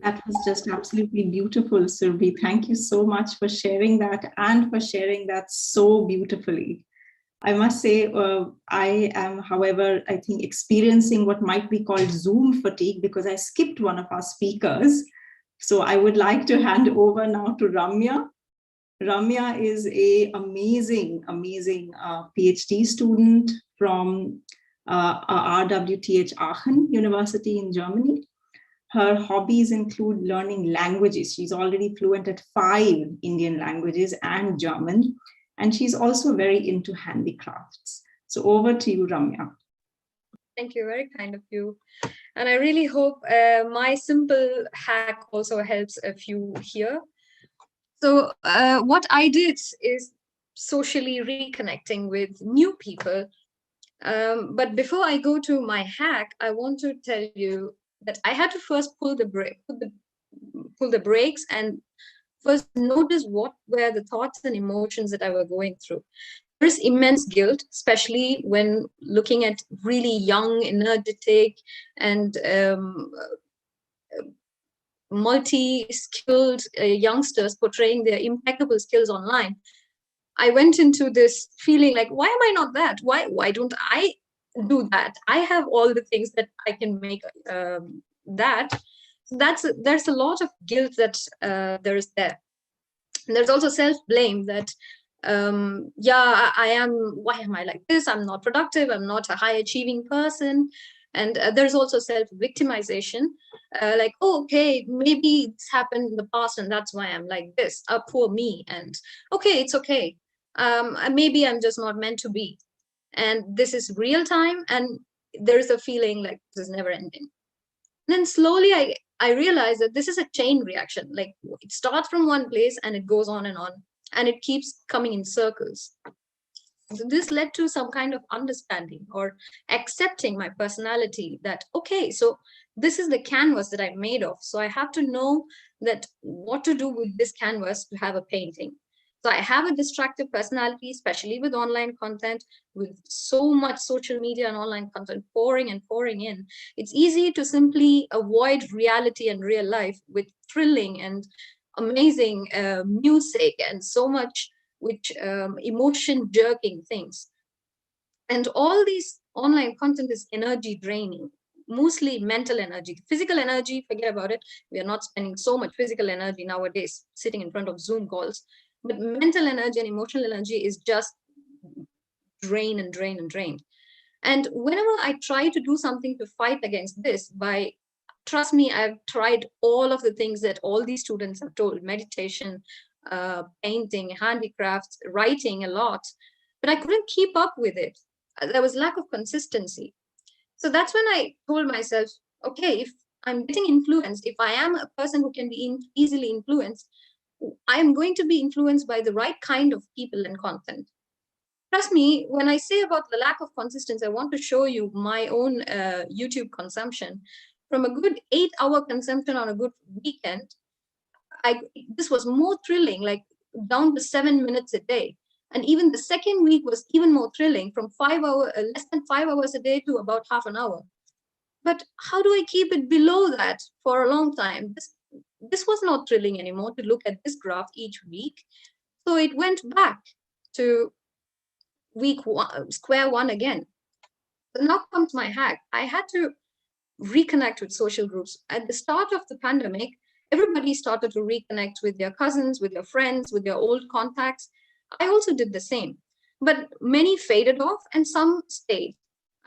That was just absolutely beautiful, Surbhi. Thank you so much for sharing that and for sharing that so beautifully. I must say, I am, however, I think experiencing what might be called Zoom fatigue because I skipped one of our speakers. So I would like to hand over now to Ramya. Ramya is an amazing PhD student from RWTH Aachen University in Germany. Her hobbies include learning languages. She's already fluent at 5 Indian languages and German. And she's also very into handicrafts. So over to you, Ramya. Thank you, very kind of you. And I really hope my simple hack also helps a few here. So what I did is socially reconnecting with new people. But before I go to my hack, I want to tell you that I had to first pull the brakes and first notice what were the thoughts and emotions that I were going through. There is immense guilt, especially when looking at really young, energetic, and multi-skilled youngsters portraying their impeccable skills online. I went into this feeling like, why am I not that? Why don't I do that? I have all the things that I can make that. There's a lot of guilt that there is there. And there's also self-blame that why am I like this? I'm not productive, I'm not a high achieving person. And there's also self-victimization, like, oh, okay, maybe this happened in the past and that's why I'm like this, poor me. And okay, it's okay, maybe I'm just not meant to be. And this is real time, and there's a feeling like this is never ending. And then slowly I realized that this is a chain reaction. Like, it starts from one place and it goes on, and it keeps coming in circles. So this led to some kind of understanding or accepting my personality, that, okay, so this is the canvas that I'm made of. So I have to know that what to do with this canvas to have a painting. So I have a destructive personality, especially with online content, with so much social media and online content pouring in. It's easy to simply avoid reality and real life with thrilling and amazing music and so much which emotion jerking things. And all these online content is energy draining, mostly mental energy. Physical energy, forget about it. We are not spending so much physical energy nowadays sitting in front of Zoom calls. But mental energy and emotional energy is just drain. And whenever I try to do something to fight against this, trust me, I've tried all of the things that all these students have told: meditation, painting, handicrafts, writing a lot, but I couldn't keep up with it. There was lack of consistency. So that's when I told myself, okay, if I'm getting influenced, if I am a person who can be easily influenced, I'm going to be influenced by the right kind of people and content. Trust me, when I say about the lack of consistency, I want to show you my own YouTube consumption. From a good 8-hour consumption on a good weekend, this was more thrilling, like down to 7 minutes a day. And even the second week was even more thrilling, from less than 5 hours a day to about half an hour. But how do I keep it below that for a long time? This was not thrilling anymore to look at this graph each week. So it went back to square one again. So now comes my hack. I had to reconnect with social groups. At the start of the pandemic, everybody started to reconnect with their cousins, with their friends, with their old contacts. I also did the same, but many faded off and some stayed.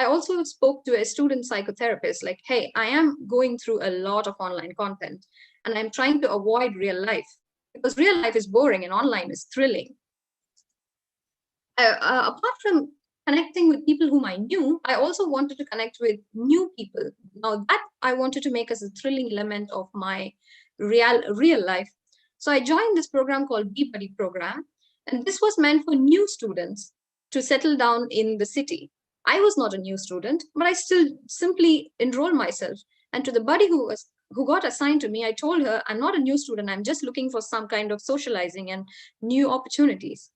I also spoke to a student psychotherapist, like, hey, I am going through a lot of online content and I'm trying to avoid real life because real life is boring and online is thrilling. Apart from connecting with people whom I knew, I also wanted to connect with new people. Now that I wanted to make as a thrilling element of my real life. So I joined this program called Be Buddy program. And this was meant for new students to settle down in the city. I was not a new student, but I still simply enrolled myself. And to the buddy who got assigned to me, I told her, I'm not a new student. I'm just looking for some kind of socializing and new opportunities.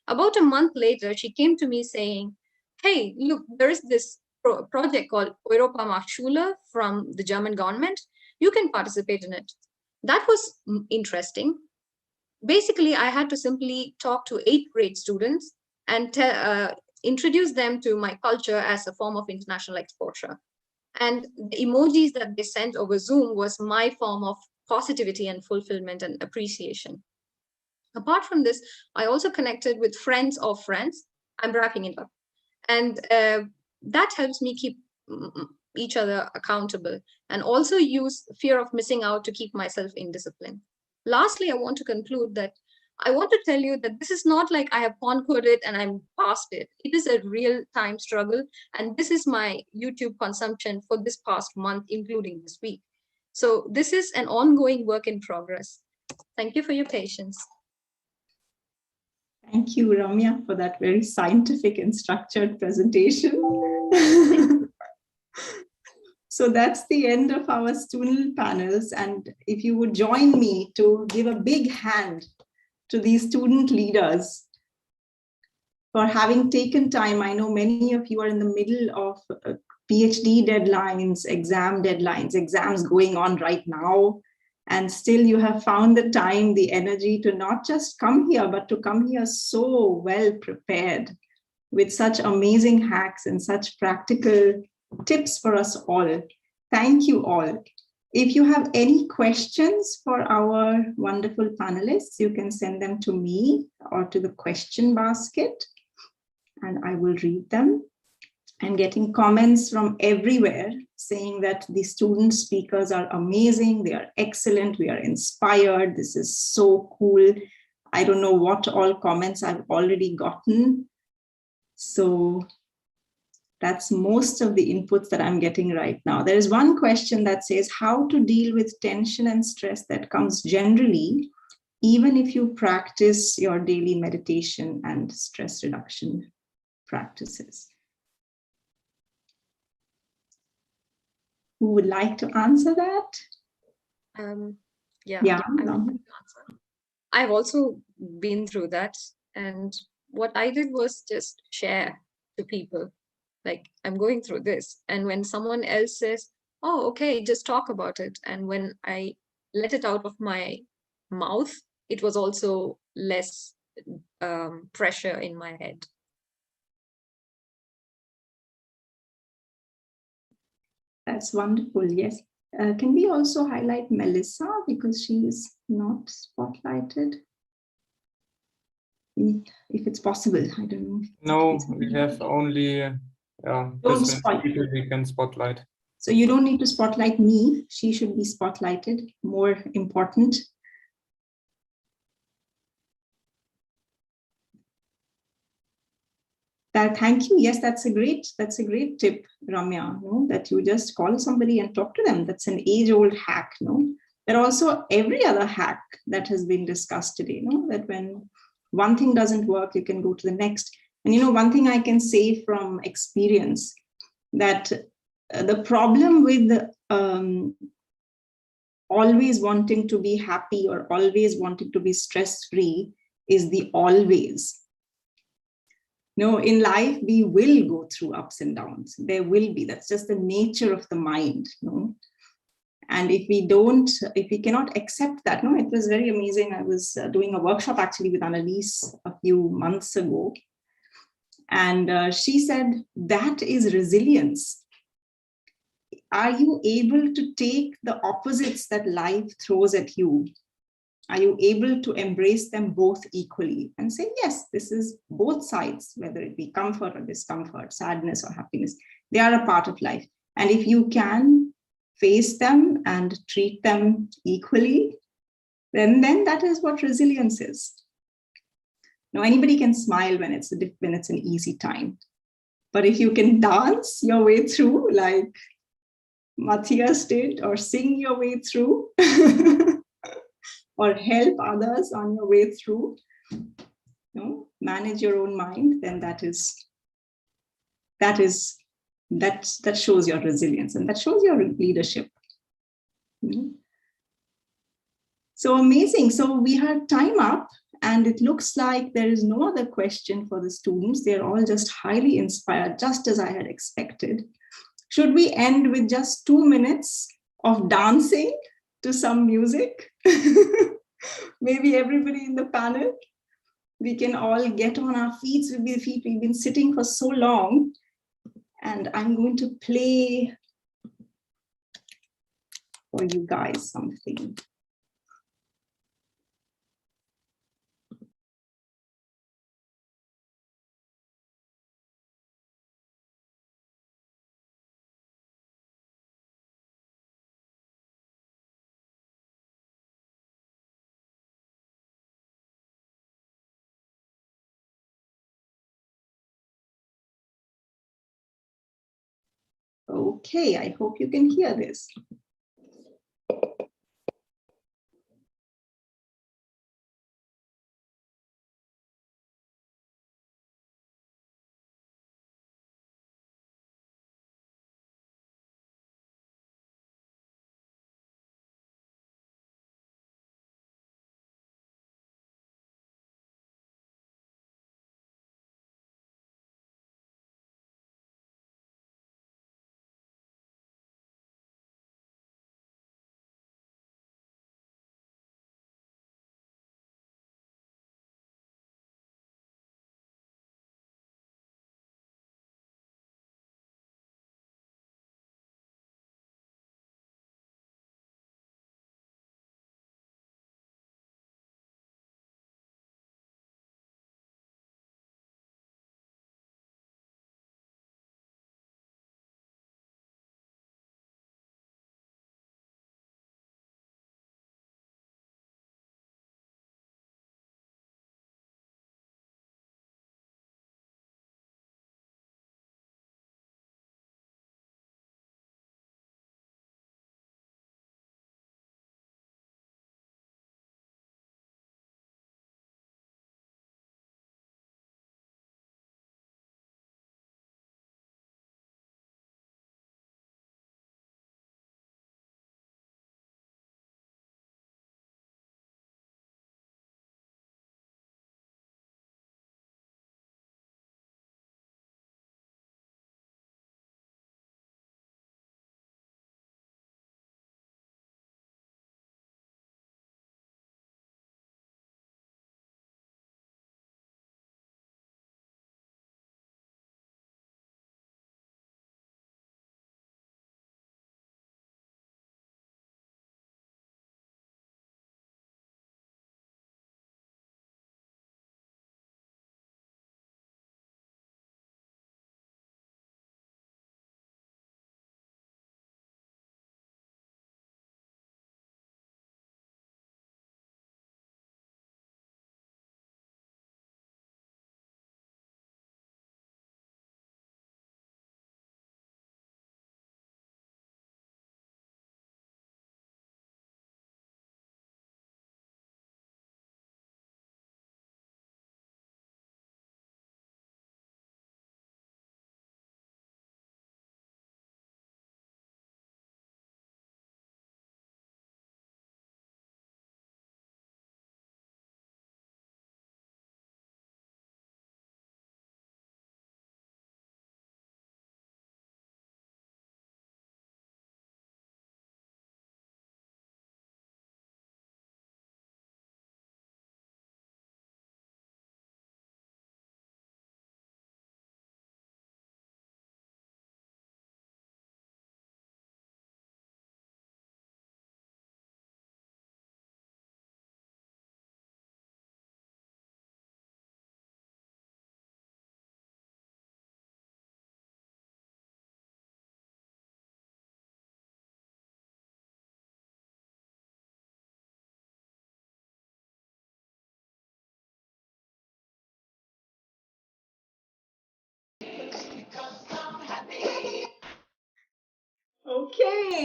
About a month later, she came to me saying, hey, look, there is this project called Europa Marschule from the German government. You can participate in it. That was interesting. Basically, I had to simply talk to 8th grade students and introduce them to my culture as a form of international exposure. And the emojis that they sent over Zoom was my form of positivity and fulfillment and appreciation. Apart from this, I also connected with friends of friends. I'm wrapping it up. And that helps me keep each other accountable and also use fear of missing out to keep myself in discipline. Lastly, I want to conclude that I want to tell you that this is not like I have conquered it and I'm past it. It is a real-time struggle. And this is my YouTube consumption for this past month, including this week. So this is an ongoing work in progress. Thank you for your patience. Thank you, Ramya, for that very scientific and structured presentation. So that's the end of our student panels. And if you would join me to give a big hand to these student leaders for having taken time. I know many of you are in the middle of PhD deadlines, exams going on right now. And still you have found the time, the energy to not just come here, but to come here so well prepared with such amazing hacks and such practical tips for us all. Thank you all. If you have any questions for our wonderful panelists, you can send them to me or to the question basket, and I will read them. I'm getting comments from everywhere saying that the student speakers are amazing, they are excellent, we are inspired, this is so cool. I don't know what all comments I've already gotten. So that's most of the inputs that I'm getting right now. There is one question that says how to deal with tension and stress that comes generally, even if you practice your daily meditation and stress reduction practices. Who would like to answer that? Yeah. I've also been through that. And what I did was just share to people, like, I'm going through this. And when someone else says, oh, okay, just talk about it. And when I let it out of my mouth, it was also less pressure in my head. That's wonderful, yes. Can we also highlight Melissa because she is not spotlighted? If it's possible, I don't know. No, we have only business people we can spotlight. So you don't need to spotlight me. She should be spotlighted, more important. Thank you. Yes, that's a great tip, Ramya, no? That you just call somebody and talk to them. That's an age-old hack. No? There are also every other hack that has been discussed today, no? That when one thing doesn't work, you can go to the next. And one thing I can say from experience, that the problem with always wanting to be happy or always wanting to be stress-free is the always. No, in life, we will go through ups and downs. There will be. That's just the nature of the mind. No? And if we cannot accept that, no, it was very amazing. I was doing a workshop actually with Annalise a few months ago. And she said, that is resilience. Are you able to take the opposites that life throws at you? Are you able to embrace them both equally and say, yes, this is both sides, whether it be comfort or discomfort, sadness or happiness, they are a part of life. And if you can face them and treat them equally, then that is what resilience is. Now, anybody can smile when it's an easy time. But if you can dance your way through, like Matthias did, or sing your way through, or help others on your way through, manage your own mind, then that shows your resilience, and that shows your leadership. So amazing. So we have time up, and it looks like there is no other question for the students. They're all just highly inspired, just as I had expected. Should we end with just 2 minutes of dancing to some music? Maybe everybody in the panel, we can all get on our feet. We've been sitting for so long, and I'm going to play for you guys something. Okay, I hope you can hear this.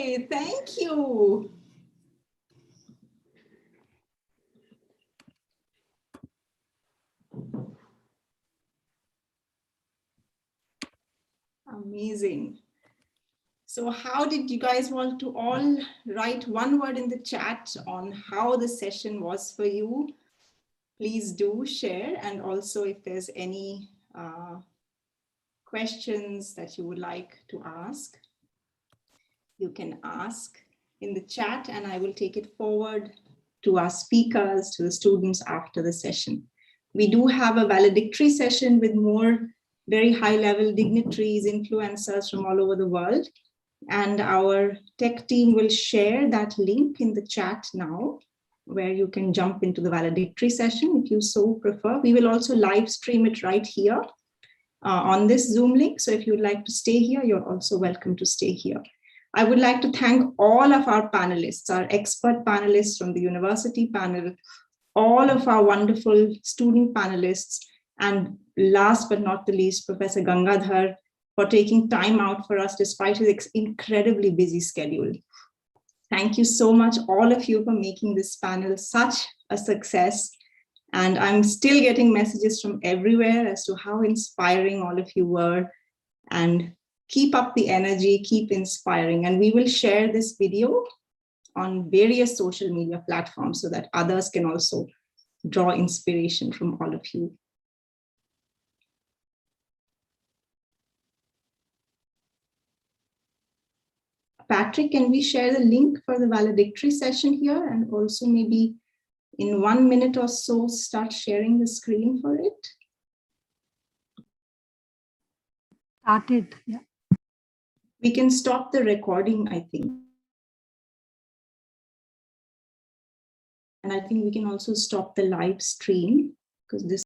Yay, thank you. Amazing. So how did you guys want to all write one word in the chat on how the session was for you? Please do share. And also if there's any questions that you would like to ask, you can ask in the chat and I will take it forward to our speakers, to the students after the session. We do have a valedictory session with more very high-level dignitaries, influencers from all over the world. And our tech team will share that link in the chat now, where you can jump into the valedictory session if you so prefer. We will also live stream it right here on this Zoom link. So if you'd like to stay here, you're also welcome to stay here. I would like to thank all of our panelists, our expert panelists from the university panel, all of our wonderful student panelists, and last but not the least, Professor Gangadhar, for taking time out for us despite his incredibly busy schedule. Thank you so much, all of you, for making this panel such a success. And I'm still getting messages from everywhere as to how inspiring all of you were. And keep up the energy, keep inspiring. And we will share this video on various social media platforms so that others can also draw inspiration from all of you. Patrick, can we share the link for the valedictory session here, and also maybe in 1 minute or so start sharing the screen for it? Started, yeah. We can stop the recording, I think. And I think we can also stop the live stream because this